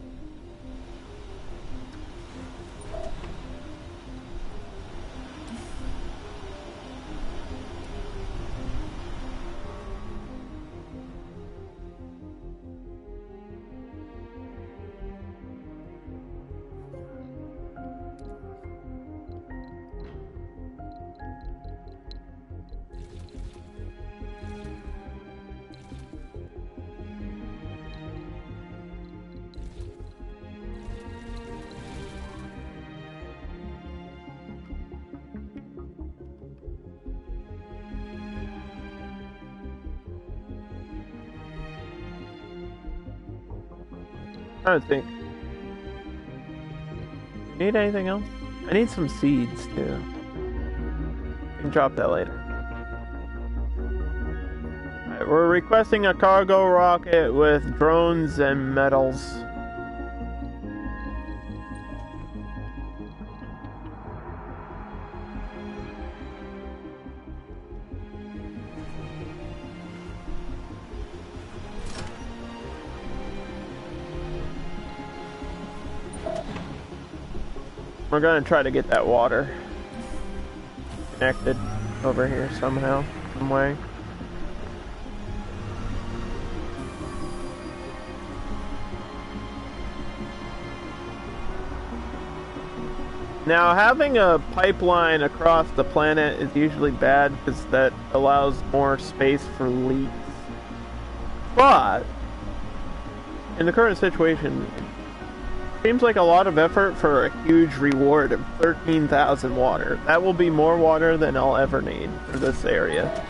trying to think. Need anything else? I need some seeds too. We can drop that later. Alright, we're requesting a cargo rocket with drones and metals. We're gonna try to get that water connected over here somehow, some way. Now, having a pipeline across the planet is usually bad because that allows more space for leaks. But in the current situation, seems like a lot of effort for a huge reward of 13,000 water. That will be more water than I'll ever need for this area.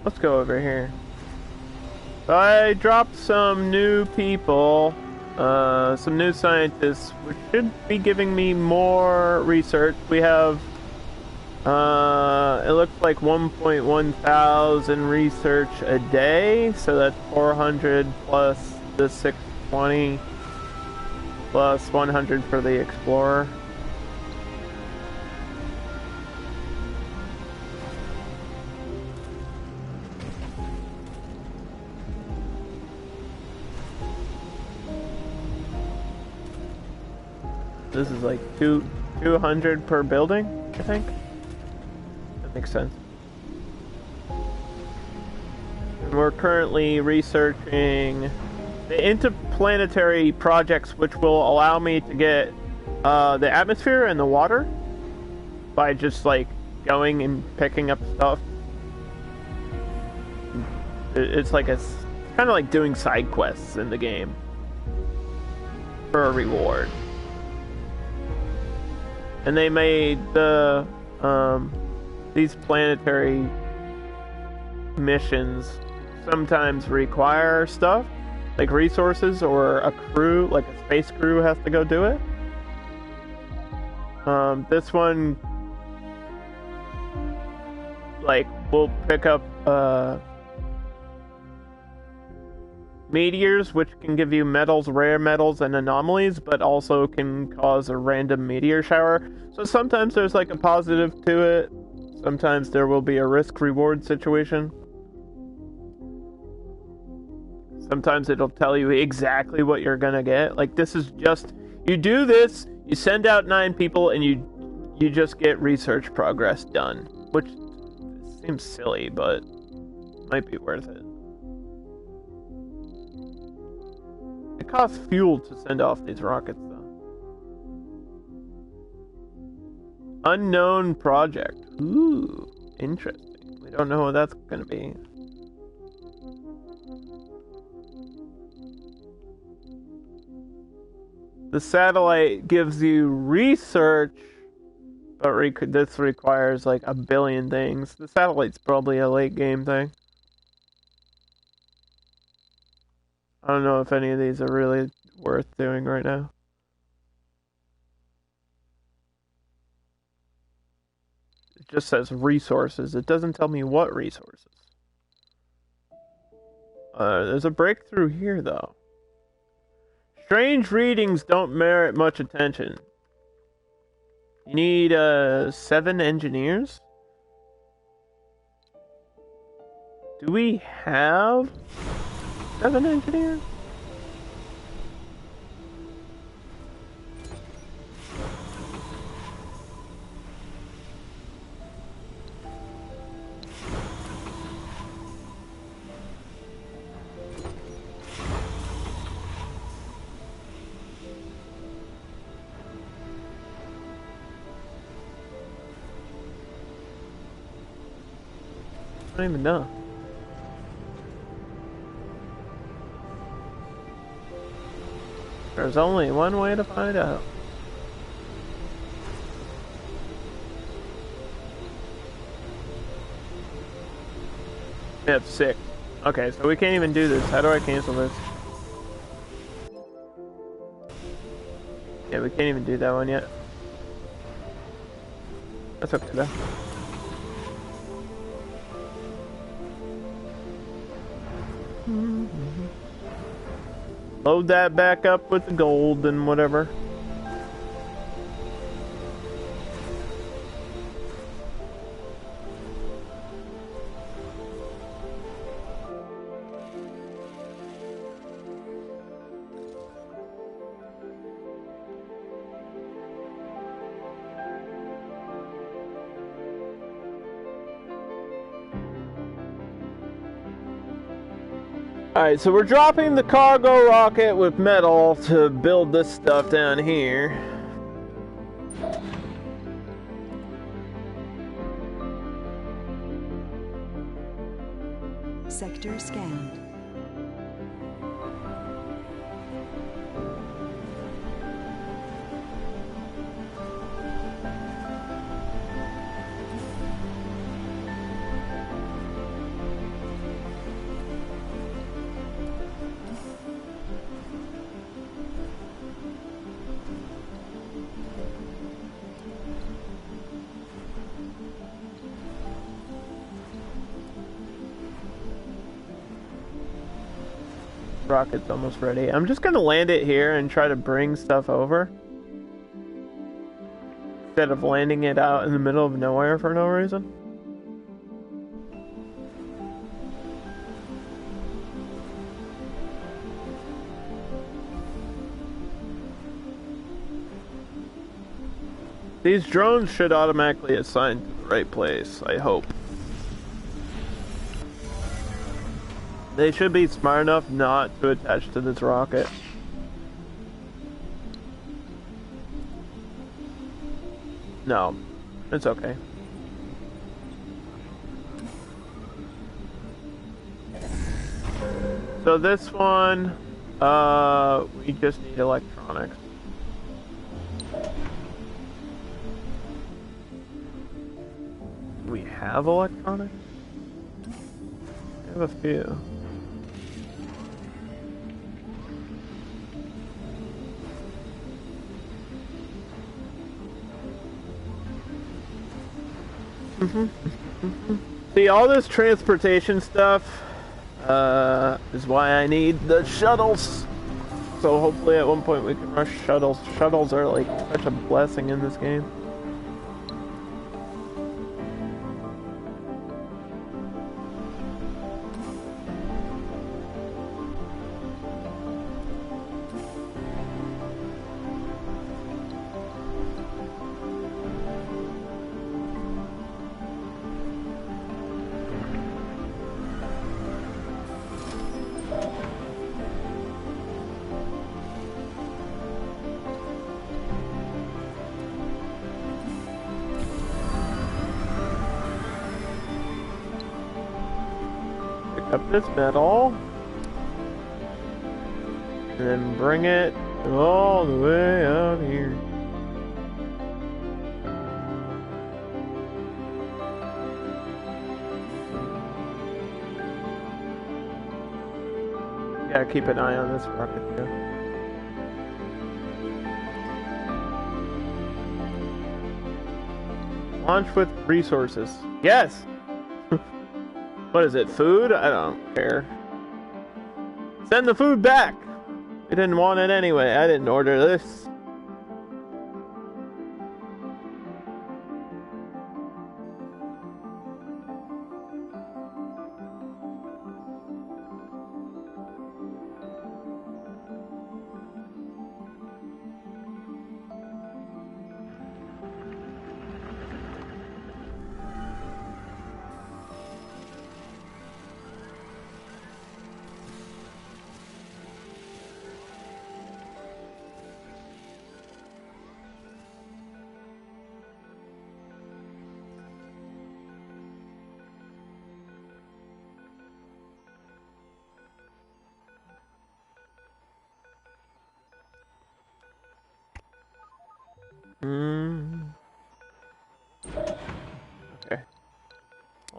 Let's go over here. So I dropped some new people, some new scientists, which should be giving me more research. We have, it looks like 1.1 thousand research a day, so that's 400 plus the 620 plus 100 for the Explorer. This is like 200 per building, I think. That makes sense. And we're currently researching the interplanetary projects which will allow me to get the atmosphere and the water by just like going and picking up stuff. It's like it's kind of like doing side quests in the game for a reward. And they made the these planetary missions sometimes require stuff like resources, or a crew, like a space crew, has to go do it. This one, like, will pick up meteors, which can give you metals, rare metals, and anomalies, but also can cause a random meteor shower. So sometimes there's like a positive to it. Sometimes there will be a risk-reward situation. Sometimes it'll tell you exactly what you're gonna get. Like, this is just, you do this, you send out 9 people, and you just get research progress done. Which seems silly, but might be worth it. It costs fuel to send off these rockets, though. Unknown project. Ooh, interesting. We don't know what that's gonna be. The satellite gives you research, but this requires like a billion things. The satellite's probably a late game thing. I don't know if any of these are really worth doing right now. It just says resources. It doesn't tell me what resources. There's a breakthrough here, though. Strange readings don't merit much attention. You need 7 engineers? Do we have 7 engineers? don't even know. There's only one way to find out. We have 6. Okay, so we can't even do this. How do I cancel this? Yeah, we can't even do that one yet. That's okay though. Load that back up with the gold and whatever. Alright, so we're dropping the cargo rocket with metal to build this stuff down here. Sector scanned. Rocket's almost ready. I'm just gonna land it here and try to bring stuff over instead of landing it out in the middle of nowhere for no reason. These drones should automatically assign to the right place, I hope. They should be smart enough not to attach to this rocket. No, it's okay. So this one, we just need electronics. We have electronics? We have a few. See, all this transportation stuff is why I need the shuttles. So hopefully at one point we can rush shuttles. Shuttles are like such a blessing in this game. Up this metal and then bring it all the way out here. Gotta keep an eye on this rocket too. Launch with resources. Yes! What is it, food? I don't care. Send the food back! We didn't want it anyway. I didn't order this.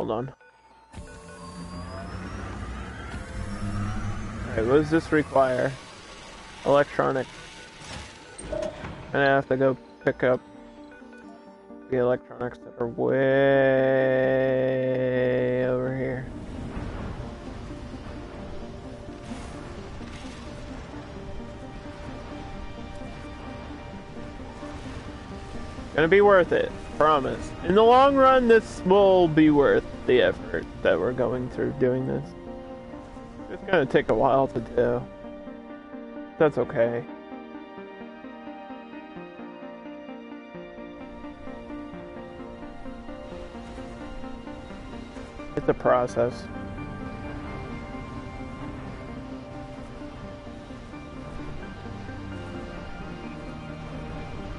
Hold on. Alright, what does this require? Electronic. And I have to go pick up the electronics that are way over here. Gonna be worth it, promise. In the long run, this will be worth the effort that we're going through doing this. It's gonna take a while to do. That's okay. It's a process.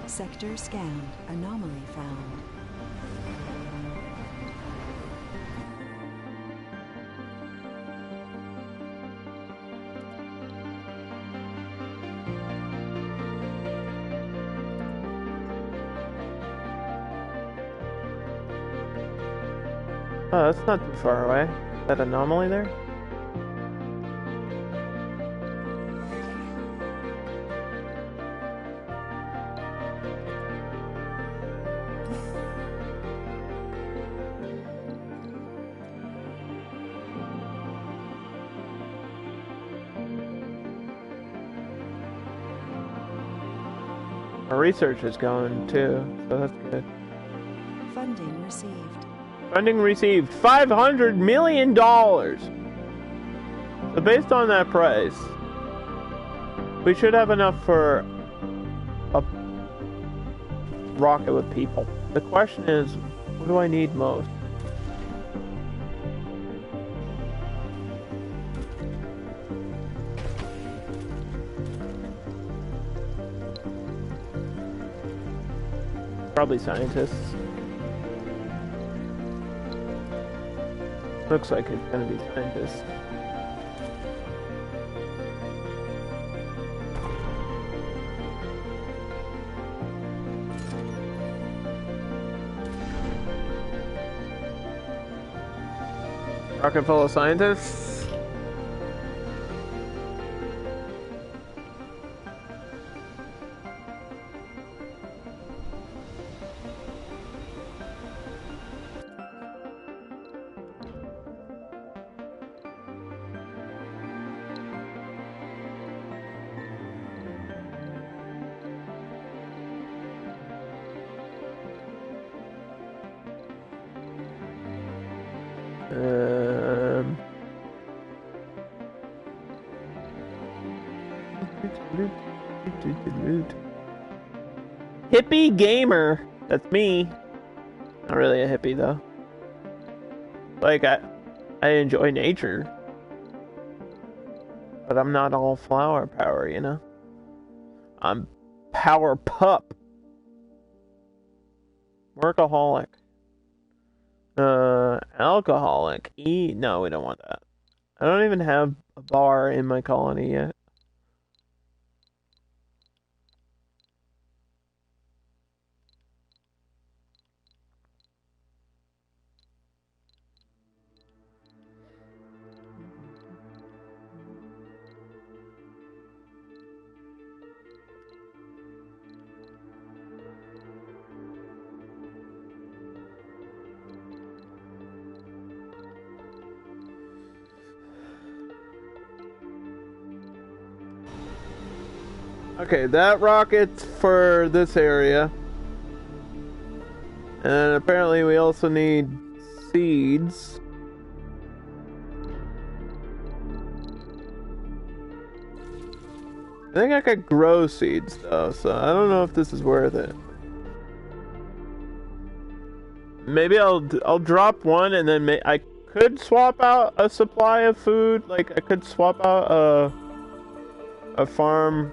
Sector scanned. Anomaly found. Oh, that's not too far away. That anomaly there? Our research is going too, so that's good. Funding received. Funding received $500 million. So based on that price, we should have enough for a rocket with people. The question is, what do I need most? Probably scientists. Looks like it's gonna be scientists. Rocket full of scientists. Hippie gamer. That's me. Not really a hippie though. Like I enjoy nature, but I'm not all flower power, you know. I'm power pup. Workaholic. Alcoholic. No, we don't want that. I don't even have a bar in my colony yet. Okay, that rocket's for this area. And apparently we also need seeds. I think I could grow seeds though, so I don't know if this is worth it. Maybe I'll drop one and then I could swap out a supply of food. Like I could swap out a farm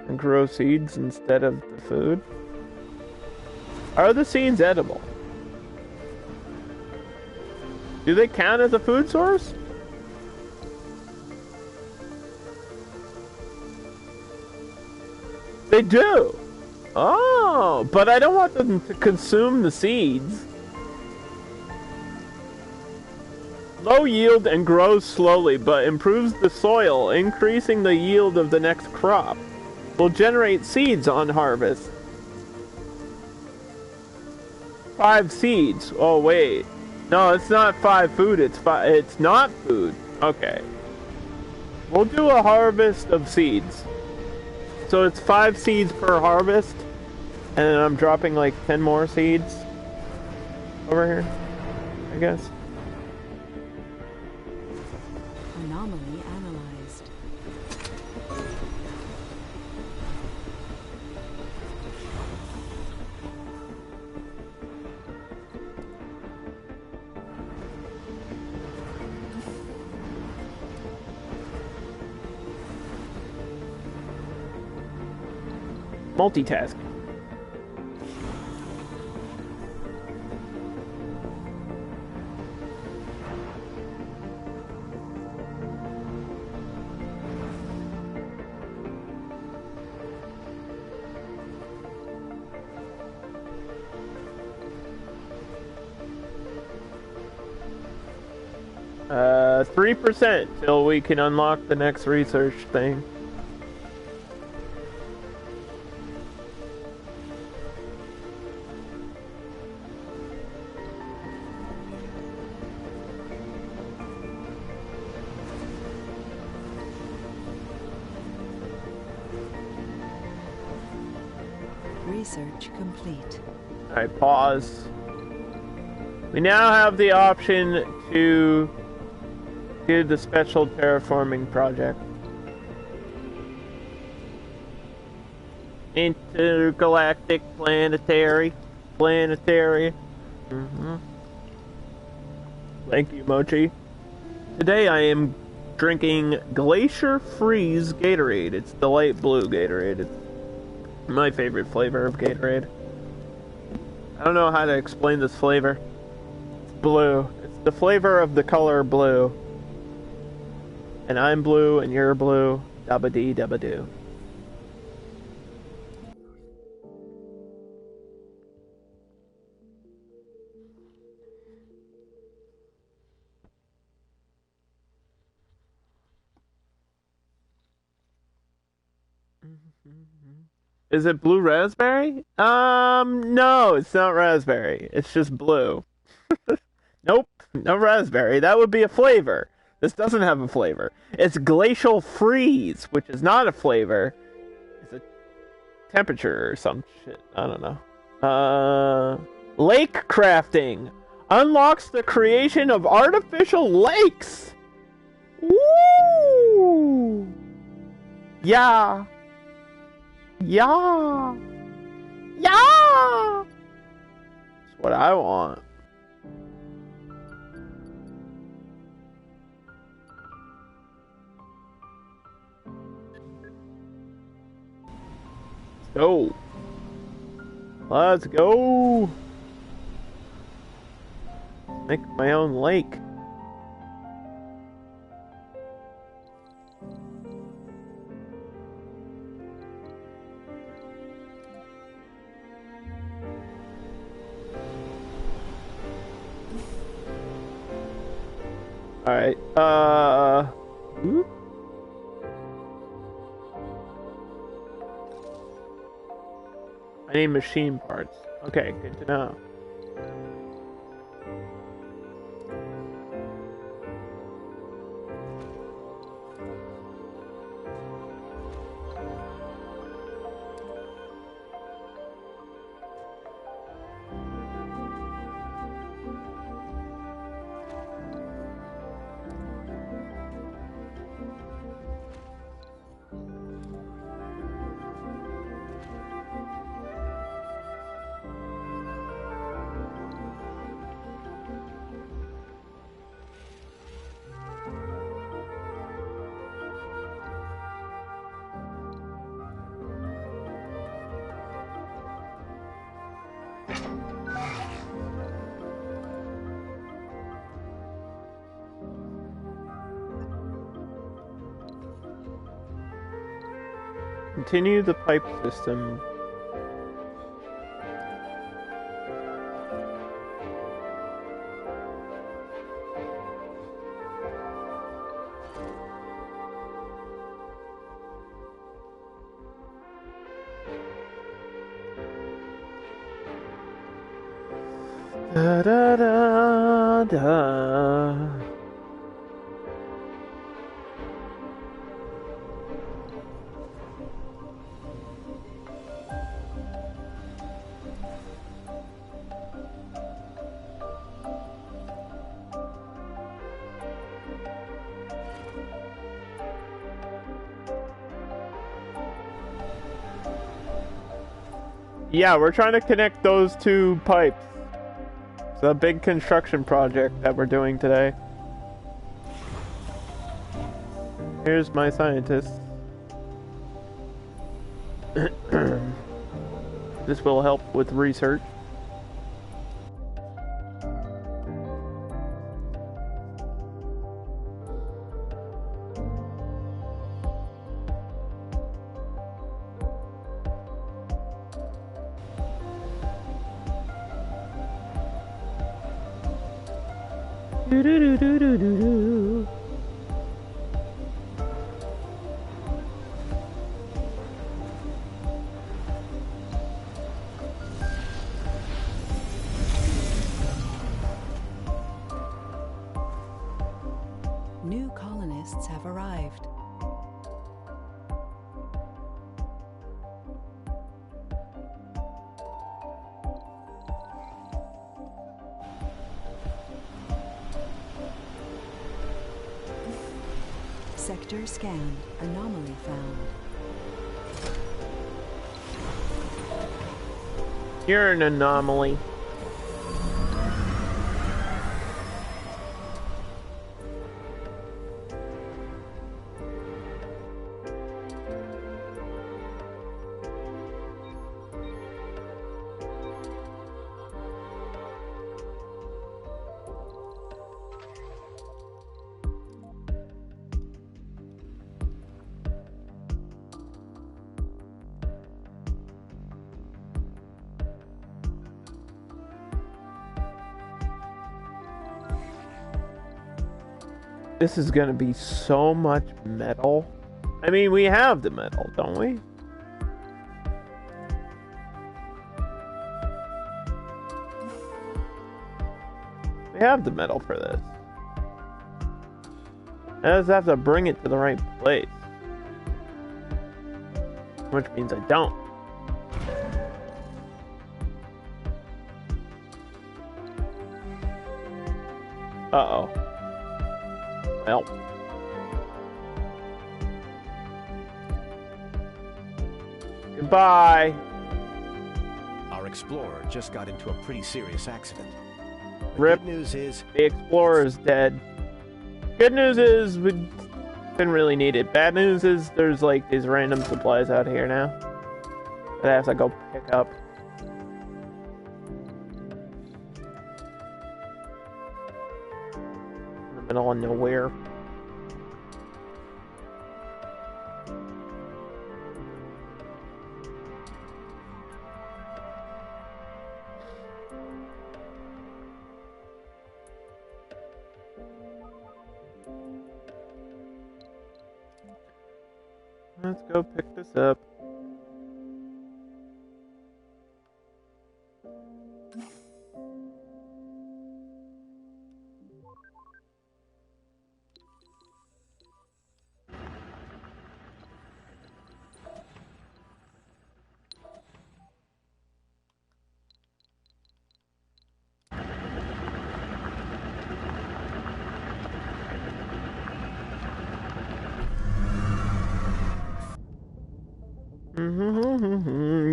and grow seeds instead of the food. Are the seeds edible? Do they count as a food source? They do. Oh, but I don't want them to consume the seeds. Low yield and grows slowly, but improves the soil, increasing the yield of the next crop. Will generate seeds on harvest. 5 seeds. Oh wait. No, it's not 5 food, it's not food. Okay. We'll do a harvest of seeds. So it's 5 seeds per harvest. And then I'm dropping like 10 more seeds over here, I guess. Anomaly analyzed. Multitasking. Uh, 3% till we can unlock the next research thing. Research complete. Alright, pause. We now have the option to do the special terraforming project. Intergalactic planetary. Thank you, Mochi. Today I am drinking Glacier Freeze Gatorade. It's the light blue Gatorade. It's my favorite flavor of Gatorade. I don't know how to explain this flavor. It's blue. It's the flavor of the color blue. And I'm blue, and you're blue. Dabba-dee, dabba-doo. Is it blue raspberry? No, it's not raspberry. It's just blue. Nope, no raspberry. That would be a flavor. This doesn't have a flavor. It's glacial freeze, which is not a flavor. It's a temperature or some shit. I don't know. Lake crafting unlocks the creation of artificial lakes. Woo! Yeah. Yeah. Yeah. That's what I want. Go. Let's go. Make my own lake. Alright, whoop. I need machine parts. Okay, good to know. Continue the pipe system. Da da da da. Yeah, we're trying to connect those two pipes. It's a big construction project that we're doing today. Here's my scientist. This will help with research. Do do do do do do do. New colonists have arrived. Sector scanned. Anomaly found. You're an anomaly. This is gonna be so much metal. I mean, we have the metal, don't we? We have the metal for this. I just have to bring it to the right place. Which means I don't. Uh-oh. Well. Goodbye. Our explorer just got into a pretty serious accident. The Rip. good news is The explorer's dead. Good news is we didn't really need it. Bad news is there's like these random supplies out here now that I have to go pick up. In the middle of nowhere. Let's go pick this up.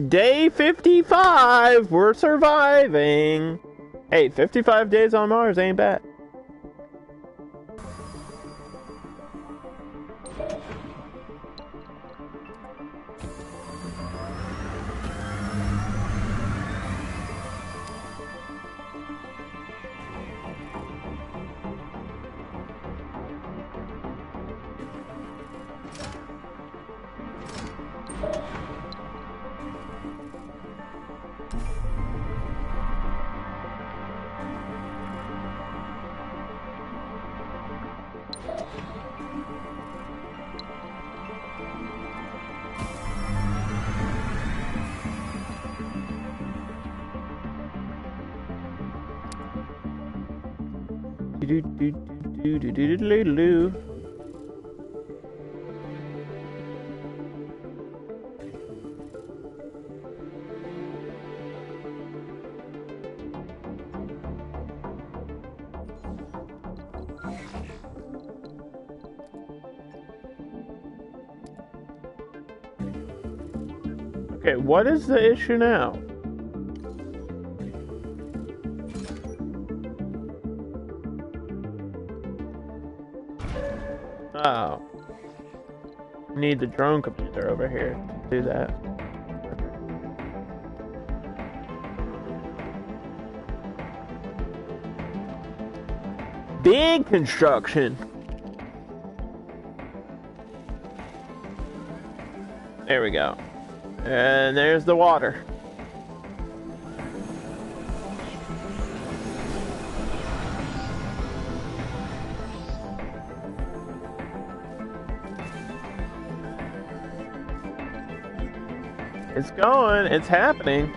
Day 55! We're surviving! Hey, 55 days on Mars ain't bad. Do-do-do-do-do-do-do-do-do. Okay, what is the issue now? Oh. Need the drone commander over here to do that. Big construction. There we go. And there's the water. It's going, it's happening.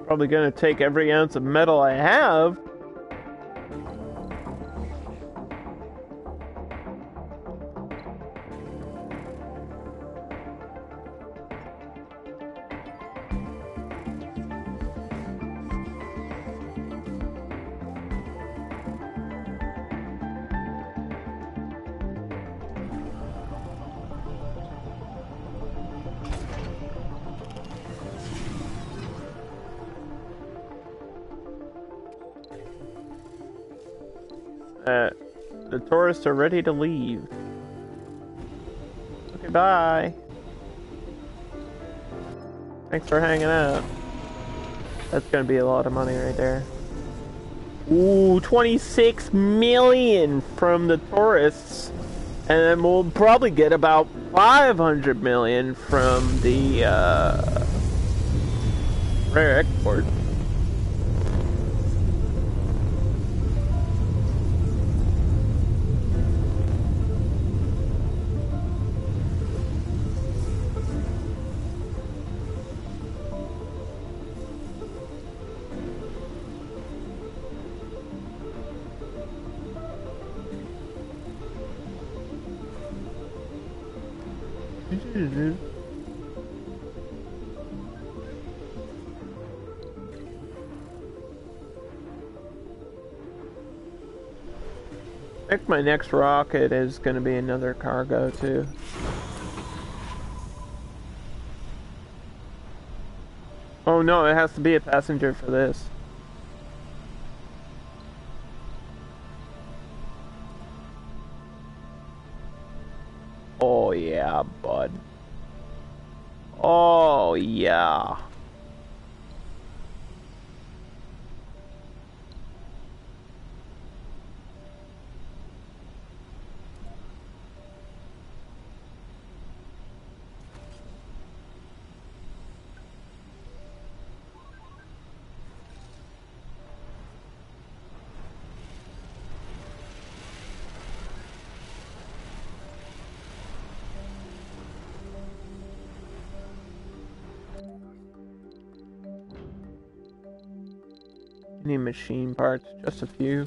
Probably gonna take every ounce of metal I have. The tourists are ready to leave. Okay, bye. Thanks for hanging out. That's gonna be a lot of money right there. Ooh, 26 million from the tourists. And then we'll probably get about 500 million from the rare export. I think my next rocket is going to be another cargo too. Oh no, it has to be a passenger for this. Oh yeah, bud. Oh yeah. Any machine parts? Just a few.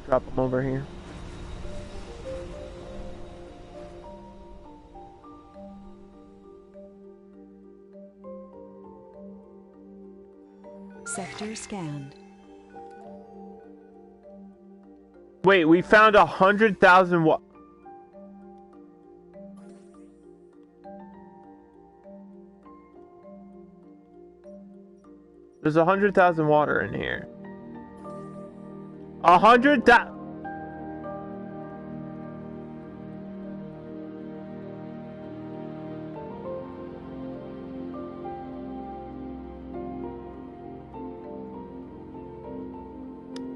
Drop them over here. Sector scanned. Wait, we found 100,000 what? There's 100,000 water in here. 100,000.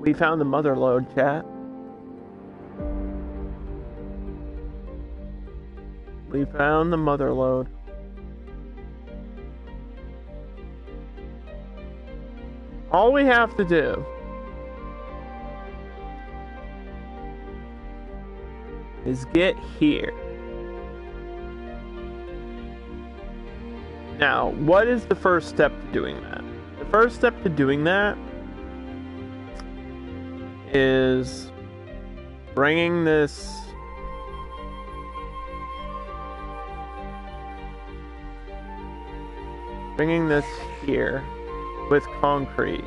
We found the mother lode, chat. We found the mother lode. All we have to do is get here. Now, what is the first step to doing that? The first step to doing that is bringing this here with concrete.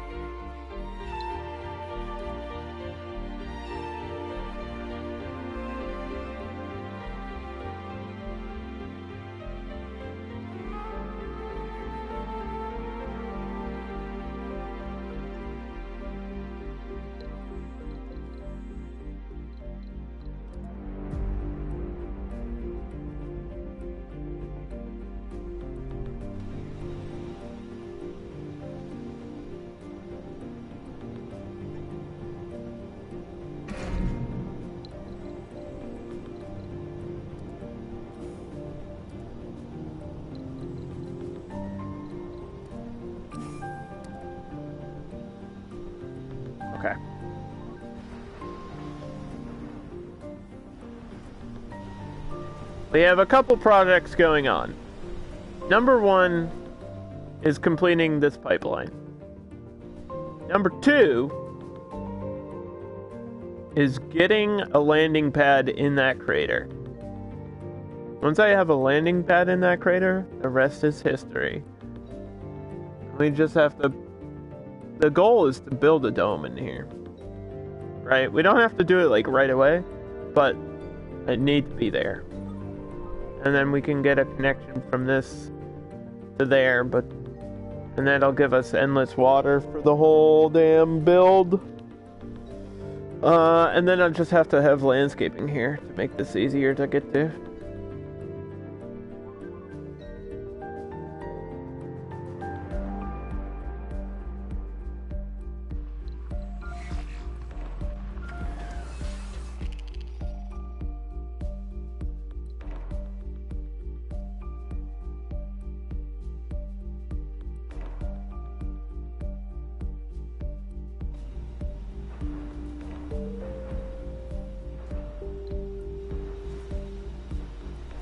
Okay. We have a couple projects going on. Number one is completing this pipeline. Number two is getting a landing pad in that crater. Once I have a landing pad in that crater, the rest is history. We just have to... The goal is to build a dome in here. Right? We don't have to do it like right away, but it needs to be there. And then we can get a connection from this to there, and that'll give us endless water for the whole damn build. And then I'll just have to have landscaping here to make this easier to get to.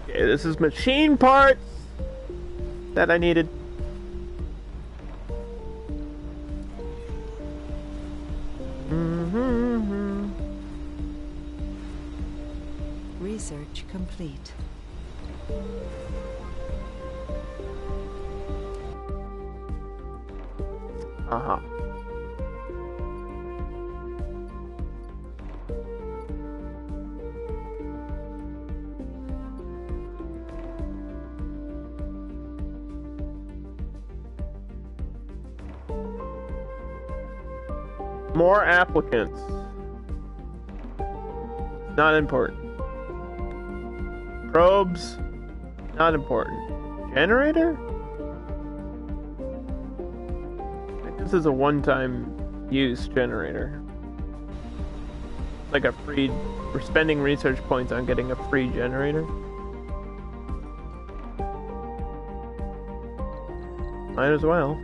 Okay, this is machine parts that I needed. Research complete. Uh-huh. More applicants. Not important. Probes. Not important. Generator? I think this is a one-time use generator. Like a free... We're spending research points on getting a free generator. Might as well.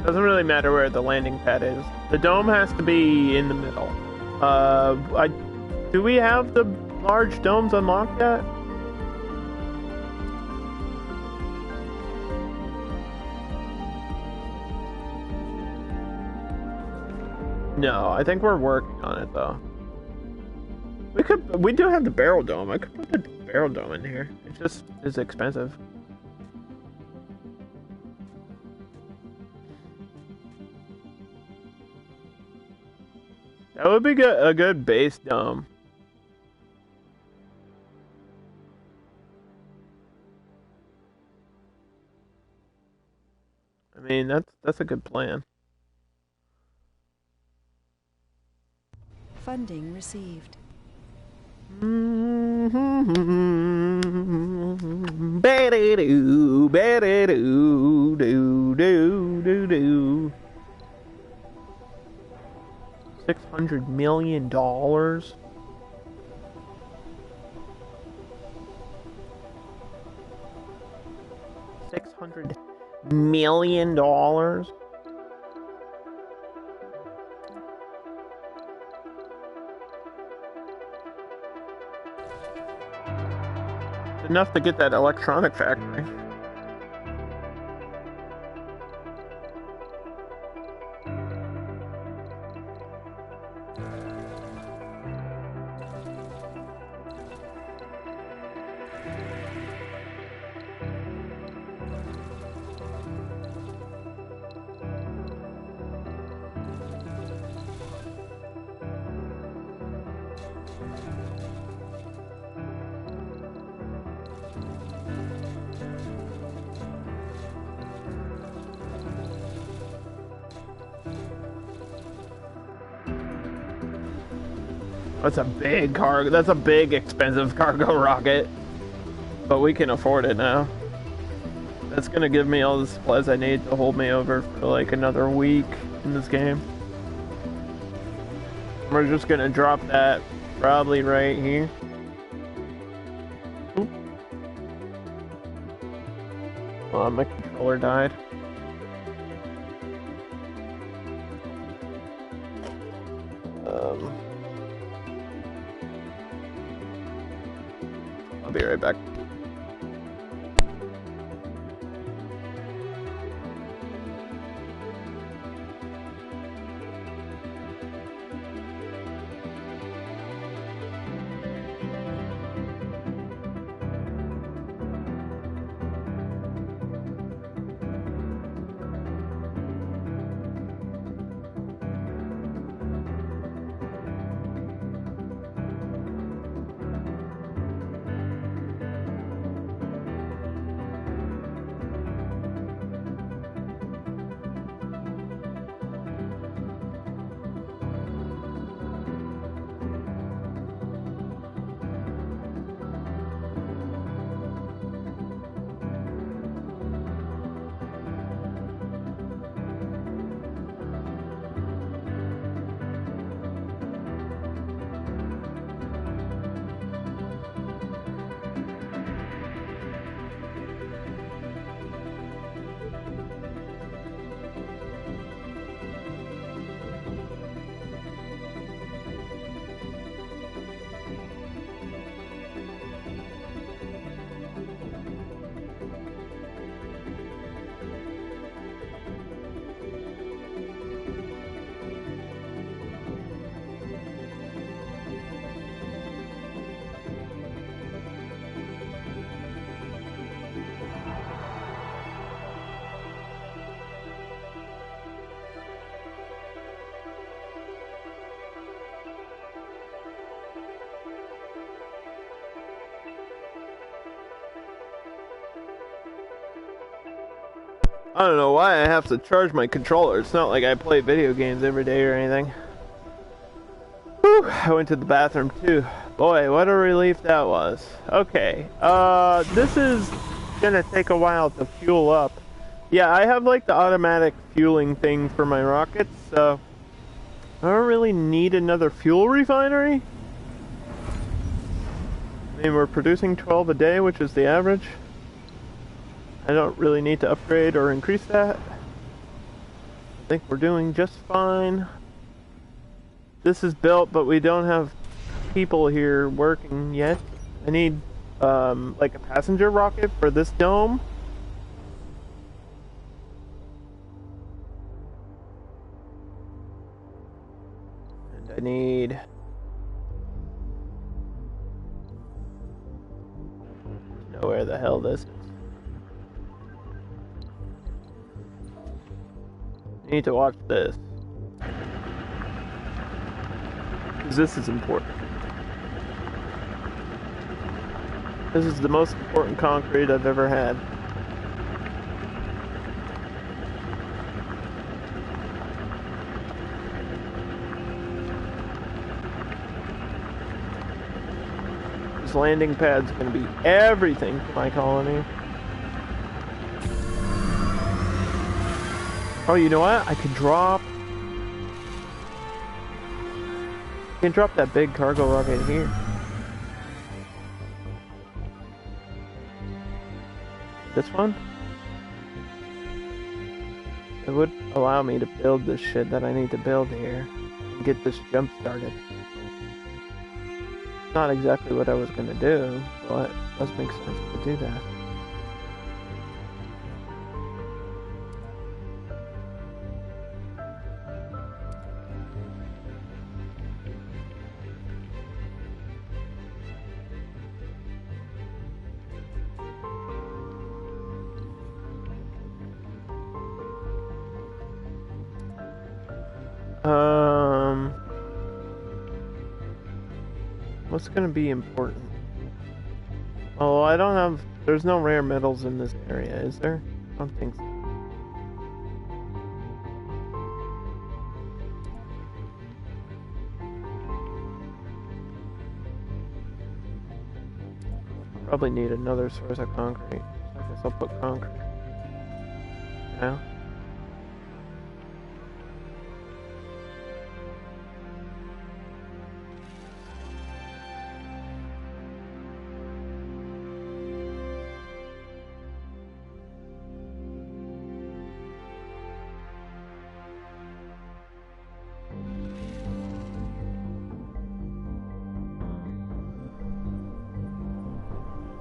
Doesn't really matter where the landing pad is. The dome has to be in the middle. Do we have the large domes unlocked yet? No, I think we're working on it though. We do have the barrel dome. I could put the barrel dome in here. It just is expensive. That would be a good base dome. mean, that's a good plan. Funding received. Ba-da-doo, ba-da-doo, doo, doo, doo, doo. $600 million? $600 million? Enough to get that electronic factory. That's a big cargo. That's a big, expensive cargo rocket. But we can afford it now. That's gonna give me all the supplies I need to hold me over for like another week in this game. We're just gonna drop that probably right here. Oop. Oh, my controller died. I'll be right back. I don't know why I have to charge my controller. It's not like I play video games every day or anything. Whew, I went to the bathroom too. Boy, what a relief that was. Okay, this is gonna take a while to fuel up. Yeah, I have like the automatic fueling thing for my rockets, so I don't really need another fuel refinery. I mean, we're producing 12 a day, which is the average. I don't really need to upgrade or increase that. I think we're doing just fine. This is built, but we don't have people here working yet. I need like a passenger rocket for this dome. And I need to know where the hell this is. You need to watch this. Because this is important. This is the most important concrete I've ever had. This landing pad's gonna be everything for my colony. Oh, you know what? I can drop that big cargo rocket here. This one? It would allow me to build this shit that I need to build here and get this jump started. Not exactly what I was gonna do, but it does make sense to do that. What's gonna be important? Oh, I don't have... There's no rare metals in this area, is there? I don't think so. Probably need another source of concrete. So I guess I'll put concrete. Now.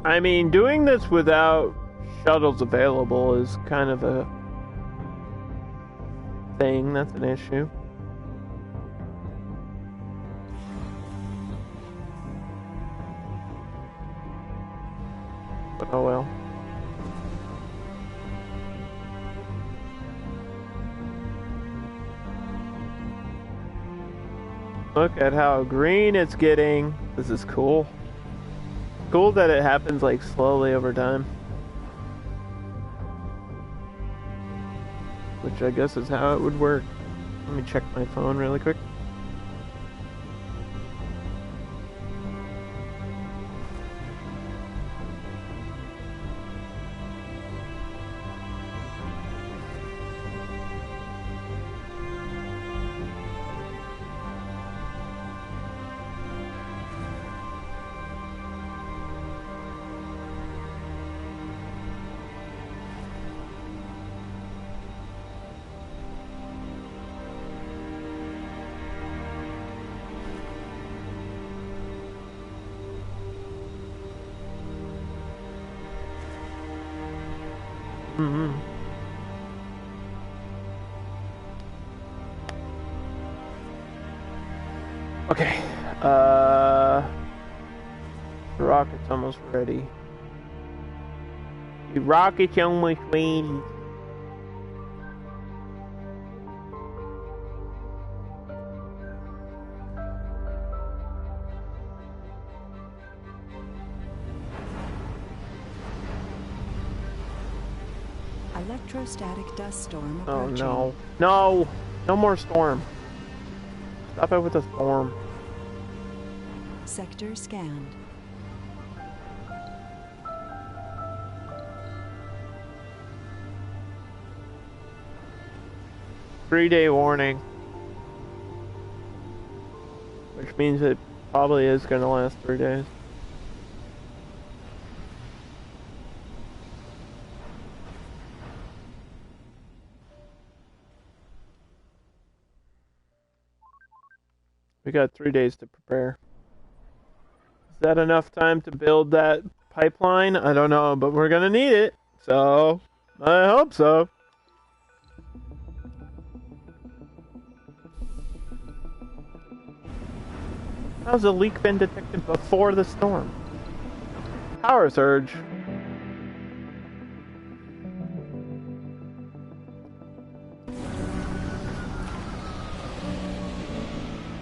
I mean, doing this without shuttles available is kind of a thing. That's an issue. But oh well. Look at how green it's getting. This is cool. Cool that it happens like slowly over time. Which I guess is how it would work. Let me check my phone really quick. Okay, the rocket's almost ready. The rocket's almost ready. Electrostatic dust storm Oh approaching. no. No! No more storm. Stop it with the storm. Sector scanned. Three-day warning. Which means it probably is going to last 3 days. We got 3 days to prepare. Is that enough time to build that pipeline? I don't know, but we're gonna need it. So, I hope so. How's a leak been detected before the storm? Power surge.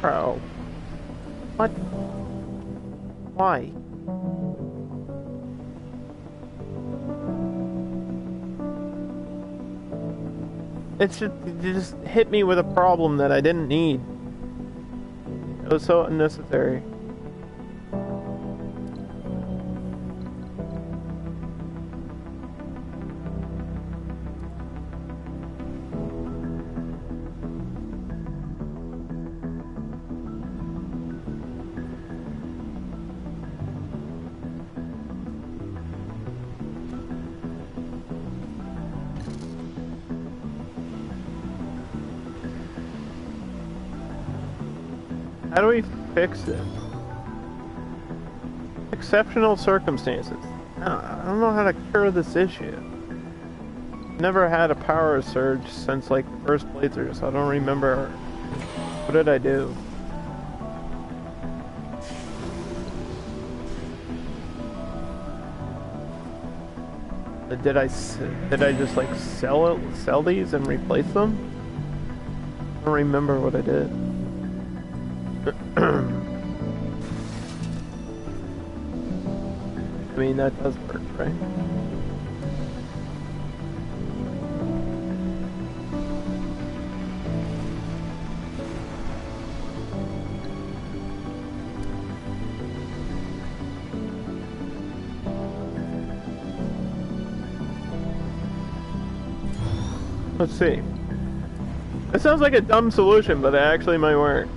Bro. What? Why? It just hit me with a problem that I didn't need. It was so unnecessary. How do we fix it? Exceptional circumstances. I don't know how to cure this issue. Never had a power surge since like the first playthrough, so I don't remember. What did I do? Did I just like sell these and replace them? I don't remember what I did. I mean, that does work, right? Let's see. It sounds like a dumb solution, but it actually might work.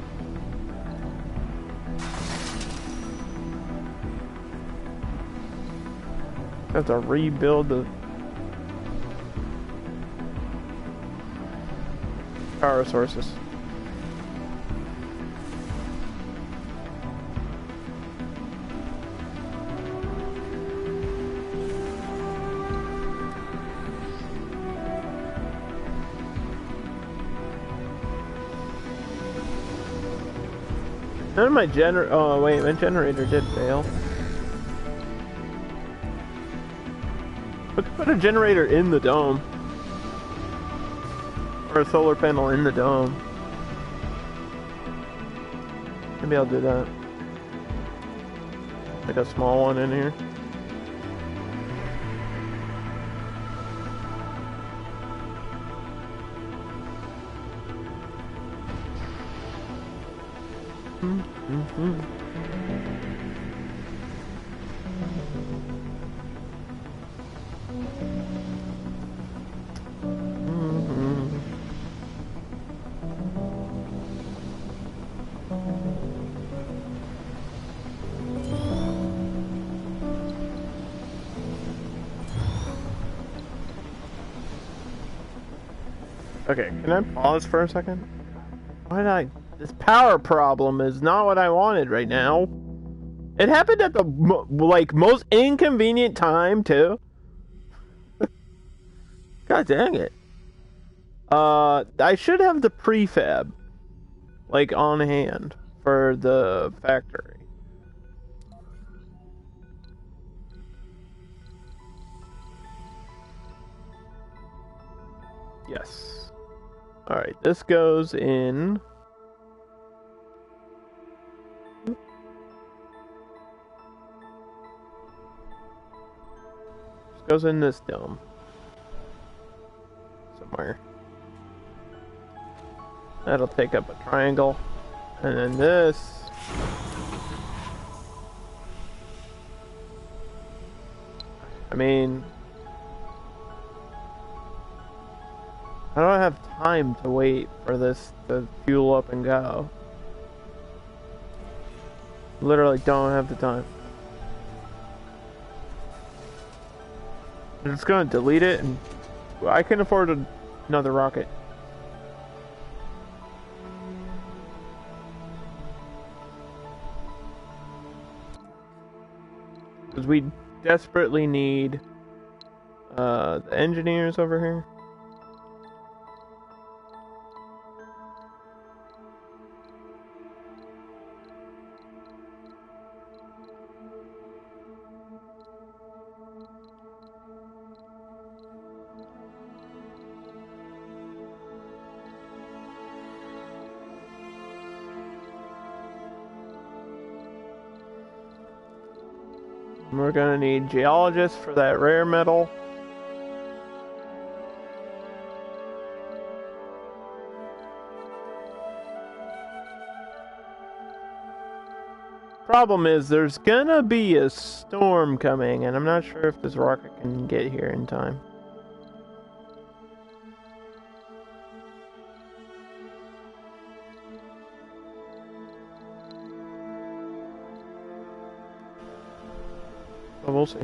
Have to rebuild the power sources. None of my oh wait, my generator did fail. We could put a generator in the dome. Or a solar panel in the dome. Maybe I'll do that. Like a small one in here. Okay, can I pause for a second? Why did I... This power problem is not what I wanted right now. It happened at the, like, most inconvenient time, too. God dang it. I should have the prefab, like, on hand for the factory. Yes. Alright, this goes in... This goes in this dome. Somewhere. That'll take up a triangle. And then this... I mean... I don't have time to wait for this to fuel up and go. Literally don't have the time. I'm just gonna delete it, and I can afford another rocket. Because we desperately need the engineers over here. We're gonna need geologists for that rare metal. Problem is, there's gonna be a storm coming, and I'm not sure if this rocket can get here in time. But we'll see.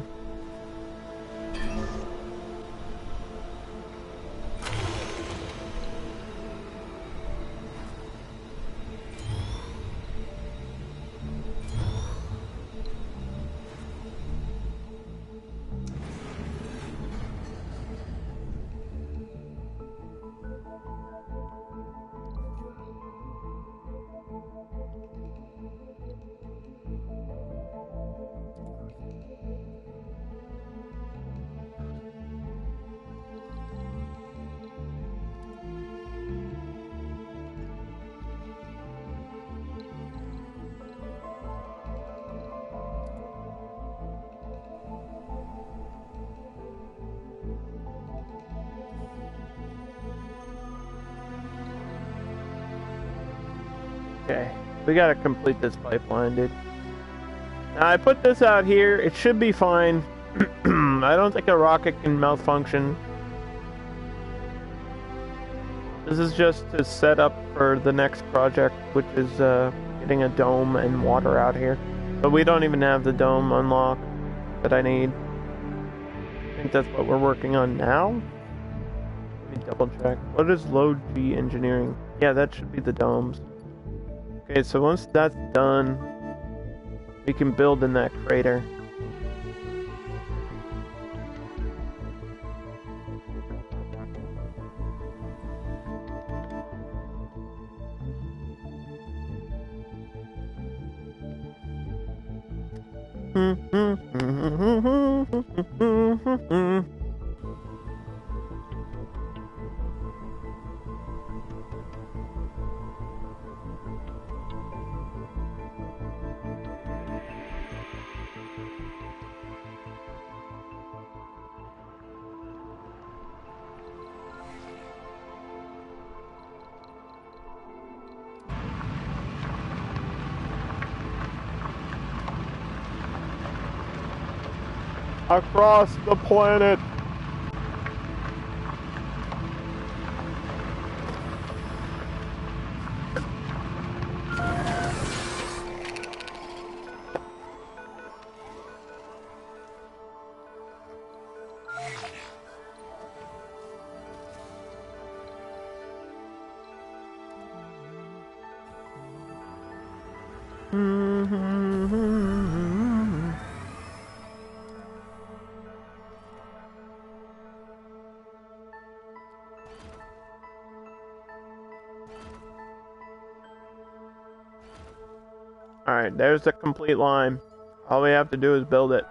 Okay, we gotta complete this pipeline, dude. Now, I put this out here. It should be fine. I don't think a rocket can malfunction. This is just to set up for the next project, which is getting a dome and water out here. But we don't even have the dome unlocked that I need. I think that's what we're working on now. Let me double check. What is low G engineering? Yeah, that should be the domes. Okay, so once that's done, we can build in that crater. Across the planet. Alright, there's the complete line. All we have to do is build it.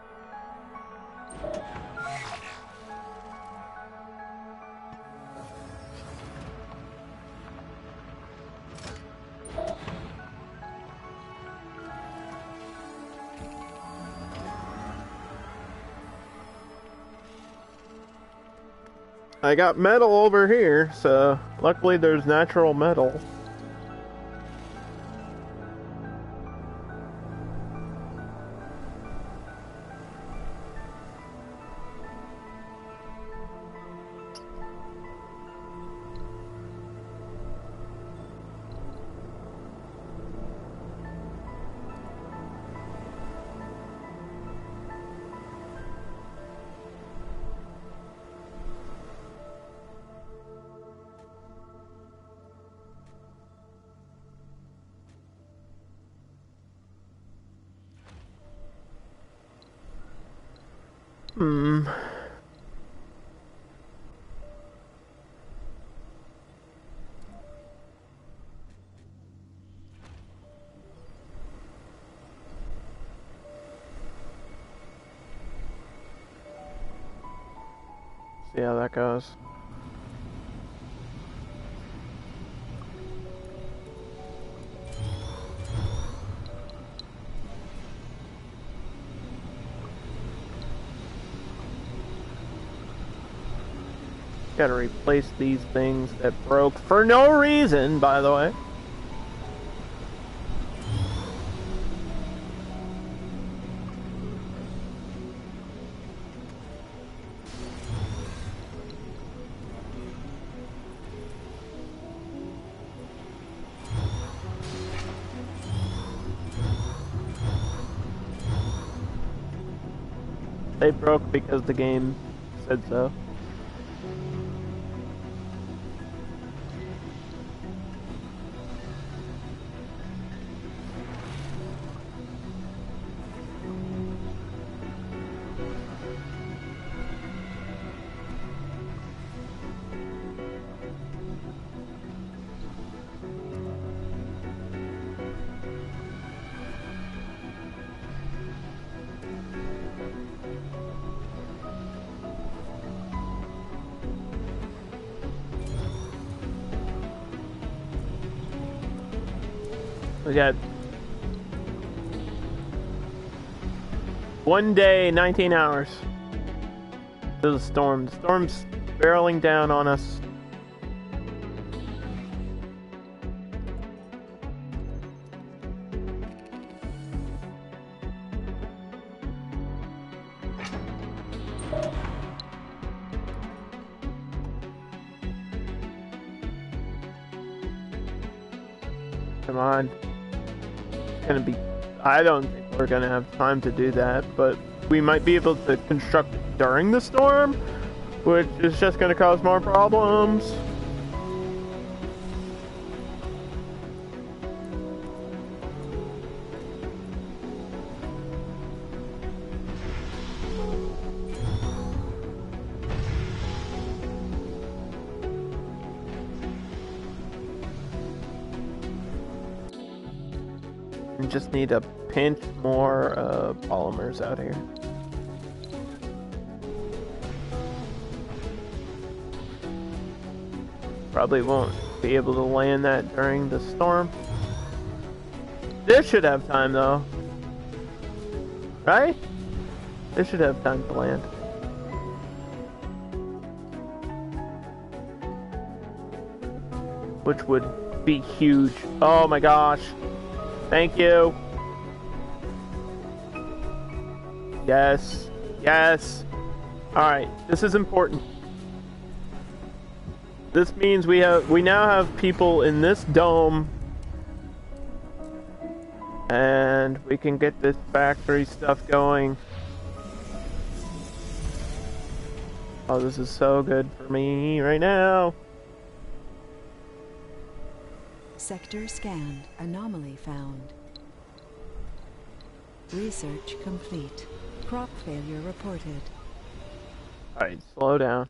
I got metal over here, so luckily there's natural metal. See how that goes. Gotta replace these things that broke for no reason, by the way. They broke because the game said so. We got 1 day, 19 hours. There's a storm. The storm's barreling down on us. Come on. It's gonna be... I don't think we're gonna have time to do that, but we might be able to construct it during the storm, which is just gonna cause more problems. We just need a pinch more polymers out here. Probably won't be able to land that during the storm. This should have time though. Right? This should have time to land. Which would be huge. Oh my gosh. Thank you. Yes. Yes. Alright, this is important. This means we now have people in this dome. And we can get this factory stuff going. Oh, this is so good for me right now. Sector scanned. Anomaly found. Research complete. Crop failure reported. Alright, slow down.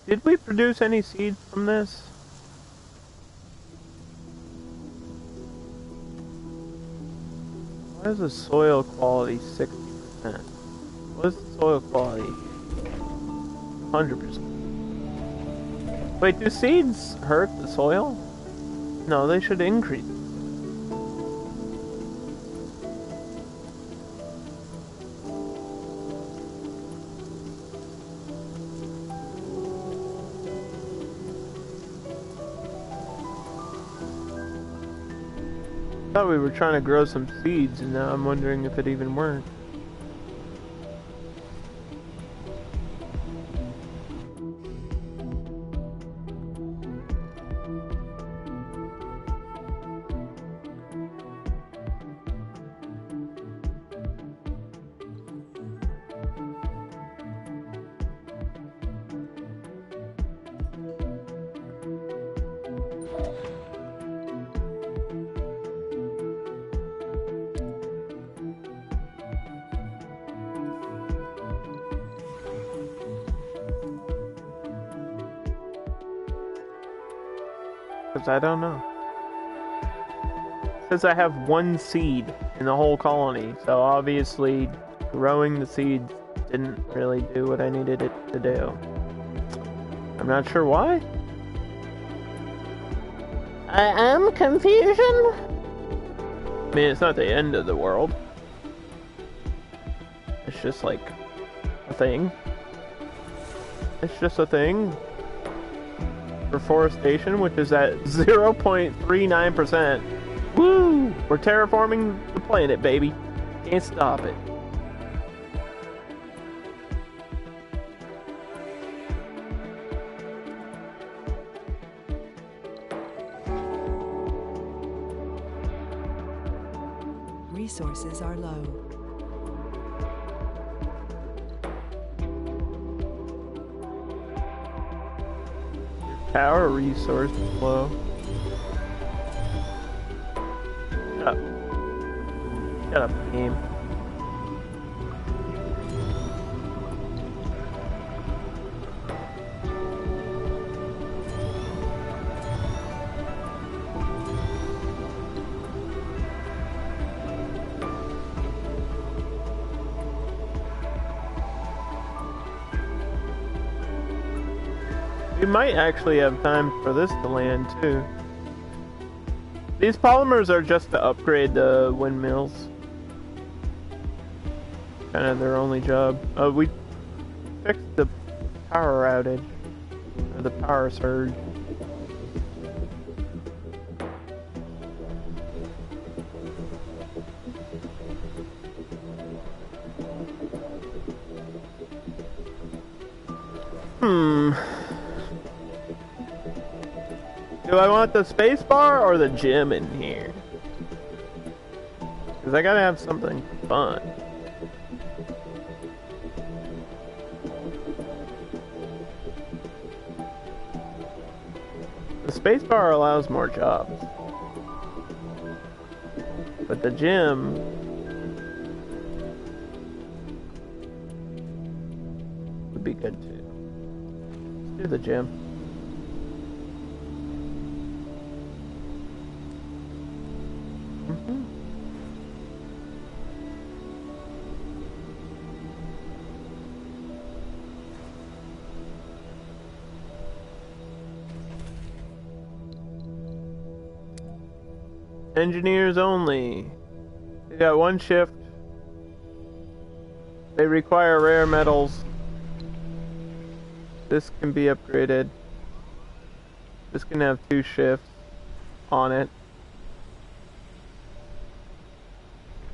Did we produce any seeds from this? Why is the soil quality 60%? What is the soil quality? 100%. Wait, do seeds hurt the soil? No, they should increase. I thought we were trying to grow some seeds, and now I'm wondering if it even worked. Because I don't know. It says I have one seed in the whole colony, so obviously growing the seeds didn't really do what I needed it to do. I'm not sure why. I am confusion. I mean, it's not the end of the world. It's just like a thing. It's just a thing. Reforestation, which is at 0.39%. Woo! We're terraforming the planet, baby. Can't stop it. Resources are low. Power resource is low. Shut up. Shut up, game. We might actually have time for this to land too. These polymers are just to upgrade the windmills. Kind of their only job. We fixed the power outage. Or the power surge. Hmm. Do I want the space bar or the gym in here? Because I gotta have something fun. The space bar allows more jobs. But the gym... would be good too. Let's do the gym. Engineers only. They got one shift. They require rare metals. This can be upgraded. This can have 2 shifts on it.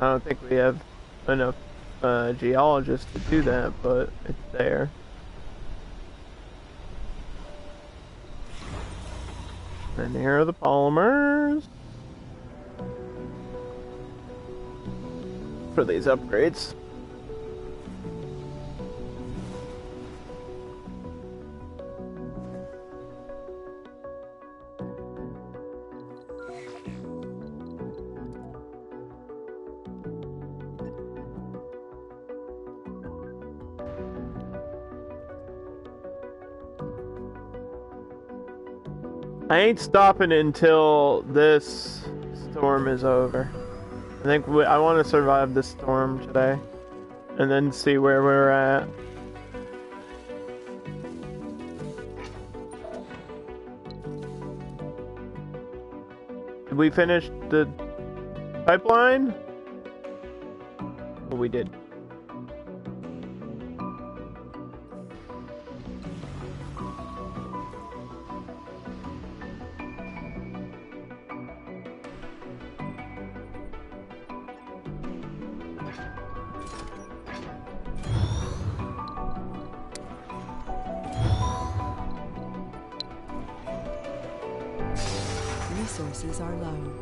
I don't think we have enough geologists to do that, but it's there. And here are the polymers for these upgrades. I ain't stopping until this storm is over. I think I want to survive this storm today, and then see where we're at. Did we finish the pipeline? Well, we did. Resources are low.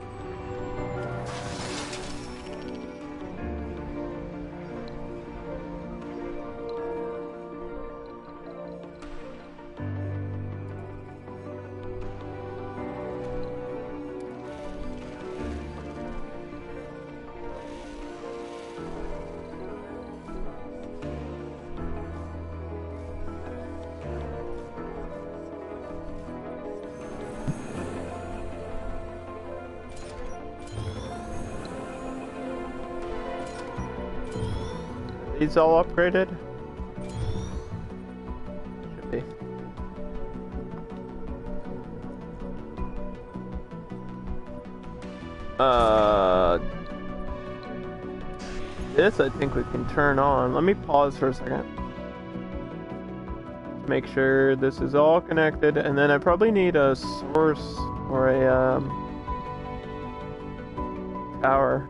These all upgraded? Should be. This I think we can turn on. Let me pause for a second. Make sure this is all connected, and then I probably need a source or a tower.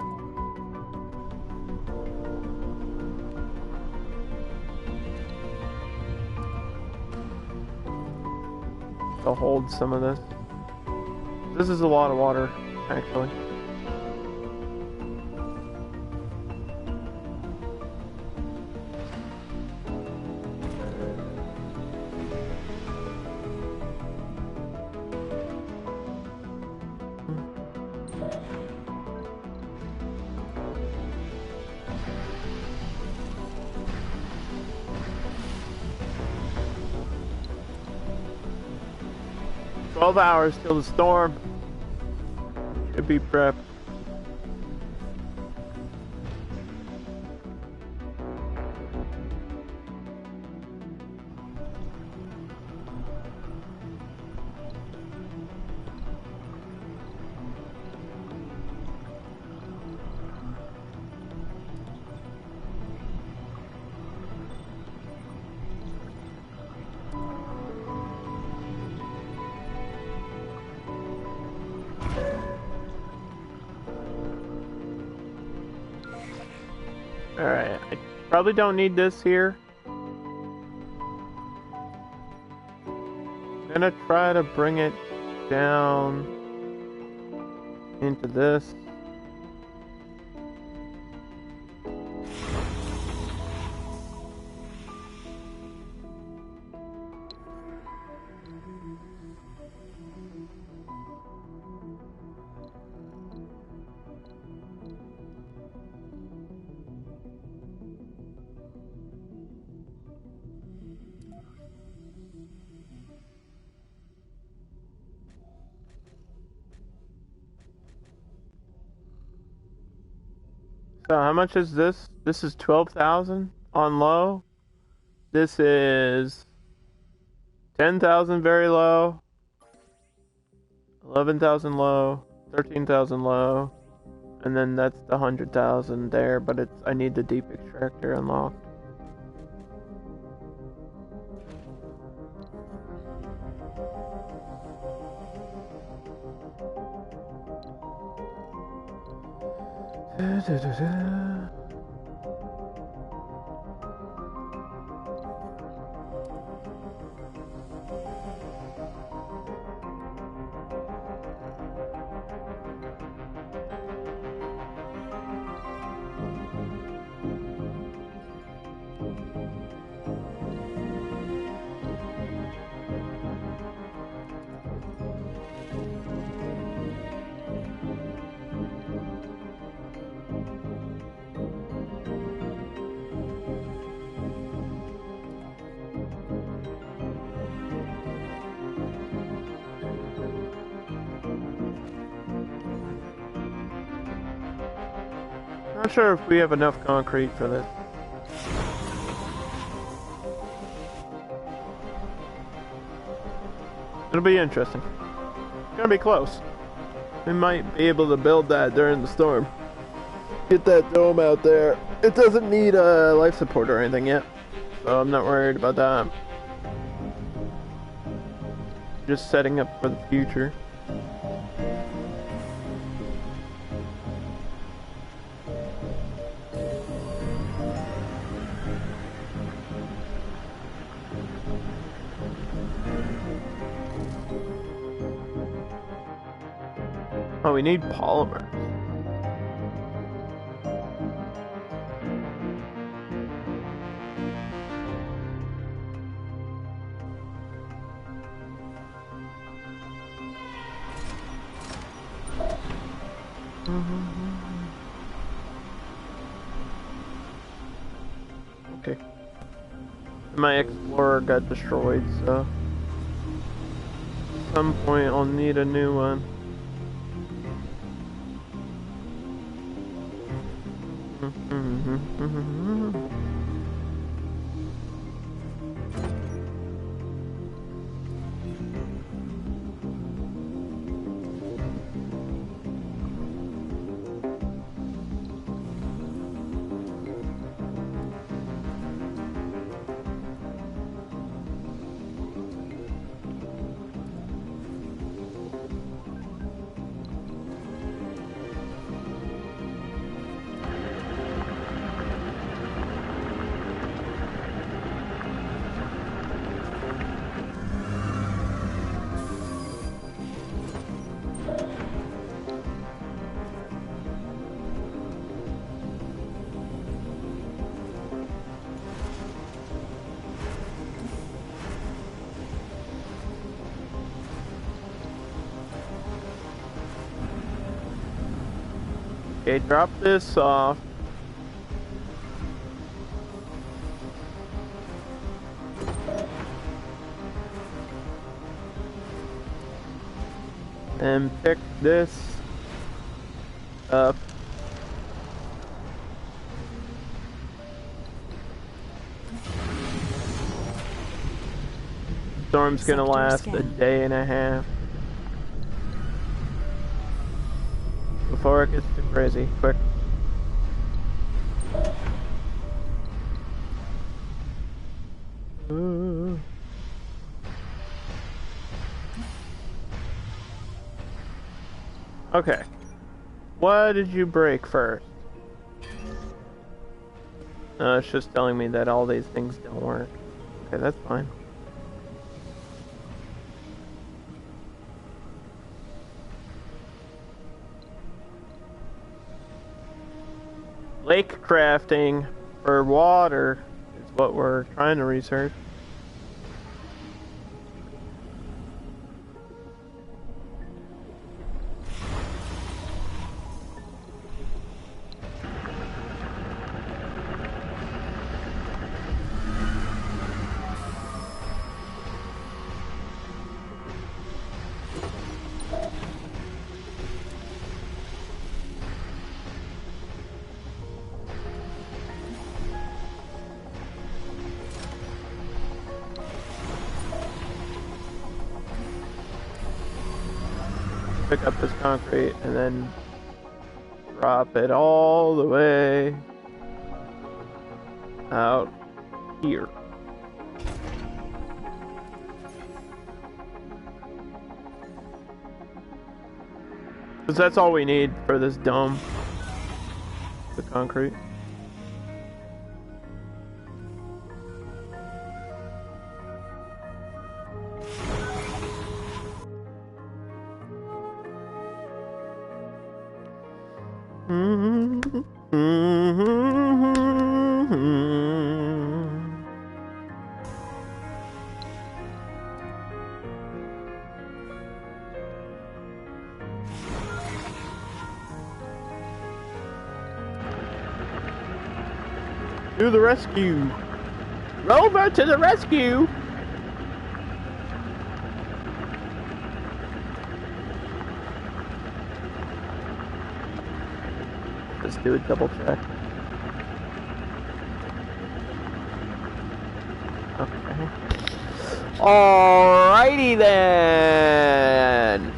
To hold some of this. This is a lot of water, actually. "12 hours till the storm. Should be prepped." Alright, I probably don't need this here. gonna try to bring it down into this. So how much is this? This is 12,000 on low. This is 10,000 very low. 11,000 low. 13,000 low. And then that's the 100,000 there, but it's I need the deep extractor unlocked. Not sure if we have enough concrete for this. It'll be interesting. It's gonna be close. We might be able to build that during the storm. Get that dome out there. It doesn't need a life support or anything yet, so I'm not worried about that. Just setting up for the future. Oh, we need polymer. Okay. My Explorer got destroyed, so at some point I'll need a new one. Okay, drop this off. And pick this up. Storm's gonna last a day and a half. Before it gets too crazy, quick. Ooh. Okay. What did you break first? It's just telling me that all these things don't work. Okay, that's fine. Lake crafting for water is what we're trying to research. Pick up this concrete and then drop it all the way out here. Because that's all we need for this dome. The concrete. To the rescue! Rover to the rescue! Let's do a double check. Okay. Alrighty then!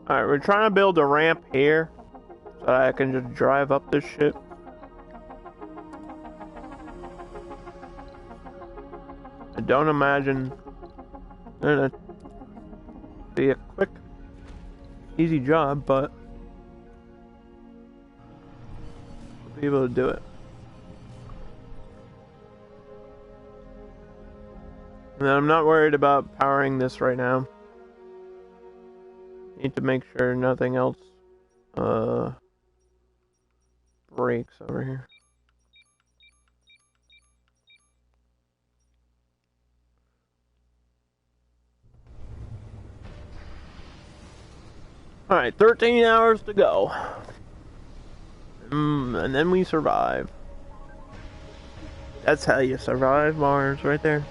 Alright, we're trying to build a ramp here so that I can just drive up this shit. I don't imagine it's gonna be a quick, easy job, but we'll be able to do it. And I'm not worried about powering this right now. Need to make sure nothing else breaks over here. Alright, 13 hours to go. And then we survive. That's how you survive Mars, right there.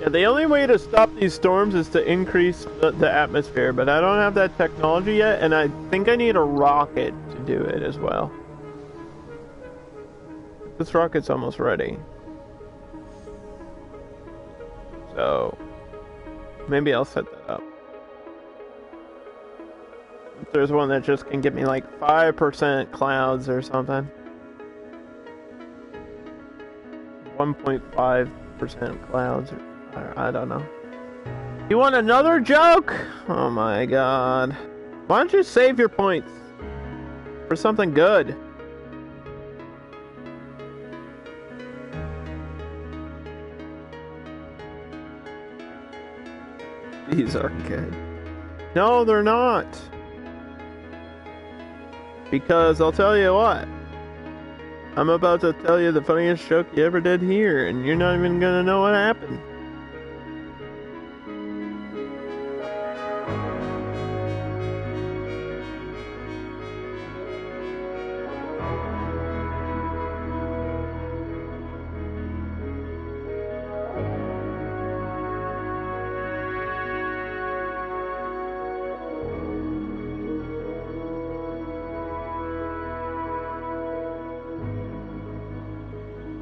Yeah, the only way to stop these storms is to increase the atmosphere, but I don't have that technology yet, and I think I need a rocket to do it as well. This rocket's almost ready. So, maybe I'll set that up. If there's one that just can give me like 5% clouds or something. 1.5% clouds, or I don't know. You want another joke? Oh my god. Why don't you save your points for something good? These are good. No, they're not. because I'll tell you what. I'm about to tell you the funniest joke you ever did here, and you're not even gonna know what happened.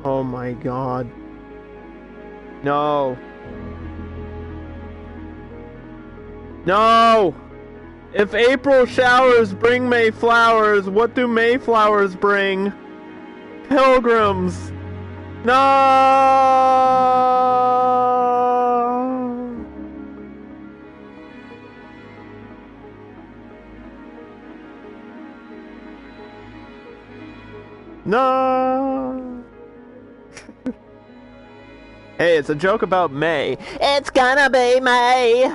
Oh my god. No. No! If April showers bring May flowers, what do May flowers bring? Pilgrims! No! No! Hey, it's a joke about May. It's gonna be May!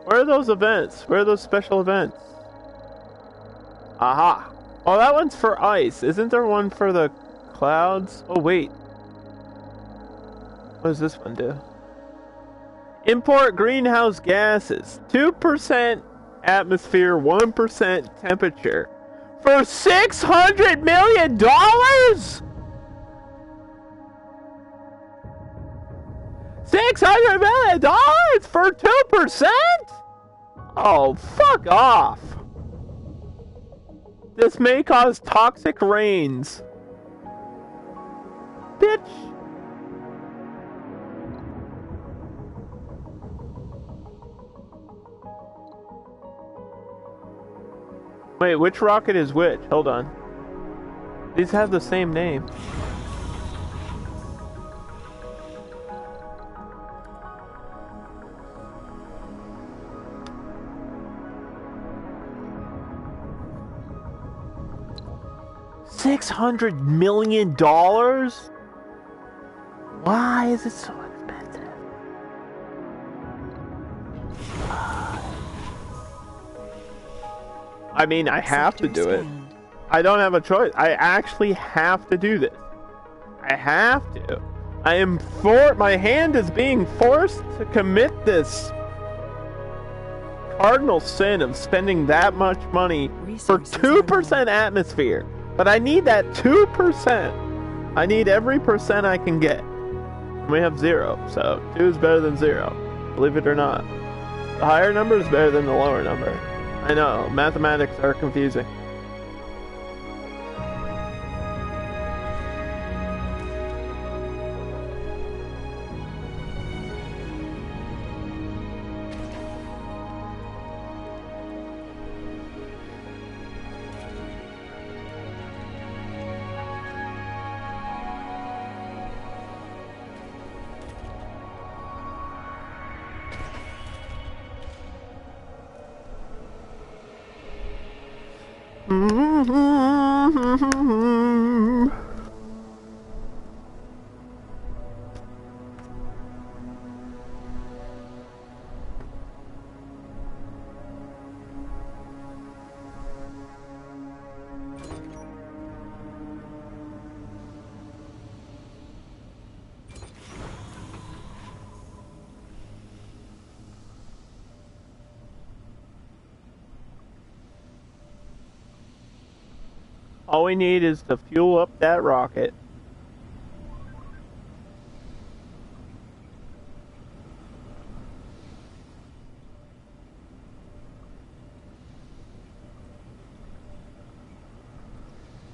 Where are those events? Where are those special events? Aha! Oh, that one's for ice. Isn't there one for the clouds? Oh, wait. What does this one do? Import greenhouse gases. 2% atmosphere, 1% temperature. For $600 million? $600 million for 2%? Oh, fuck off. This may cause toxic rains. Bitch. Wait, which rocket is which? Hold on. These have the same name. $600 million? Why is it so expensive? I mean, I have to do it. I don't have a choice. I actually have to do this. I have to. My hand is being forced to commit this cardinal sin of spending that much money for 2% atmosphere. But I need that 2%. I need every percent I can get. We have 0, so 2 is better than 0. Believe it or not. The higher number is better than the lower number. I know, mathematics are confusing. All we need is to fuel up that rocket.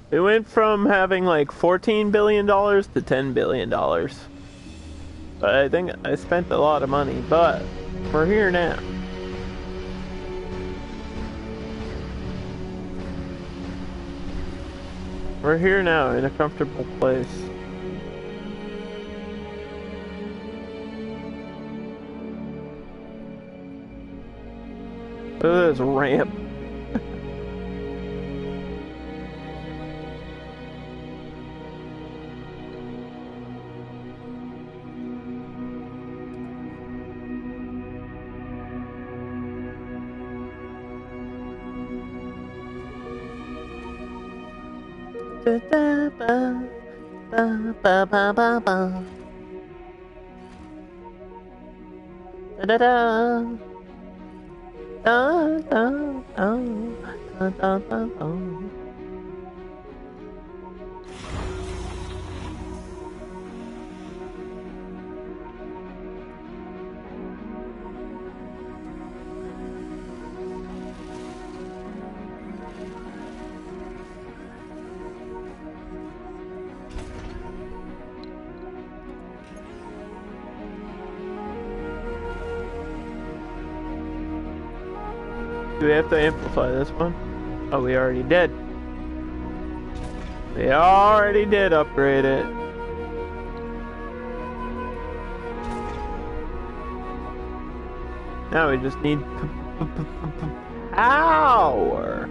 We went from having like $14 billion to $10 billion. But I think I spent a lot of money, but we're here now. We're here now in a comfortable place. Look at this ramp. Do we have to amplify this one? Oh, we already did. We already did upgrade it. Now we just need power.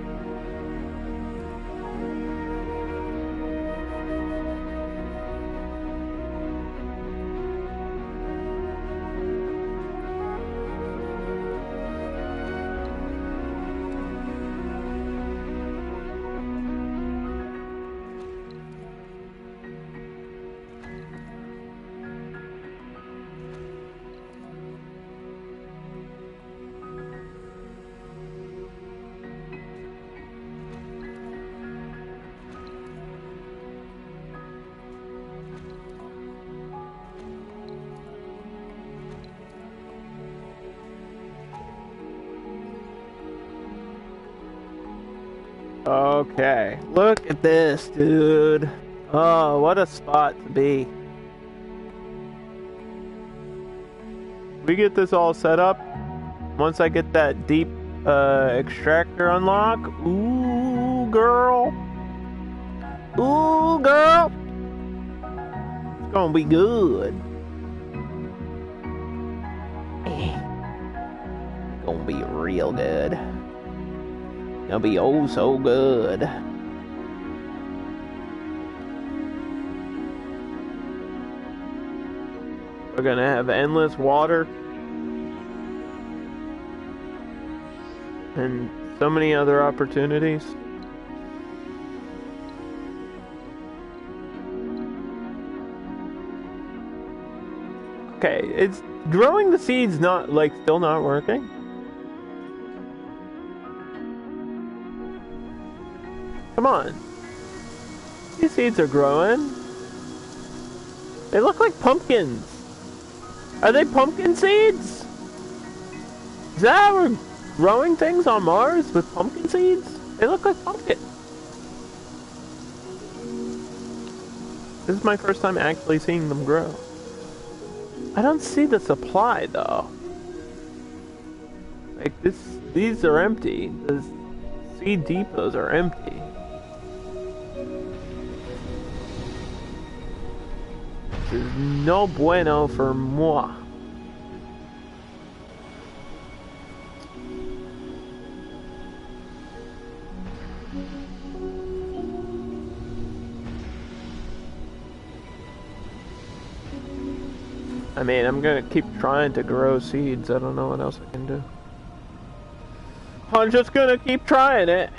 Okay, look at this, dude. Oh, what a spot to be. We get this all set up. Once I get that deep extractor unlock. Ooh, girl. Ooh, girl. It's gonna be good. Gonna be real good. It'll be oh so good. We're gonna have endless water. And so many other opportunities. Okay, it's growing the seeds not like still not working. Come on. These seeds are growing. They look like pumpkins. Are they pumpkin seeds? Is that how we're growing things on Mars with pumpkin seeds? They look like pumpkin. This is my first time actually seeing them grow. I don't see the supply though. Like these are empty. The seed depots are empty. This is no bueno for moi. I mean, I'm gonna keep trying to grow seeds. I don't know what else I can do. I'm just gonna keep trying it.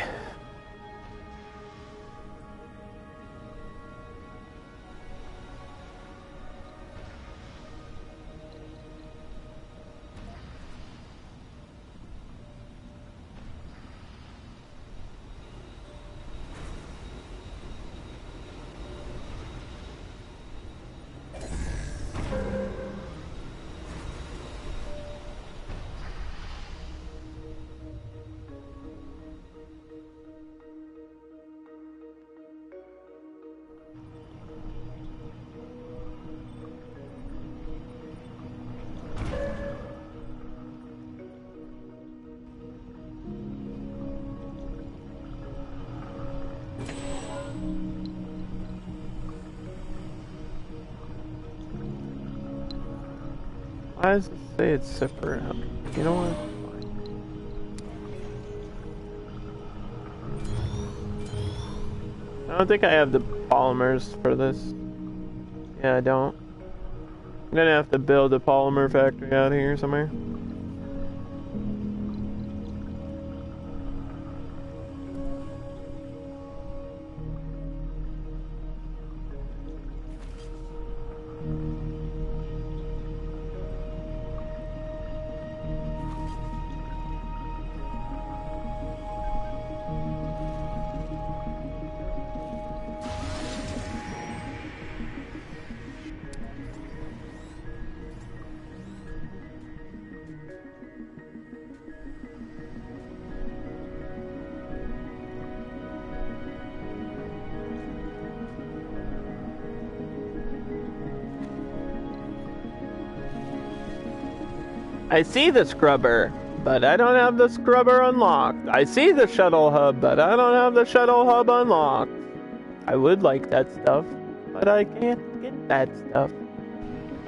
Why does it say it's separate? You know what? I don't think I have the polymers for this. Yeah, I don't. I'm gonna have to build a polymer factory out here somewhere. I see the scrubber, but I don't have the scrubber unlocked. I see the shuttle hub, but I don't have the shuttle hub unlocked. I would like that stuff, but I can't get that stuff.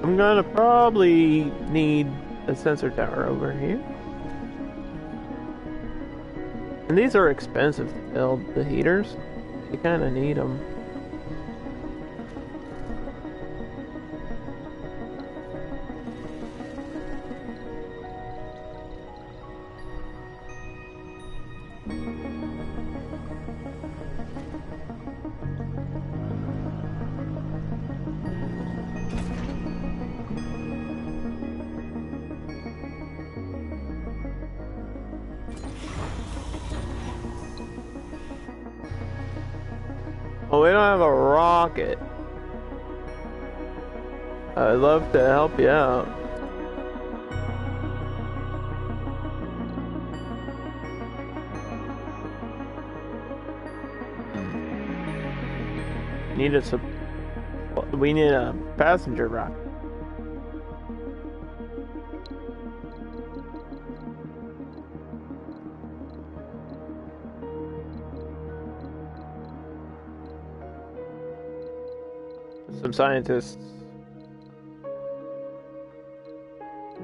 I'm gonna probably need a sensor tower over here. And these are expensive to build, the heaters. You kinda need them. Oh, we don't have a rocket. I'd love to help you out. We need a passenger rocket. Some scientists. I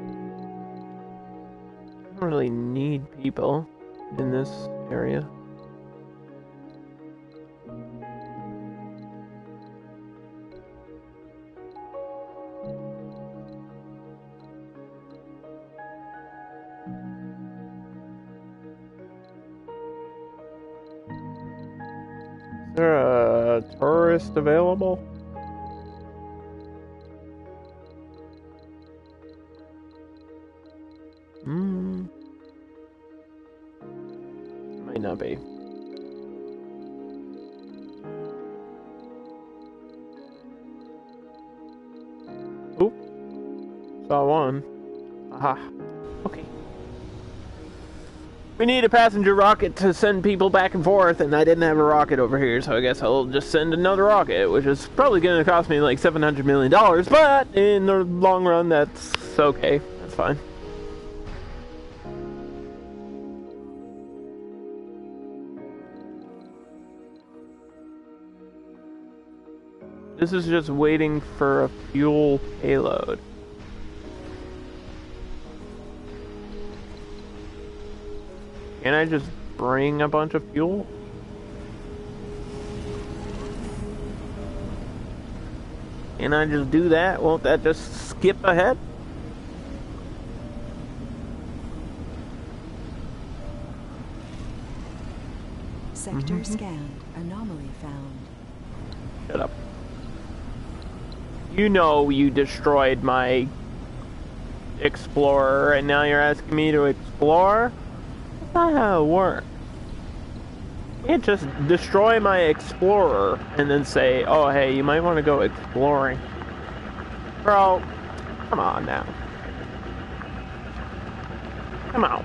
don't really need people in this area. Is there a tourist available? Might not be. Oop. Saw one. Aha. Okay. We need a passenger rocket to send people back and forth, and I didn't have a rocket over here, so I guess I'll just send another rocket, which is probably going to cost me like $700 million, but in the long run, that's okay. That's fine. This is just waiting for a fuel payload. Can I just bring a bunch of fuel? Can I just do that? Won't that just skip ahead? Sector scanned. Anomaly found. Shut up. You know you destroyed my explorer, and now you're asking me to explore? That's not how it works. You can't just destroy my explorer and then say, oh hey, you might want to go exploring. Bro, come on now. Come on.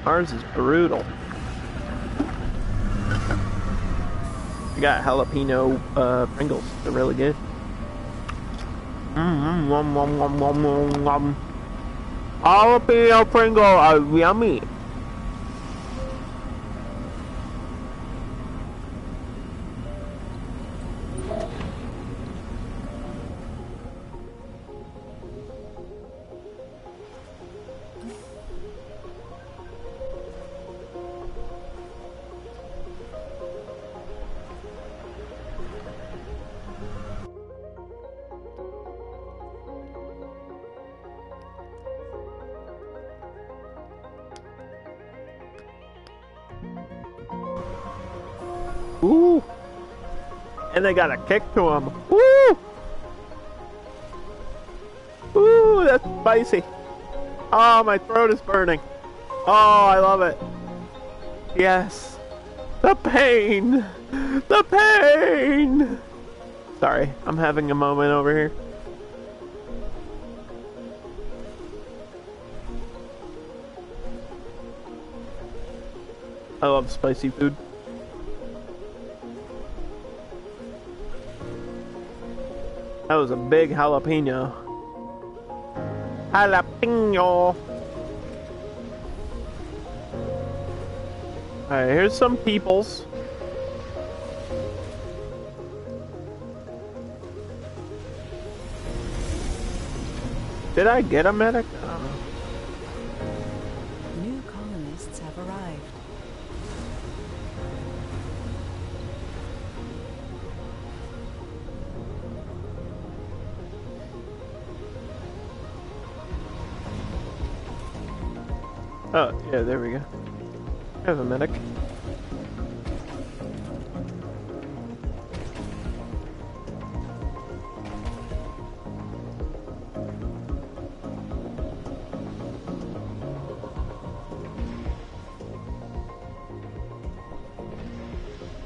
Ours is brutal. I got jalapeno Pringles. They're really good. Jalapeno Pringle are yummy. Ooh! And they got a kick to them. Woo! Ooh, that's spicy. Oh, my throat is burning. Oh, I love it. Yes. The pain! The pain! Sorry, I'm having a moment over here. I love spicy food. That was a big jalapeno. Jalapeno. Alright, here's some peoples. Did I get a medic? I don't know. New colonists have arrived. Oh, yeah, there we go. I have a medic.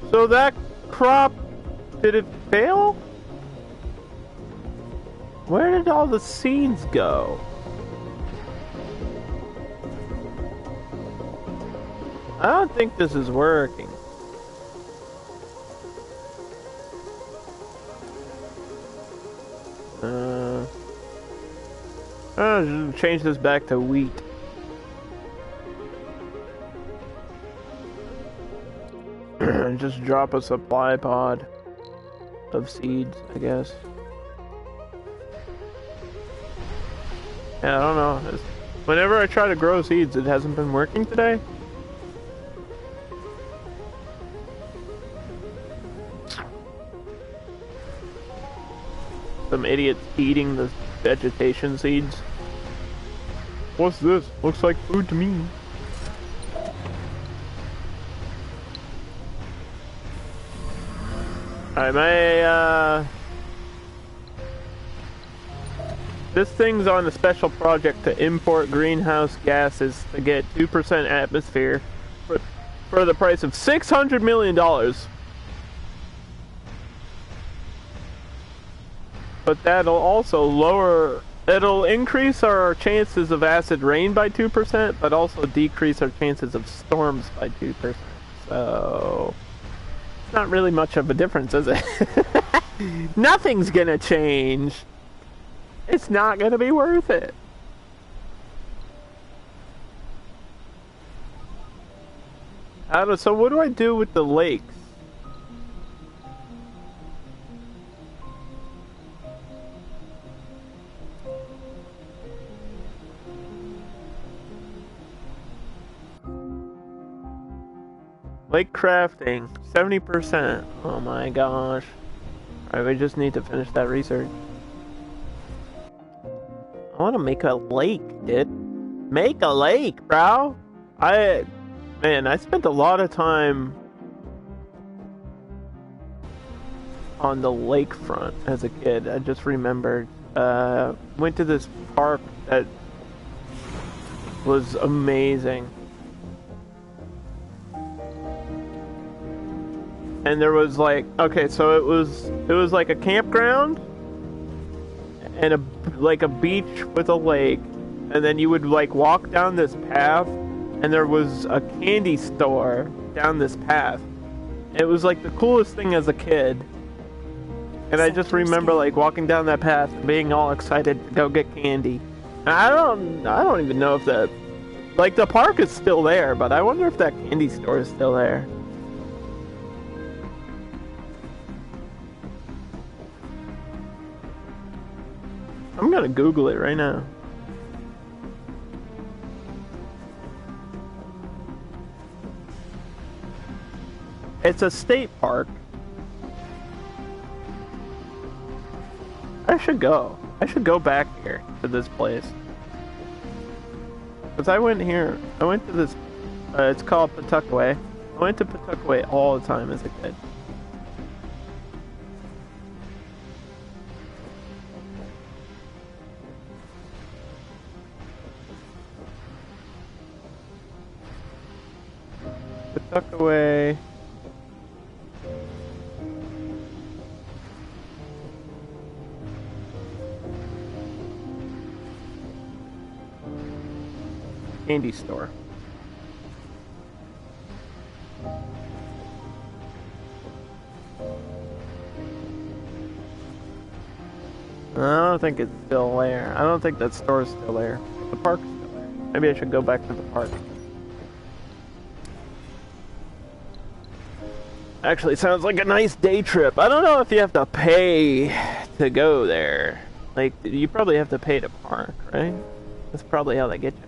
So that crop, did it fail? Where did all the seeds go? I don't think this is working. I'll just change this back to wheat. Just drop a supply pod of seeds, I guess. Yeah, I don't know. Whenever I try to grow seeds, it hasn't been working today. Some idiots eating the vegetation seeds. What's this? Looks like food to me. Alright, this thing's on a special project to import greenhouse gases to get 2% atmosphere for the price of $600 million. But that'll also it'll increase our chances of acid rain by 2%, but also decrease our chances of storms by 2%. So it's not really much of a difference, is it? Nothing's gonna change. It's not gonna be worth it. So what do I do with the lakes? Lake crafting, 70%. Oh my gosh. Alright, we just need to finish that research. I want to make a lake, dude. Make a lake, bro. Man, I spent a lot of time on the lakefront as a kid. I just remembered. Went to this park that was amazing. And there was like, okay, so it was like a campground and a beach with a lake, and then you would like walk down this path, and there was a candy store down this path. It was like the coolest thing as a kid. And I just remember like walking down that path and being all excited to go get candy. And I don't even know if the park is still there, but I wonder if that candy store is still there. I'm gonna Google it right now. It's a state park. I should go. I should go back here to this place. Because I went here. I went to this. It's called Pawtuckaway. I went to Pawtuckaway all the time as a kid. Pawtuckaway. Candy store. I don't think it's still there. I don't think that store's still there. The park's still there. Maybe I should go back to the park. Actually, it sounds like a nice day trip. I don't know if you have to pay to go there. Like, you probably have to pay to park, right? That's probably how they get you.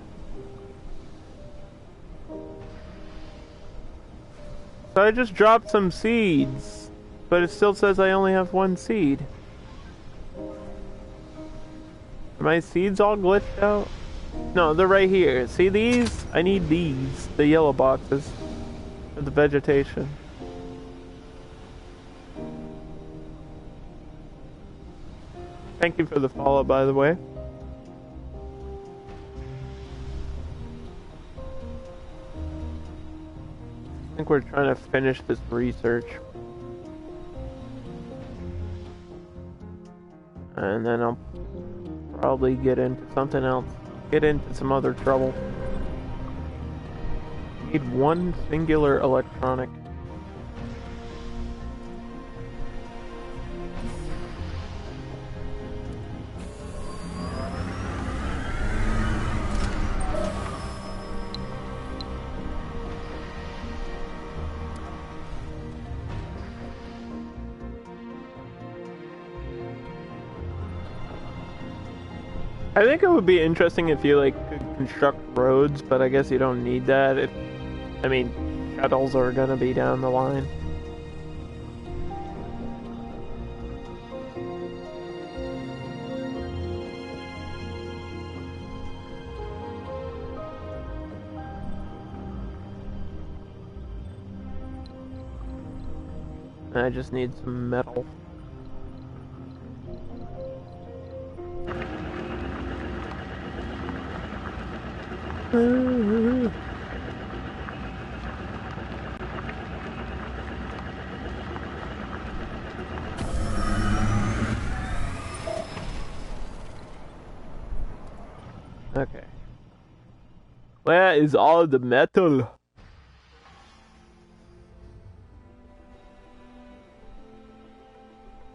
So I just dropped some seeds, but it still says I only have one seed. Are my seeds all glitched out? No, they're right here. See these? I need these, the yellow boxes, for the vegetation. Thank you for the follow, by the way. I think we're trying to finish this research. And then I'll probably get into something else. Get into some other trouble. Need one singular electronic. I think it would be interesting if you like could construct roads, but I guess you don't need that. I mean, shuttles are gonna be down the line. I just need some metal. Okay. Where is all the metal?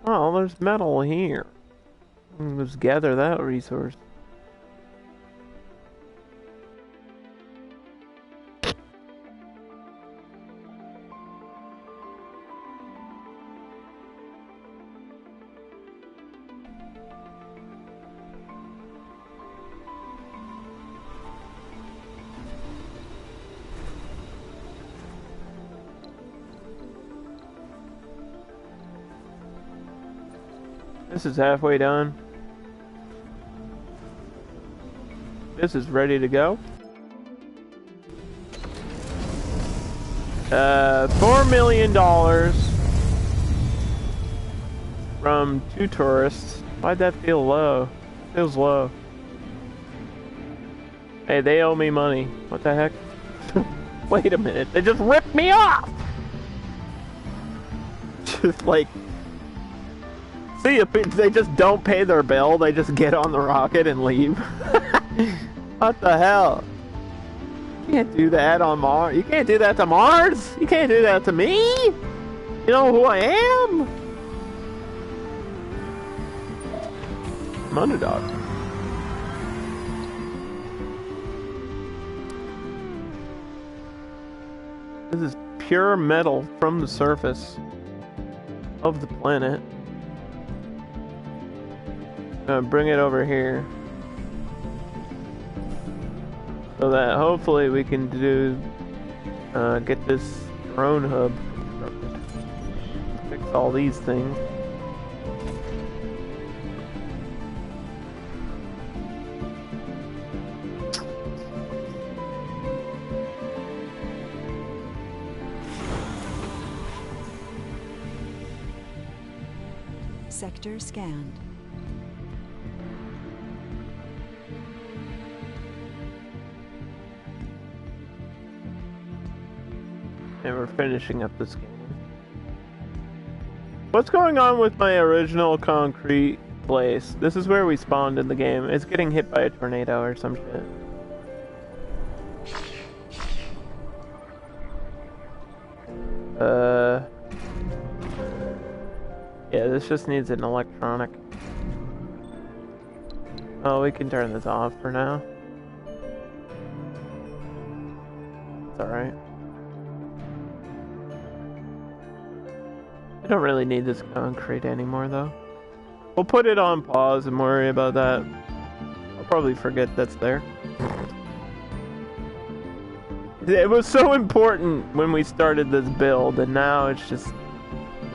Oh, there's metal here. Let's gather that resource. This is halfway done. This is ready to go. $4 million from 2 tourists. Why'd that feel low? Feels low. Hey, they owe me money. What the heck? Wait a minute, they just ripped me off! Just like... See, if they just don't pay their bill, they just get on the rocket and leave. What the hell? You can't do that on Mars. You can't do that to Mars. You can't do that to me. You know who I am? I'm underdog. This is pure metal from the surface of the planet. Bring it over here so that hopefully we can do get this drone hub constructed. Fix all these things. Sector scanned. And we're finishing up this game. What's going on with my original concrete place? This is where we spawned in the game. It's getting hit by a tornado or some shit. Yeah, this just needs an electronic. Oh, we can turn this off for now. It's alright. I don't really need this concrete anymore, though. We'll put it on pause and worry about that. I'll probably forget that's there. It was so important when we started this build, and now it's just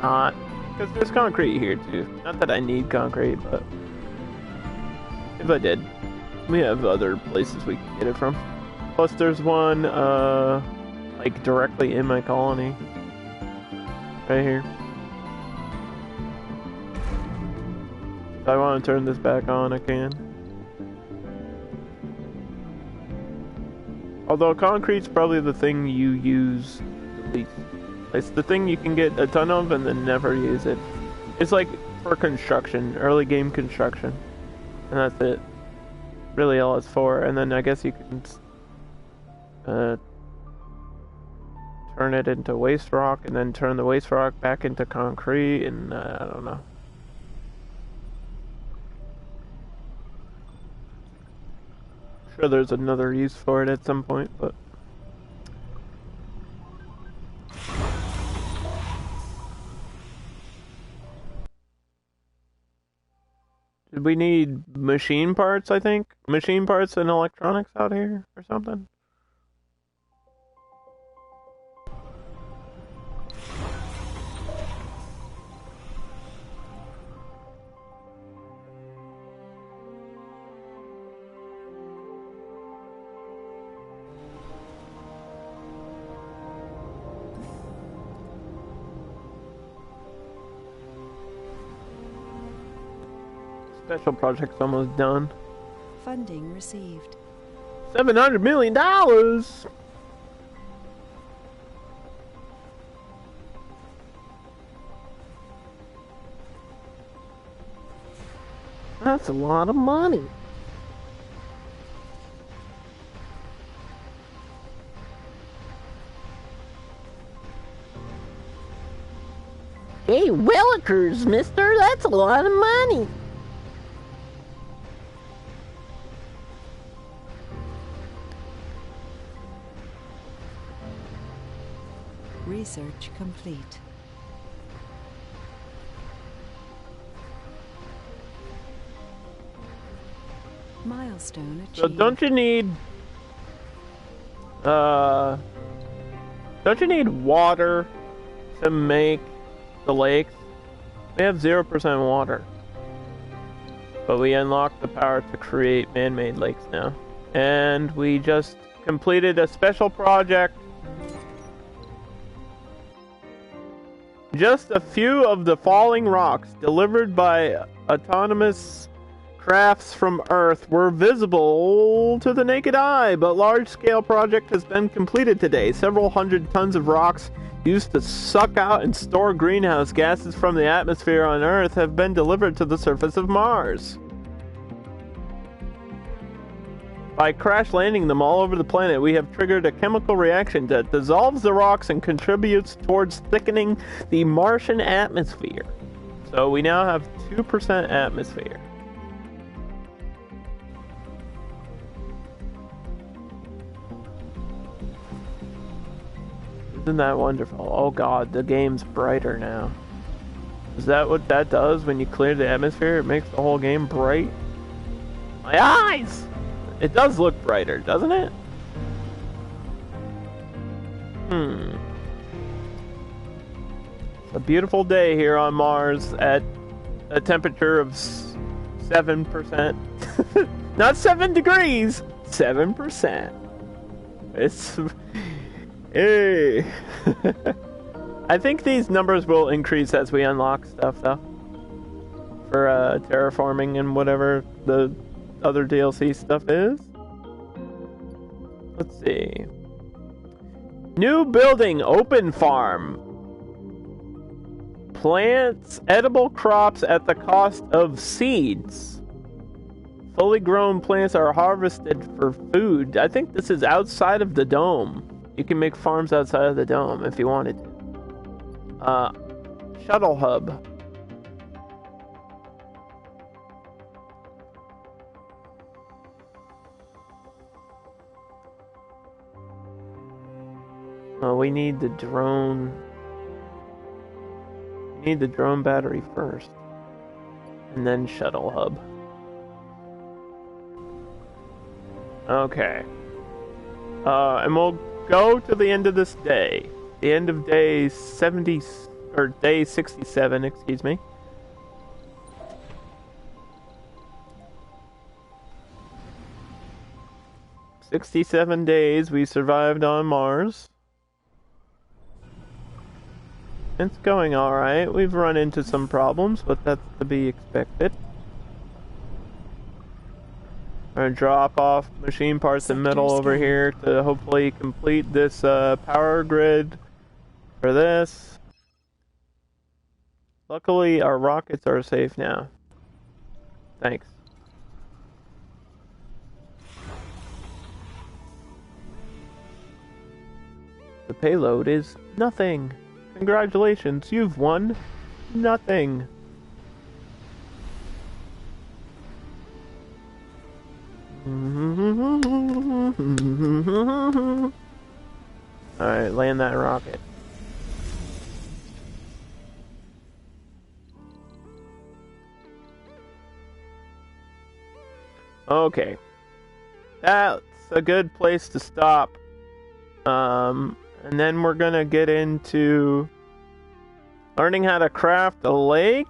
not. Because there's concrete here, too. Not that I need concrete, but if I did, we have other places we can get it from. Plus, there's one, like, directly in my colony. Right here. If I want to turn this back on, I can. Although concrete's probably the thing you use the least. It's the thing you can get a ton of and then never use it. It's like for construction, early game construction. And that's it. Really all it's for. And then I guess you can turn it into waste rock and then turn the waste rock back into concrete and I don't know. Sure there's another use for it at some point, but did we need machine parts, I think? Machine parts and electronics out here or something? Special project's almost done. Funding received. $700 million! That's a lot of money. Hey, Willikers, mister, that's a lot of money. Research complete. Milestone achieved. So don't you need water to make the lakes? We have 0% water. But we unlocked the power to create man-made lakes now. And we just completed a special project. Just a few of the falling rocks delivered by autonomous crafts from Earth were visible to the naked eye, but large-scale project has been completed today. Several hundred tons of rocks used to suck out and store greenhouse gases from the atmosphere on Earth have been delivered to the surface of Mars. By crash landing them all over the planet, we have triggered a chemical reaction that dissolves the rocks and contributes towards thickening the Martian atmosphere. So we now have 2% atmosphere. Isn't that wonderful? Oh god, the game's brighter now. Is that what that does when you clear the atmosphere? It makes the whole game bright? My eyes! It does look brighter, doesn't it? It's a beautiful day here on Mars at a temperature of 7%. Not 7 degrees! 7%. It's... Hey! I think these numbers will increase as we unlock stuff, though. For terraforming and whatever the other DLC stuff is. Let's see. New building, open farm. Plants edible crops at the cost of seeds. Fully grown plants are harvested for food. I think this is outside of the dome. You can make farms outside of the dome if you wanted to. Shuttle hub. Well, we need the drone. We need the drone battery first. And then shuttle hub. Okay. And we'll go to the end of this day. The end of day 70, or day 67, excuse me. "67 days we survived on Mars. It's going alright. We've run into some problems, but that's to be expected. I'm gonna drop off machine parts and metal over here to hopefully complete this power grid for this. Luckily, our rockets are safe now. Thanks. The payload is nothing. Congratulations, you've won nothing. Alright, land that rocket. Okay. That's a good place to stop. And then we're gonna get into learning how to craft a lake.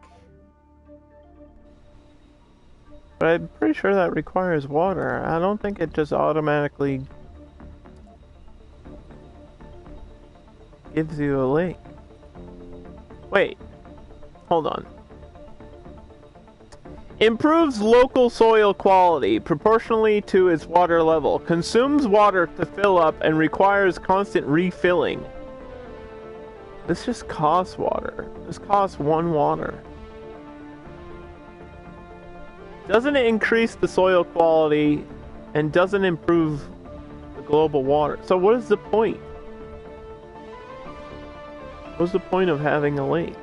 But I'm pretty sure that requires water. I don't think it just automatically gives you a lake. Wait. Hold on. Improves local soil quality proportionally to its water level. Consumes water to fill up and requires constant refilling. This just costs water. This costs 1 water. Doesn't it increase the soil quality and doesn't improve the global water? So what is the point? What's the point of having a lake?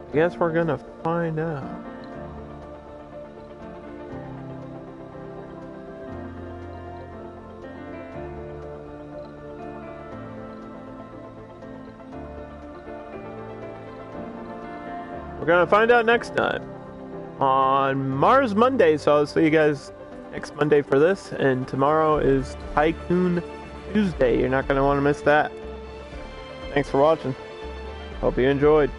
I guess we're gonna find out. We're gonna find out next time on Mars Monday, so I'll see you guys next Monday for this, and tomorrow is Tycoon Tuesday. You're not gonna want to miss that. Thanks for watching. Hope you enjoyed.